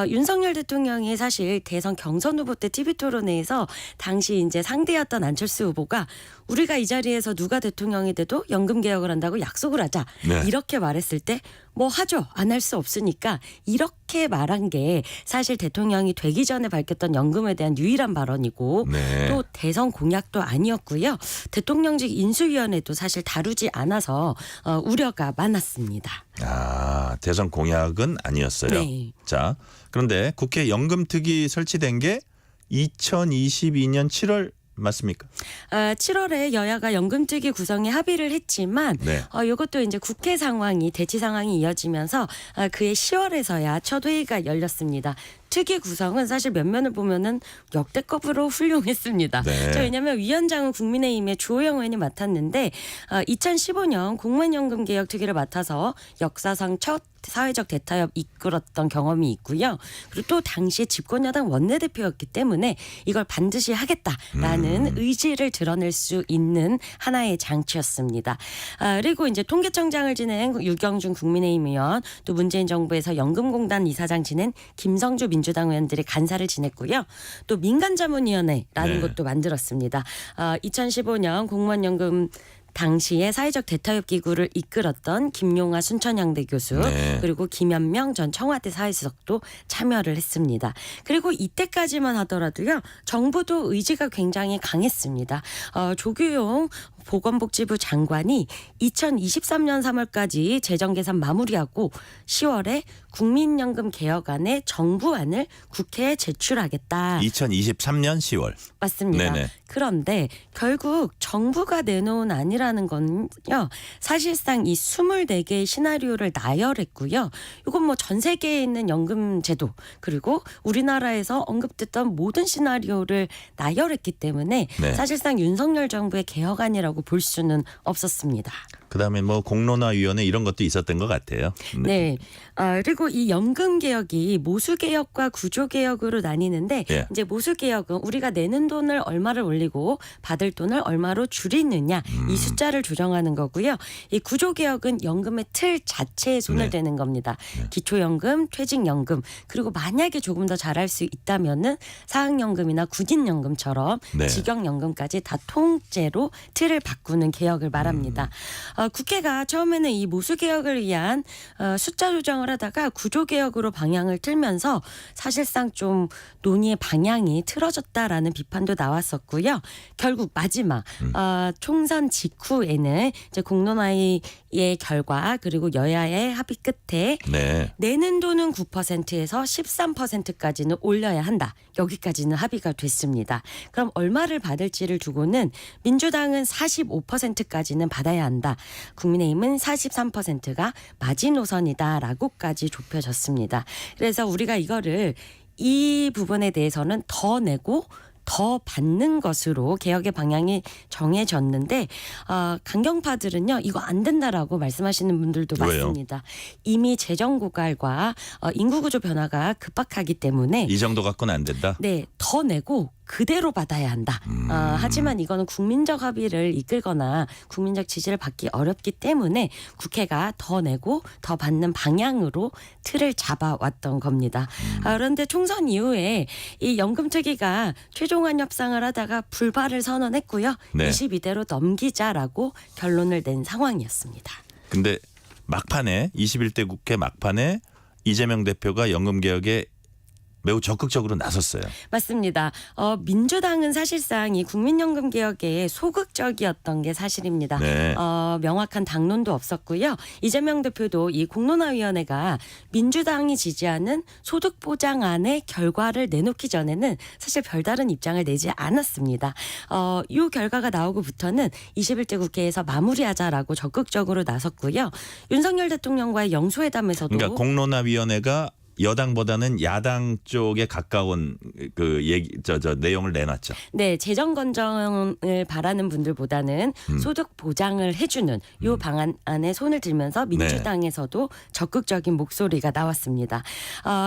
윤석열 대통령이 사실 대선 경선 후보 때 TV 토론회에서 당시 이제 상대였던 안철수 후보가 우리가 이 자리에서 누가 대통령이 돼도 연금 개혁을 한다고 약속을 하자. 네. 이렇게 말했을 때 뭐 하죠. 안 할 수 없으니까 이렇게 말한 게 사실 대통령이 되기 전에 밝혔던 연금에 대한 유일한 발언이고 네. 또 대선 공약도 아니었고요. 대통령직 인수위원회도 사실 다루지 않아서 우려가 많았습니다. 아, 대선 공약은 아니었어요. 네. 자, 그런데 국회 연금특위 설치된 게 2022년 7월 맞습니까? 7월에 여야가 연금특위 구성에 합의를 했지만 네. 이것도 이제 국회 상황이 대치 상황이 이어지면서 그해 10월에서야 첫 회의가 열렸습니다. 특위 구성은 사실 면면을 보면은 역대급으로 훌륭했습니다. 네. 왜냐하면 위원장은 국민의힘의 주호영 의원이 맡았는데 2015년 공무원연금 개혁 특위를 맡아서 역사상 첫 사회적 대타협 이끌었던 경험이 있고요. 그리고 또 당시에 집권여당 원내대표였기 때문에 이걸 반드시 하겠다라는 의지를 드러낼 수 있는 하나의 장치였습니다. 그리고 이제 통계청장을 지낸 유경준 국민의힘 의원, 또 문재인 정부에서 연금공단 이사장 지낸 김성주 민주당 의원들이 간사를 지냈고요. 또 민간자문위원회라는 네. 것도 만들었습니다. 2015년 공무원연금 당시에 사회적 대타협 기구를 이끌었던 김용하 순천향대 교수 네. 그리고 김현명 전 청와대 사회수석도 참여를 했습니다. 그리고 이때까지만 하더라도요. 정부도 의지가 굉장히 강했습니다. 조규용 보건복지부 장관이 2023년 3월까지 재정계산 마무리하고 10월에 국민연금 개혁안의 정부안을 국회에 제출하겠다. 2023년 10월. 맞습니다. 네네. 그런데 결국 정부가 내놓은 안이라는 건요. 사실상 이 24개의 시나리오를 나열했고요. 이건 뭐 전 세계에 있는 연금 제도 그리고 우리나라에서 언급됐던 모든 시나리오를 나열했기 때문에 네. 사실상 윤석열 정부의 개혁안이라고 볼 수는 없었습니다. 그다음에 뭐 공론화위원회 이런 것도 있었던 것 같아요. 네. 그리고 이 연금 개혁이 모수 개혁과 구조 개혁으로 나뉘는데 예. 이제 모수 개혁은 우리가 내는 돈을 얼마를 올리고 받을 돈을 얼마로 줄이느냐 이 숫자를 조정하는 거고요. 이 구조 개혁은 연금의 틀 자체에 손을 네. 대는 겁니다. 기초연금, 퇴직연금 그리고 만약에 조금 더 잘할 수 있다면은 사학연금이나 군인연금처럼 네. 직영연금까지 다 통째로 틀을 바꾸는 개혁을 말합니다. 국회가 처음에는 이 모수 개혁을 위한 숫자 조정을 하다가 구조 개혁으로 방향을 틀면서 사실상 좀 논의의 방향이 틀어졌다라는 비판도 나왔었고요. 결국 마지막 총선 직후에는 이제 공론화의 결과 그리고 여야의 합의 끝에 네. 내는 돈은 9%에서 13%까지는 올려야 한다. 여기까지는 합의가 됐습니다. 그럼 얼마를 받을지를 두고는 민주당은 45%까지는 받아야 한다. 국민의힘은 43%가 마지노선이다라고까지 좁혀졌습니다. 그래서 우리가 이거를 이 부분에 대해서는 더 내고 더 받는 것으로 개혁의 방향이 정해졌는데 강경파들은요 이거 안 된다라고 말씀하시는 분들도 왜요? 많습니다. 이미 재정 고갈과 인구 구조 변화가 급박하기 때문에 이 정도 갖고는 안 된다. 네, 더 내고 그대로 받아야 한다. 하지만 이거는 국민적 합의를 이끌거나 국민적 지지를 받기 어렵기 때문에 국회가 더 내고 더 받는 방향으로 틀을 잡아왔던 겁니다. 그런데 총선 이후에 이 연금특위가 최종안 협상을 하다가 불발을 선언했고요. 네. 22대로 넘기자라고 결론을 낸 상황이었습니다. 근데 막판에 21대 국회 막판에 이재명 대표가 연금 개혁에 매우 적극적으로 나섰어요. 맞습니다. 민주당은 사실상 이 국민연금 개혁에 소극적이었던 게 사실입니다. 네. 명확한 당론도 없었고요. 이재명 대표도 이 공론화위원회가 민주당이 지지하는 소득보장안의 결과를 내놓기 전에는 사실 별다른 입장을 내지 않았습니다. 이 결과가 나오고부터는 21대 국회에서 마무리하자라고 적극적으로 나섰고요. 윤석열 대통령과의 영수회담에서도 그러니까 공론화위원회가 여당보다는 야당 쪽에 가까운 그 얘기 저 내용을 내놨죠. 네, 재정 건전을 바라는 분들보다는 소득 보장을 해주는 요 방안 안에 손을 들면서 민주당에서도 적극적인 목소리가 나왔습니다.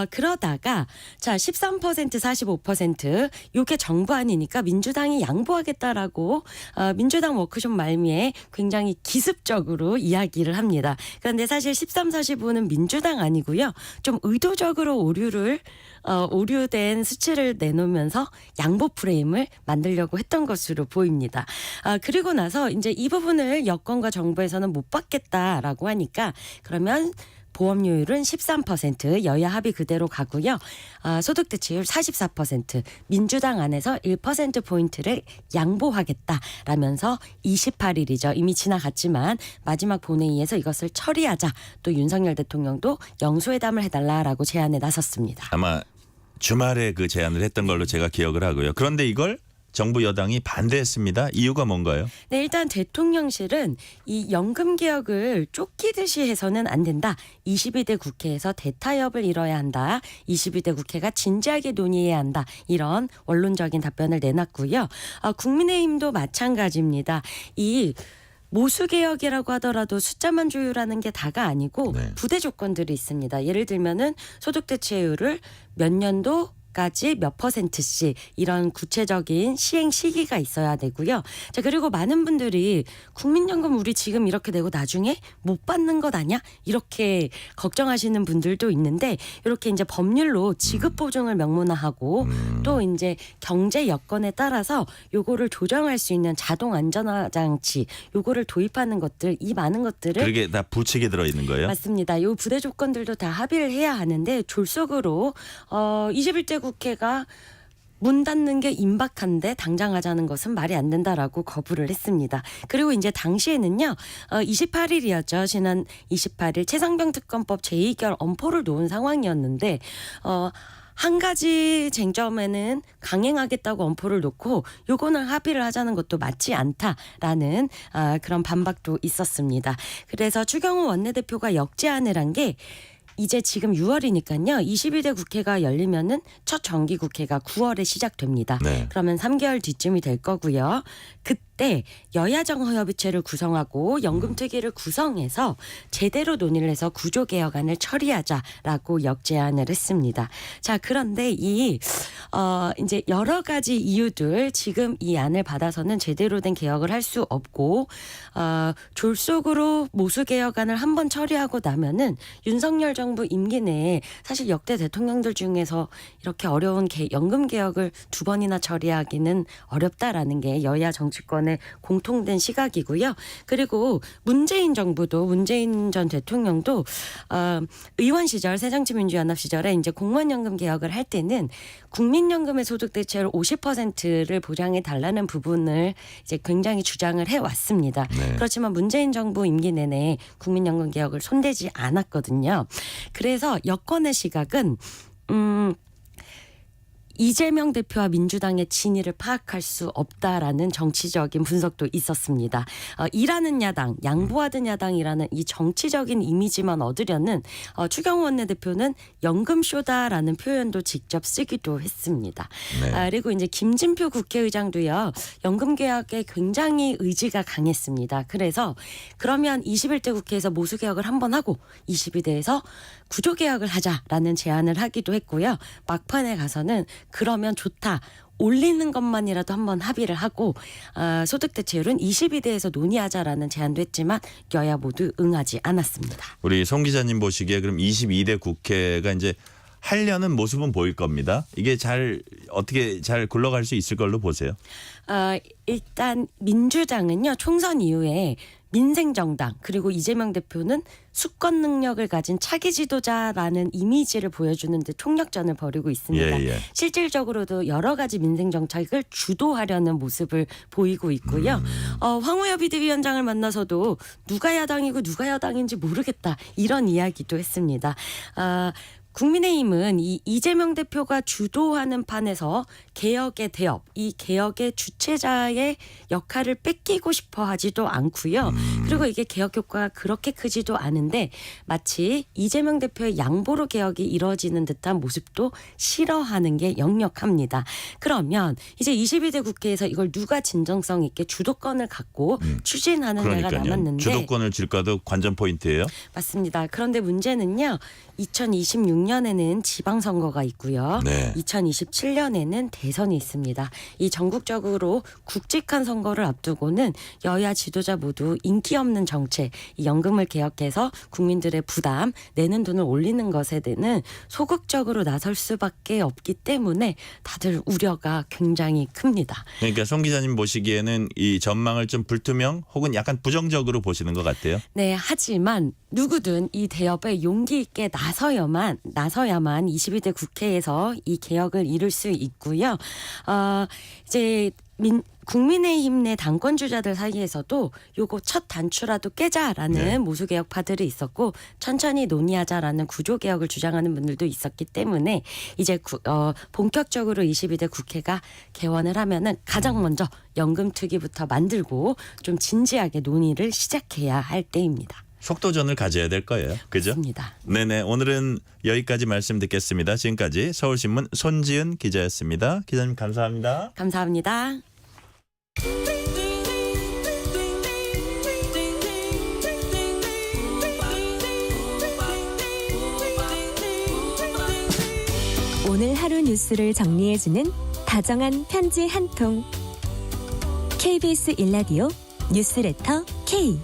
그러다가 자 13% 45% 요게 정부안이니까 민주당이 양보하겠다라고 민주당 워크숍 말미에 굉장히 기습적으로 이야기를 합니다. 그런데 사실 13, 45는 민주당 아니고요. 좀 의도적으로 오류된 수치를 내놓으면서 양보 프레임을 만들려고 했던 것으로 보입니다. 그리고 나서 이제 이 부분을 여권과 정부에서는 못 받겠다라고 하니까 그러면 보험료율은 13%, 여야 합의 그대로 가고요. 소득 대체율 44%, 민주당 안에서 1%포인트를 양보하겠다라면서 28일이죠. 이미 지나갔지만 마지막 본회의에서 이것을 처리하자. 또 윤석열 대통령도 영수회담을 해달라라고 제안에 나섰습니다. 아마 주말에 그 제안을 했던 걸로 제가 기억을 하고요. 그런데 이걸 정부 여당이 반대했습니다. 이유가 뭔가요? 네, 일단 대통령실은 이 연금 개혁을 쫓기듯이 해서는 안 된다. 22대 국회에서 대타협을 이뤄야 한다. 22대 국회가 진지하게 논의해야 한다. 이런 원론적인 답변을 내놨고요. 국민의힘도 마찬가지입니다. 이 모수개혁이라고 하더라도 숫자만 조율하는 게 다가 아니고 부대 조건들이 있습니다. 예를 들면은 소득 대체율을 몇 년도 까지 몇 %씩 이런 구체적인 시행 시기가 있어야 되고요. 자, 그리고 많은 분들이 국민연금 우리 지금 이렇게 내고 나중에 못 받는 것 아니야? 이렇게 걱정하시는 분들도 있는데 이렇게 이제 법률로 지급 보증을 명문화하고 또 이제 경제 여건에 따라서 요거를 조정할 수 있는 자동 안전화 장치 요거를 도입하는 것들 이 많은 것들을 그게 다 부칙에 들어 있는 거예요? 맞습니다. 요 부대 조건들도 다 합의를 해야 하는데 졸속으로 21대 국회가 문 닫는 게 임박한데 당장 하자는 것은 말이 안 된다라고 거부를 했습니다. 그리고 이제 당시에는요. 28일이었죠. 지난 28일 최상병 특검법 제2결 엄포를 놓은 상황이었는데 한 가지 쟁점에는 강행하겠다고 엄포를 놓고 요거는 합의를 하자는 것도 맞지 않다라는 그런 반박도 있었습니다. 그래서 추경호 원내대표가 역제안을 한 게 이제 지금 6월이니까요. 22대 국회가 열리면은 첫 정기국회가 9월에 시작됩니다. 네. 그러면 3개월 뒤쯤이 될 거고요. 그때 여야정협의체를 구성하고 연금특위를 구성해서 제대로 논의를 해서 구조개혁안을 처리하자라고 역제안을 했습니다. 자, 그런데 이제 여러 가지 이유들 지금 이 안을 받아서는 제대로 된 개혁을 할 수 없고 졸속으로 모수개혁안을 한번 처리하고 나면은 윤석열 정부 임기 내에 사실 역대 대통령들 중에서 이렇게 어려운 연금 개혁을 두 번이나 처리하기는 어렵다라는 게 여야 정치권의 공통된 시각이고요. 그리고 문재인 정부도 문재인 전 대통령도 의원 시절 새정치민주연합 시절에 이제 공무원연금 개혁을 할 때는 국민연금의 소득 대체율 50%를 보장해 달라는 부분을 이제 굉장히 주장을 해 왔습니다. 네. 그렇지만 문재인 정부 임기 내내 국민연금 개혁을 손대지 않았거든요. 그래서 여권의 시각은 이재명 대표와 민주당의 진위를 파악할 수 없다라는 정치적인 분석도 있었습니다. 일하는 야당, 양보하던 야당이라는 이 정치적인 이미지만 얻으려는 추경호 원내대표는 연금쇼다라는 표현도 직접 쓰기도 했습니다. 네. 그리고 이제 김진표 국회의장도요. 연금 개혁에 굉장히 의지가 강했습니다. 그래서 그러면 21대 국회에서 모수개혁을 한번 하고 22대에서 구조개혁을 하자라는 제안을 하기도 했고요. 막판에 가서는 그러면 좋다. 올리는 것만이라도 한번 합의를 하고 소득 대체율은 22대에서 논의하자라는 제안도 했지만 여야 모두 응하지 않았습니다. 우리 송 기자님 보시기에 그럼 22대 국회가 이제 하려는 모습은 보일 겁니다. 이게 어떻게 잘 굴러갈 수 있을 걸로 보세요? 일단 민주당은요. 총선 이후에 민생정당 그리고 이재명 대표는 수권 능력을 가진 차기 지도자라는 이미지를 보여주는 데 총력전을 벌이고 있습니다. 예. 실질적으로도 여러 가지 민생 정책을 주도하려는 모습을 보이고 있고요. 황우여 비대위원장을 만나서도 누가 야당이고 누가 여당인지 모르겠다 이런 이야기도 했습니다. 국민의힘은 이 이재명 대표가 주도하는 판에서 개혁의 대업, 이 개혁의 주체자의 역할을 뺏기고 싶어 하지도 않고요. 그리고 이게 개혁 효과가 그렇게 크지도 않은데 마치 이재명 대표의 양보로 개혁이 이루어지는 듯한 모습도 싫어하는 게 역력합니다. 그러면 이제 22대 국회에서 이걸 누가 진정성 있게 주도권을 갖고 추진하는 데가 남았는데 주도권을 쥘까도 관전 포인트예요. 맞습니다. 그런데 문제는요. 2026년에는 지방선거가 있고요. 네. 2027년에는 대선이 있습니다. 이 전국적으로 굵직한 선거를 앞두고는 여야 지도자 모두 인기 없는 정책, 이 연금을 개혁해서 국민들의 부담, 내는 돈을 올리는 것에 대한 소극적으로 나설 수밖에 없기 때문에 다들 우려가 굉장히 큽니다. 그러니까 송 기자님 보시기에는 이 전망을 좀 불투명 혹은 약간 부정적으로 보시는 것 같아요. 네, 하지만 누구든 이 대업에 용기 있게 나서야만 22대 국회에서 이 개혁을 이룰 수 있고요. 이제 국민의힘 내 당권 주자들 사이에서도 요거 첫 단추라도 깨자라는 모수 개혁파들이 있었고 천천히 논의하자라는 구조 개혁을 주장하는 분들도 있었기 때문에 이제 본격적으로 22대 국회가 개원을 하면은 가장 먼저 연금 투기부터 만들고 좀 진지하게 논의를 시작해야 할 때입니다. 속도전을 가져야 될 거예요. 그죠? 맞습니다. 네네. 오늘은 여기까지 말씀 듣겠습니다. 지금까지 서울신문 손지은 기자였습니다. 기자님 감사합니다. 감사합니다. 오늘 하루 뉴스를 정리해주는 다정한 편지 한 통. KBS 1라디오 뉴스레터 K.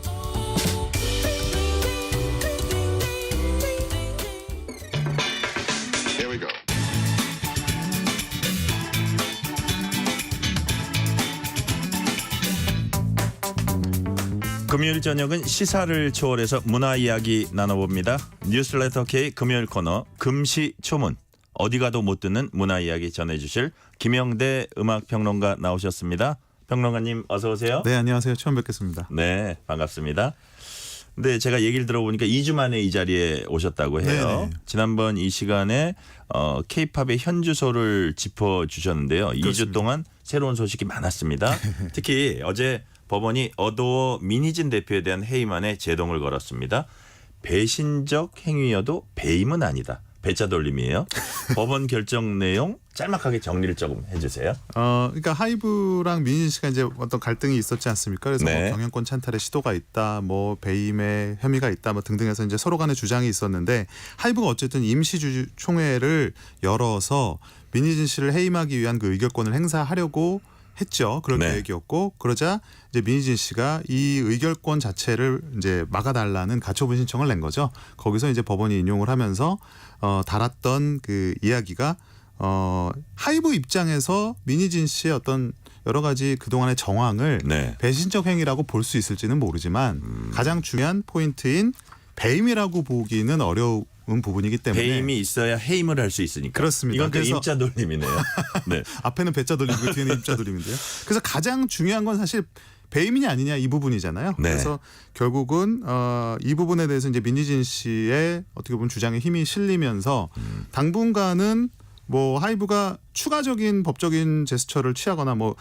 금요일 저녁은 시사를 초월해서 문화 이야기 나눠봅니다. 뉴스레터 K 금요일 코너 금시초문. 어디 가도 못 듣는 문화 이야기 전해주실 김영대 음악평론가 나오셨습니다. 평론가님 어서 오세요. 네, 안녕하세요. 처음 뵙겠습니다. 네, 반갑습니다. 근데 제가 얘기를 들어보니까 2주 만에 이 자리에 오셨다고 해요. 네네. 지난번 이 시간에 K-팝의 현주소를 짚어주셨는데요. 그렇습니다. 2주 동안 새로운 소식이 많았습니다. 특히 어제 법원이 어도어 민희진 대표에 대한 해임안에 제동을 걸었습니다. 배신적 행위여도 배임은 아니다. 배짜 돌림이에요. 법원 결정 내용 짤막하게 정리를 조금 해주세요. 그러니까 하이브랑 민희진 씨가 이제 어떤 갈등이 있었지 않습니까? 그래서 네. 뭐 경영권 찬탈의 시도가 있다, 뭐 배임의 혐의가 있다, 뭐 등등해서 이제 서로 간의 주장이 있었는데 하이브가 어쨌든 임시 총회를 열어서 민희진 씨를 해임하기 위한 그 의결권을 행사하려고 했죠. 그럴 계획이었고 그러자 이제 민희진 씨가 이 의결권 자체를 이제 막아달라는 가처분 신청을 낸 거죠. 거기서 이제 법원이 인용을 하면서 달았던 그 이야기가 하이브 입장에서 민희진 씨의 어떤 여러 가지 그동안의 정황을 배신적 행위라고 볼 수 있을지는 모르지만 가장 중요한 포인트인 배임이라고 보기는 어려운 부분이기 때문에 배임이 있어야 해임을 할 수 있으니까. 그렇습니다. 이건 또 임자 돌림이네요. 네. 앞에는 배짜 돌림이고 뒤에는 임자 돌림인데요. 그래서 가장 중요한 건 사실 배임이냐 아니냐 이 부분이잖아요. 네. 그래서 결국은 이 부분에 대해서 이제 민희진 씨의 어떻게 보면 주장에 힘이 실리면서 당분간은 뭐 하이브가 추가적인 법적인 제스처를 취하거나 뭐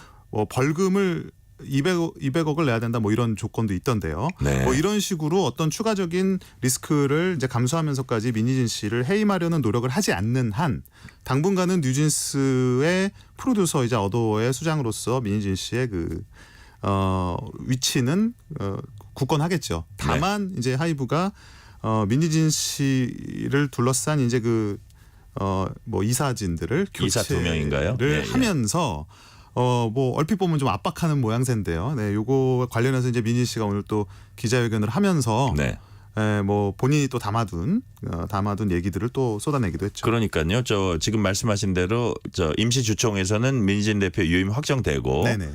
벌금을 200억을 내야 된다 뭐 이런 조건도 있던데요. 네. 뭐 이런 식으로 어떤 추가적인 리스크를 이제 감수하면서까지 민희진 씨를 해임하려는 노력을 하지 않는 한 당분간은 뉴진스의 프로듀서이자 어도어의 수장으로서 민희진 씨의 그 위치는 굳건하겠죠. 다만 이제 하이브가 민희진 씨를 둘러싼 이제 그 뭐 이사진들을 이사 두 명인가요? 교체를 하면서 뭐 얼핏 보면 좀 압박하는 모양새인데요. 네, 요거 관련해서 이제 민희 씨가 오늘 또 기자회견을 하면서 뭐 본인이 또 담아둔 얘기들을 또 쏟아내기도 했죠. 그러니까요. 저 지금 말씀하신 대로 저 임시주총에서는 민희진 대표 유임 확정되고 네네.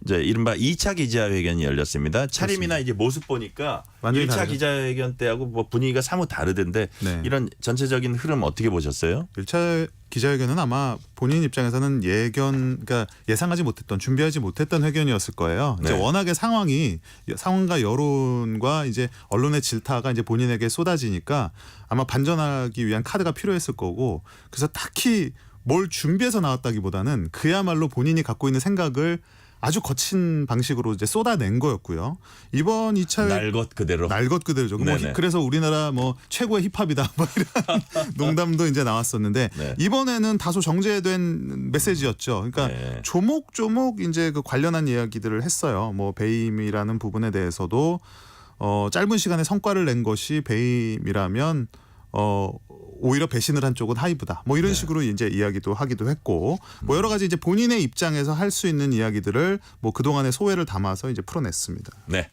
이제 이른바 2차 기자회견이 열렸습니다. 차림이나 이제 모습 보니까 완전히 1차 다르죠. 기자회견 때하고 뭐 분위기가 사뭇 다르던데 네. 이런 전체적인 흐름 어떻게 보셨어요? 1차 기자회견은 아마 본인 입장에서는 그러니까 예상하지 못했던, 준비하지 못했던 회견이었을 거예요. 이제 네. 워낙에 상황과 여론과 이제 언론의 질타가 이제 본인에게 쏟아지니까 아마 반전하기 위한 카드가 필요했을 거고, 그래서 딱히 뭘 준비해서 나왔다기보다는 그야말로 본인이 갖고 있는 생각을 아주 거친 방식으로 이제 쏟아낸 거였고요. 이번 2차 날 것 그대로. 죠. 뭐 그래서 우리나라 뭐 최고의 힙합이다 뭐 이런 농담도 이제 나왔었는데 네. 이번에는 다소 정제된 메시지였죠. 그러니까 네. 조목조목 이제 그 관련한 이야기들을 했어요. 뭐 배임이라는 부분에 대해서도 짧은 시간에 성과를 낸 것이 배임이라면 오히려 배신을 한 쪽은 하이브다. 뭐 이런 식으로 이제 이야기도 하기도 했고, 뭐 여러 가지 이제 본인의 입장에서 할 수 있는 이야기들을 뭐 그동안의 소회를 담아서 이제 풀어냈습니다. 네.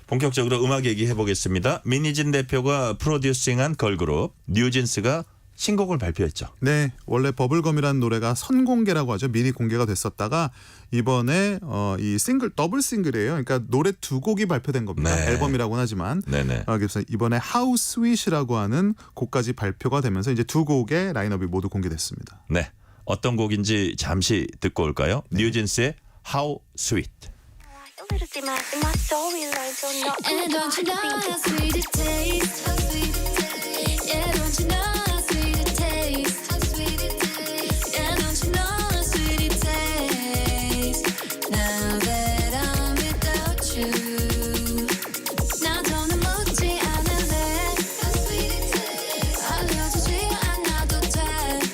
본격적으로 음악 얘기해 보겠습니다. 민희진 대표가 프로듀싱한 걸그룹 뉴진스가 신곡을 발표했죠. 네, 원래 버블검이라는 노래가 선공개라고 하죠. 미리 공개가 됐었다가 이번에 이 더블 싱글이에요. 그러니까 노래 2곡이 발표된 겁니다. 네. 앨범이라고는 하지만 네네. 그래서 이번에 How Sweet이라고 하는 곡까지 발표가 되면서 이제 2곡의 라인업이 모두 공개됐습니다. 네. 어떤 곡인지 잠시 듣고 올까요? 뉴진스의 How Sweet. And don't you know how sweet it tastes? How sweet it tastes. Yeah, don't you know how sweet it tastes? How sweet it tastes. Yeah, don't you know how sweet it tastes? Now that I'm without you. 나 더는 묻지 않을래. How sweet it tastes. 알려주지 않아도 돼.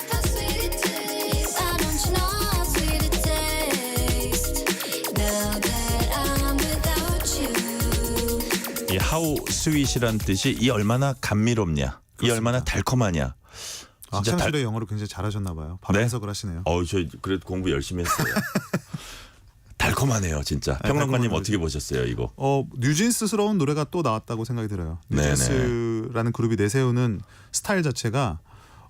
How sweet it tastes. Why don't you know how sweet it tastes? Now that I'm without you. 이 How Sweet이란 뜻이 이 얼마나 감미롭냐, 이 그렇습니다. 얼마나 달콤하냐. 진짜 창실의 영어를 굉장히 잘하셨나 봐요. 바로 네? 해석을 하시네요. 저 그래도 공부 열심히 했어요. 달콤하네요, 진짜. 네, 평론가님 달콤한 어떻게 보셨어요, 이거? 뉴진스스러운 노래가 또 나왔다고 생각이 들어요. 네네. 뉴진스라는 그룹이 내세우는 스타일 자체가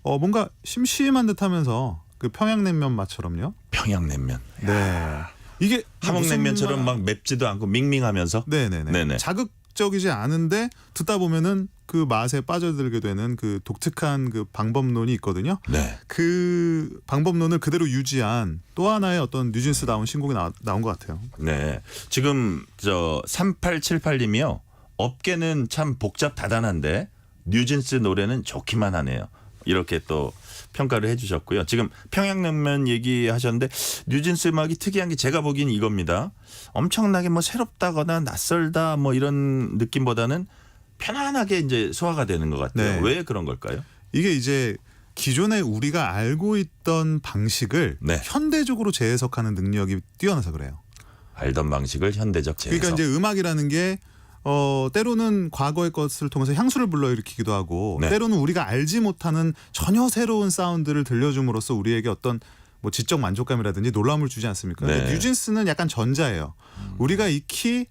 뭔가 심심한 듯하면서 그 평양냉면 맛처럼요. 평양냉면. 네. 이게 함흥냉면처럼 막 맵지도 않고 밍밍하면서. 네네네. 네네. 자극적이지 않은데 듣다 보면은 그 맛에 빠져들게 되는 그 독특한 그 방법론이 있거든요. 네. 그 방법론을 그대로 유지한 또 하나의 어떤 뉴진스다운 신곡이 나온 것 같아요. 네. 지금 3878님이요. 업계는 참 복잡 다단한데 뉴진스 노래는 좋기만 하네요. 이렇게 또 평가를 해주셨고요. 지금 평양냉면 얘기하셨는데 뉴진스 음악이 특이한 게 제가 보기엔 이겁니다. 엄청나게 뭐 새롭다거나 낯설다 뭐 이런 느낌보다는 편안하게 이제 소화가 되는 것 같아요. 네. 왜 그런 걸까요? 이게 이제 기존에 우리가 알고 있던 방식을 네. 현대적으로 재해석하는 능력이 뛰어나서 그래요. 알던 방식을 현대적 재해석. 그러니까 이제 음악이라는 게 때로는 과거의 것을 통해서 향수를 불러일으키기도 하고 네. 때로는 우리가 알지 못하는 전혀 새로운 사운드를 들려줌으로써 우리에게 어떤 뭐 지적 만족감이라든지 놀라움을 주지 않습니까? 네. 근데 뉴진스는 약간 전자예요. 우리가 익히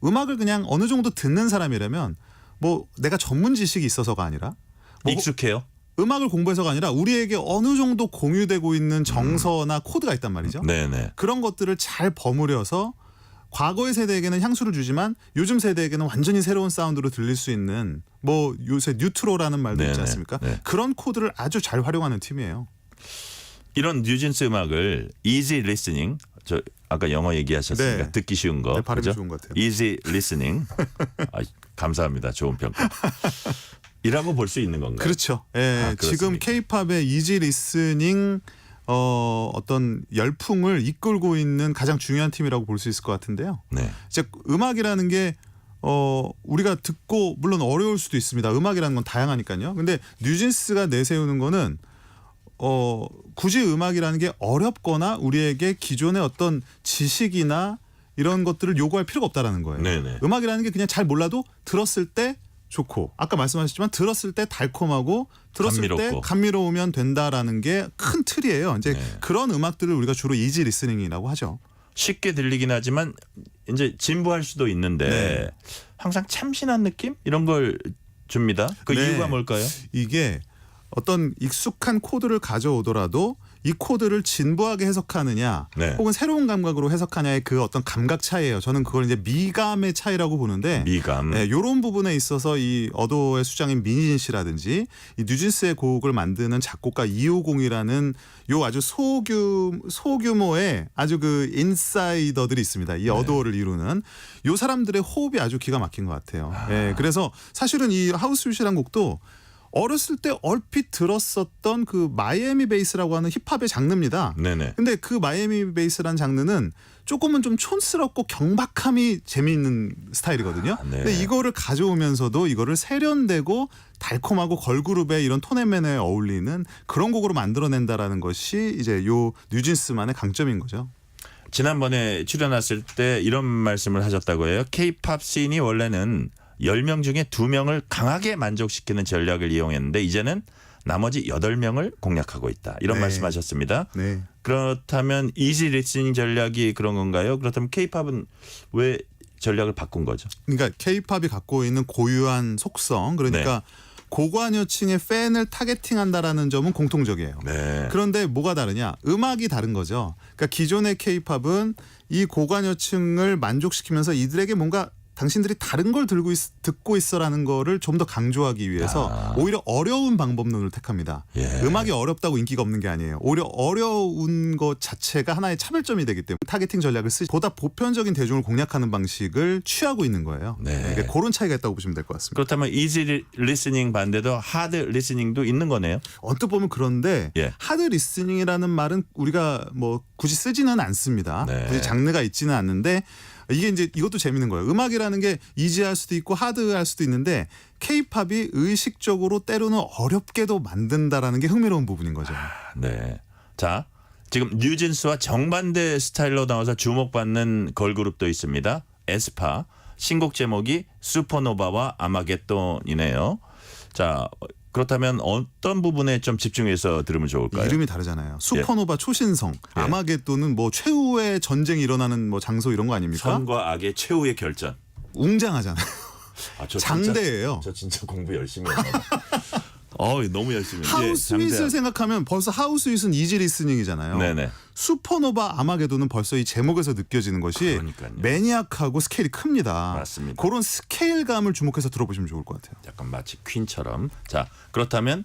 음악을 그냥 어느 정도 듣는 사람이라면 뭐 내가 전문 지식이 있어서가 아니라 뭐 익숙해요. 음악을 공부해서가 아니라 우리에게 어느 정도 공유되고 있는 정서나 코드가 있단 말이죠. 네네. 그런 것들을 잘 버무려서 과거의 세대에게는 향수를 주지만 요즘 세대에게는 완전히 새로운 사운드로 들릴 수 있는 뭐 요새 뉴트로라는 말도 있지 네네. 않습니까? 네. 그런 코드를 아주 잘 활용하는 팀이에요. 이런 뉴진스 음악을 easy listening, 저 아까 영어 얘기하셨으니까 네. 듣기 쉬운 거, 네, 발음이 그죠? 좋은 것 같아요. easy listening. 감사합니다. 좋은 평가. 이라고 볼 수 있는 건가요? 그렇죠. 예, 지금 K-팝의 이지 리스닝 어떤 열풍을 이끌고 있는 가장 중요한 팀이라고 볼 수 있을 것 같은데요. 네. 이제 음악이라는 게 우리가 듣고 물론 어려울 수도 있습니다. 음악이라는 건 다양하니까요. 근데 뉴진스가 내세우는 거는 굳이 음악이라는 게 어렵거나 우리에게 기존의 어떤 지식이나 이런 것들을 요구할 필요가 없다라는 거예요. 네네. 음악이라는 게 그냥 잘 몰라도 들었을 때 좋고 아까 말씀하셨지만 들었을 때 달콤하고 들었을 때 감미롭고. 감미로우면 된다라는 게 큰 틀이에요. 이제 네. 그런 음악들을 우리가 주로 이지 리스닝이라고 하죠. 쉽게 들리긴 하지만 이제 진부할 수도 있는데 네. 항상 참신한 느낌 이런 걸 줍니다. 그 네. 이유가 뭘까요? 이게 어떤 익숙한 코드를 가져오더라도 이 코드를 진부하게 해석하느냐 네. 혹은 새로운 감각으로 해석하냐의 그 어떤 감각 차이예요. 저는 그걸 이제 미감의 차이라고 보는데 미감. 이런 부분에 있어서 이 어도의 수장인 민희진 씨라든지 이 뉴진스의 곡을 만드는 작곡가 250이라는 요 아주 소규모의 아주 그 인사이더들이 있습니다. 이 어도어를 이루는 요 사람들의 호흡이 아주 기가 막힌 것 같아요. 예, 그래서 사실은 이 하우스 윗이라는 곡도 어렸을 때 얼핏 들었었던 그 마이애미 베이스라고 하는 힙합의 장르입니다. 네네. 근데 그 마이애미 베이스라는 장르는 조금은 좀 촌스럽고 경박함이 재미있는 스타일이거든요. 네. 근데 이거를 가져오면서도 이거를 세련되고 달콤하고 걸그룹의 이런 톤앤맨에 어울리는 그런 곡으로 만들어낸다라는 것이 이제 요 뉴진스만의 강점인 거죠. 지난번에 출연했을 때 이런 말씀을 하셨다고 해요. K-팝 씬이 원래는 10명 중에 2명을 강하게 만족시키는 전략을 이용했는데 이제는 나머지 8명을 공략하고 있다. 이런 네. 말씀하셨습니다. 네. 그렇다면 이지 리스닝 전략이 그런 건가요? 그렇다면 K-팝은 왜 전략을 바꾼 거죠? 그러니까 K-팝이 갖고 있는 고유한 속성, 그러니까 고관여층의 팬을 타겟팅한다라는 점은 공통적이에요. 네. 그런데 뭐가 다르냐? 음악이 다른 거죠. 그러니까 기존의 K-팝은 이 고관여층을 만족시키면서 이들에게 뭔가 당신들이 다른 걸 듣고 있어라는 거를 좀 더 강조하기 위해서 오히려 어려운 방법론을 택합니다. 예. 음악이 어렵다고 인기가 없는 게 아니에요. 오히려 어려운 것 자체가 하나의 차별점이 되기 때문에 타겟팅 전략을 쓰지 보다 보편적인 대중을 공략하는 방식을 취하고 있는 거예요. 네. 그러니까 그런 차이가 있다고 보시면 될 것 같습니다. 그렇다면 이지 리스닝 반대도 하드 리스닝도 있는 거네요. 언뜻 보면 그런데 예. 하드 리스닝이라는 말은 우리가 뭐 굳이 쓰지는 않습니다. 네. 굳이 장르가 있지는 않는데 이게 이제 이것도 재밌는 거예요. 음악이라는 게 이지할 수도 있고 하드할 수도 있는데 K-팝이 의식적으로 때로는 어렵게도 만든다라는 게 흥미로운 부분인 거죠. 네. 자, 지금 뉴진스와 정반대 스타일로 나와서 주목받는 걸그룹도 있습니다. 에스파. 신곡 제목이 슈퍼노바와 아마겟돈이네요. 자, 그렇다면 어떤 부분에 좀 집중해서 들으면 좋을까요? 이름이 다르잖아요. 슈퍼노바 초신성, 아마겟돈은 뭐 최후의 전쟁이 일어나는 뭐 장소 이런 거 아닙니까? 선과 악의 최후의 결전. 웅장하잖아요. 저 장대예요. 저 진짜 공부 열심히 했나 봐. 너무 열심히. 하우스 윗을 생각하면 벌써 하우스 윗은 이지 리스닝이잖아요. 네네. 슈퍼노바 아마겟돈은 벌써 이 제목에서 느껴지는 것이 그러니까요. 매니악하고 스케일이 큽니다. 맞습니다. 그런 스케일감을 주목해서 들어보시면 좋을 것 같아요. 약간 마치 퀸처럼. 자, 그렇다면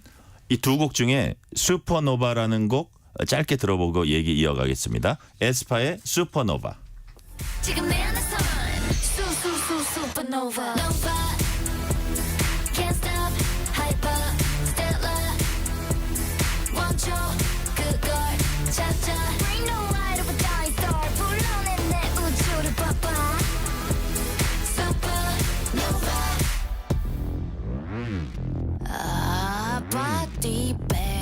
이 두 곡 중에 슈퍼노바라는 곡 짧게 들어보고 얘기 이어가겠습니다. 에스파의 슈퍼노바. 지금 내 안에 선 supernova Can't stop hyper stellar 멈춰 그걸 찾아 Bring the light of a dying star 불러내 내 우주를 봐봐 supernova body bang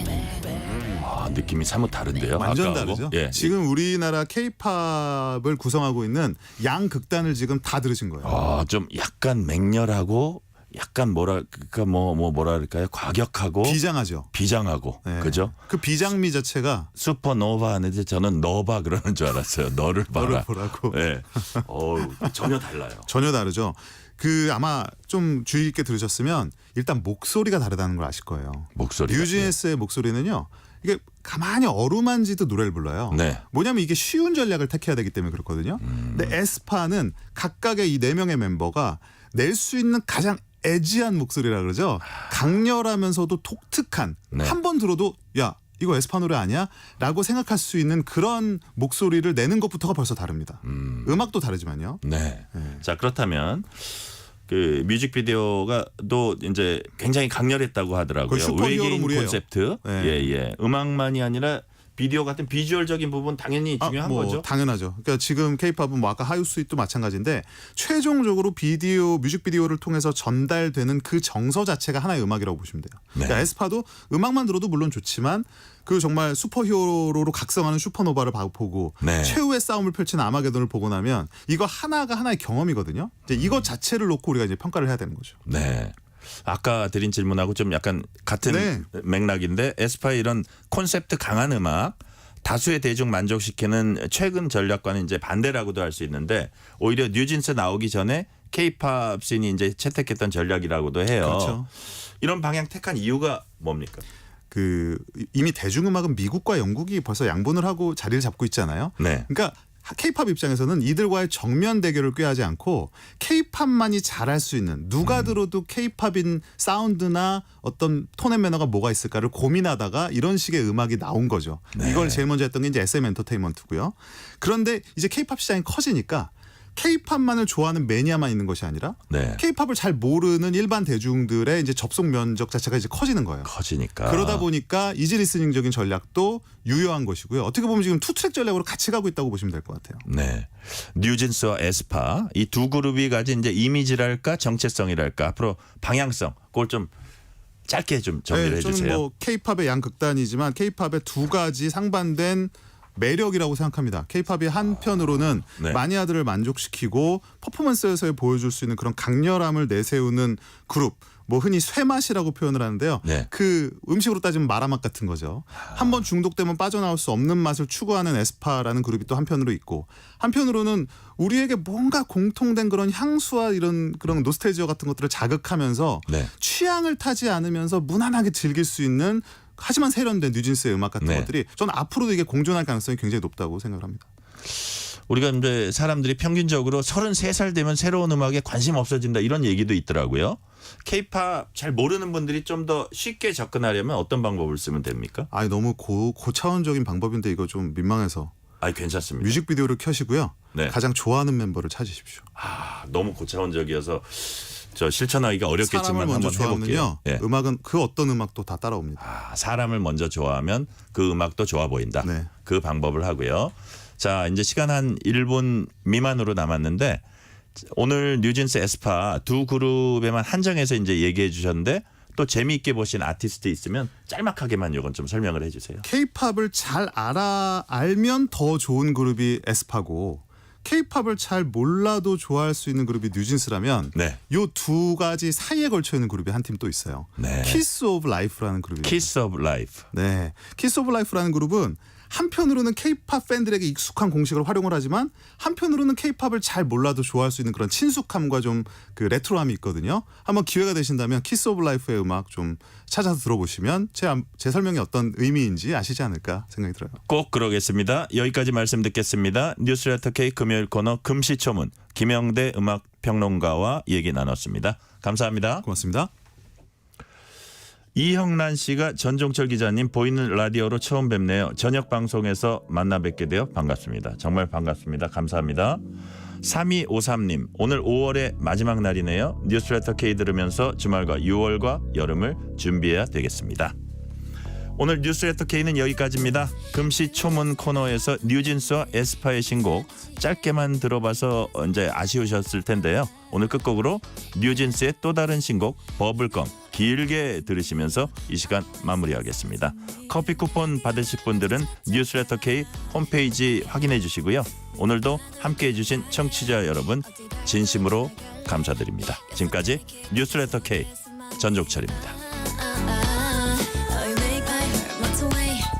느낌이 사뭇 다른데요. 완전 아까하고? 다르죠. 예. 지금 우리나라 K-팝을 구성하고 있는 양극단을 지금 다 들으신 거예요. 좀 약간 맹렬하고 약간 뭐랄까 뭐랄까요? 과격하고 비장하죠. 비장하고. 네. 그죠? 그 비장미 자체가 슈퍼노바 하는데 저는 너바 그러는 줄 알았어요. 너를 봐라. 너를 보라고. 네. 전혀 달라요. 전혀 다르죠. 그 아마 좀 주의 깊게 들으셨으면 일단 목소리가 다르다는 걸 아실 거예요. 목소리가. 뉴진스의 목소리는요. 이게 가만히 어루만지도 노래를 불러요. 네. 뭐냐면 이게 쉬운 전략을 택해야 되기 때문에 그렇거든요. 근데 에스파는 각각의 이 4명의 멤버가 낼 수 있는 가장 에지한 목소리라 그러죠. 강렬하면서도 독특한 네. 한 번 들어도 야 이거 에스파 노래 아니야? 라고 생각할 수 있는 그런 목소리를 내는 것부터가 벌써 다릅니다. 음악도 다르지만요. 네. 자, 그렇다면 그 뮤직비디오가 또 이제 굉장히 강렬했다고 하더라고요. 거의 슈퍼히어로물이에요. 외계인 콘셉트. 네. 예. 음악만이 아니라 비디오 같은 비주얼적인 부분 당연히 중요한 거죠. 당연하죠. 그러니까 지금 K-팝은 뭐 아까 하우스윗도 마찬가지인데 최종적으로 뮤직비디오를 통해서 전달되는 그 정서 자체가 하나의 음악이라고 보시면 돼요. 그러니까 에스파도 음악만 들어도 물론 좋지만 그 정말 슈퍼히어로로 각성하는 슈퍼노바를 보고 최후의 싸움을 펼치는 아마겟돈을 보고 나면 이거 하나가 하나의 경험이거든요. 이제 이것 자체를 놓고 우리가 이제 평가를 해야 되는 거죠. 네. 아까 드린 질문하고 좀 약간 같은 맥락인데 에스파의 이런 콘셉트 강한 음악 다수의 대중 만족시키는 최근 전략과는 이제 반대라고도 할 수 있는데 오히려 뉴진스 나오기 전에 K-팝 씬이 이제 채택했던 전략이라고도 해요. 그렇죠. 이런 방향 택한 이유가 뭡니까? 그 이미 대중음악은 미국과 영국이 벌써 양분을 하고 자리를 잡고 있잖아요. 네. 그러니까 K-팝 입장에서는 이들과의 정면 대결을 꾀하지 않고 K-팝만이 잘할 수 있는 누가 들어도 K-팝인 사운드나 어떤 톤 앤 매너가 뭐가 있을까를 고민하다가 이런 식의 음악이 나온 거죠. 네. 이걸 제일 먼저 했던 게 이제 SM 엔터테인먼트고요. 그런데 이제 K-팝 시장이 커지니까 K-팝만을 좋아하는 매니아만 있는 것이 아니라 네. K-팝을 잘 모르는 일반 대중들의 이제 접속 면적 자체가 이제 커지는 거예요. 커지니까. 그러다 보니까 이지 리스닝적인 전략도 유효한 것이고요. 어떻게 보면 지금 투트랙 전략으로 같이 가고 있다고 보시면 될 것 같아요. 네. 뉴진스와 에스파 이 두 그룹이 가진 이제 이미지랄까 정체성이랄까 앞으로 방향성 그걸 좀 짧게 좀 정리를 해주세요. 저는 뭐 K-팝의 양극단이지만 K-팝의 두 가지 상반된 매력이라고 생각합니다. K-팝이 한편으로는 네. 마니아들을 만족시키고 퍼포먼스에서 보여줄 수 있는 그런 강렬함을 내세우는 그룹. 뭐 흔히 쇠맛이라고 표현을 하는데요. 네. 그 음식으로 따지면 마라맛 같은 거죠. 한번 중독되면 빠져나올 수 없는 맛을 추구하는 에스파라는 그룹이 또 한편으로 있고 한편으로는 우리에게 뭔가 공통된 그런 향수와 이런 그런 노스텔지어 같은 것들을 자극하면서 네. 취향을 타지 않으면서 무난하게 즐길 수 있는 하지만 세련된 뉴진스의 음악 같은 네. 것들이 저는 앞으로도 이게 공존할 가능성이 굉장히 높다고 생각을 합니다. 우리가 이제 사람들이 평균적으로 33살 되면 새로운 음악에 관심 없어진다 이런 얘기도 있더라고요. K-팝 잘 모르는 분들이 좀 더 쉽게 접근하려면 어떤 방법을 쓰면 됩니까? 아니 너무 고차원적인 방법인데 이거 좀 민망해서. 아니 괜찮습니다. 뮤직비디오를 켜시고요. 네. 가장 좋아하는 멤버를 찾으십시오. 아, 너무 고차원적이어서 저 실천하기가 어렵겠지만 사람을 먼저 한번 해볼게요. 좋아하면요. 예. 음악은 그 어떤 음악도 다 따라옵니다. 아, 사람을 먼저 좋아하면 그 음악도 좋아 보인다. 네. 그 방법을 하고요. 자, 이제 시간 한 1분 미만으로 남았는데 오늘 뉴진스 에스파 두 그룹에만 한정해서 이제 얘기해 주셨는데 또 재미있게 보신 아티스트 있으면 짤막하게만 이건 좀 설명을 해 주세요. K-팝을 잘 알면 더 좋은 그룹이 에스파고 K-팝을 잘 몰라도 좋아할 수 있는 그룹이 뉴진스라면 네. 요 두 가지 사이에 걸쳐 있는 그룹이 한 팀 또 있어요. 네. 키스 오브 라이프라는 그룹입니다. 키스 오브 라이프. 네. 키스 오브 라이프라는 그룹은 한편으로는 K-팝 팬들에게 익숙한 공식을 활용을 하지만 한편으로는 K-팝을 잘 몰라도 좋아할 수 있는 그런 친숙함과 좀 그 레트로함이 있거든요. 한번 기회가 되신다면 키스 오브 라이프의 음악 좀 찾아서 들어보시면 제 설명이 어떤 의미인지 아시지 않을까 생각이 들어요. 꼭 그러겠습니다. 여기까지 말씀 듣겠습니다. 뉴스레터 K 금요일 코너 금시초문 김영대 음악평론가와 얘기 나눴습니다. 감사합니다. 고맙습니다. 이형란 씨가 전종철 기자님 보이는 라디오로 처음 뵙네요. 저녁 방송에서 만나 뵙게 되어 반갑습니다. 정말 반갑습니다. 감사합니다. 3253님 오늘 5월의 마지막 날이네요. 뉴스레터 K 들으면서 주말과 6월과 여름을 준비해야 되겠습니다. 오늘 뉴스레터 K는 여기까지입니다. 금시초문 코너에서 뉴진스와 에스파의 신곡 짧게만 들어봐서 이제 아쉬우셨을 텐데요. 오늘 끝곡으로 뉴진스의 또 다른 신곡 버블검 길게 들으시면서 이 시간 마무리하겠습니다. 커피 쿠폰 받으실 분들은 뉴스레터 K 홈페이지 확인해 주시고요. 오늘도 함께해 주신 청취자 여러분 진심으로 감사드립니다. 지금까지 뉴스레터 K 전종철입니다.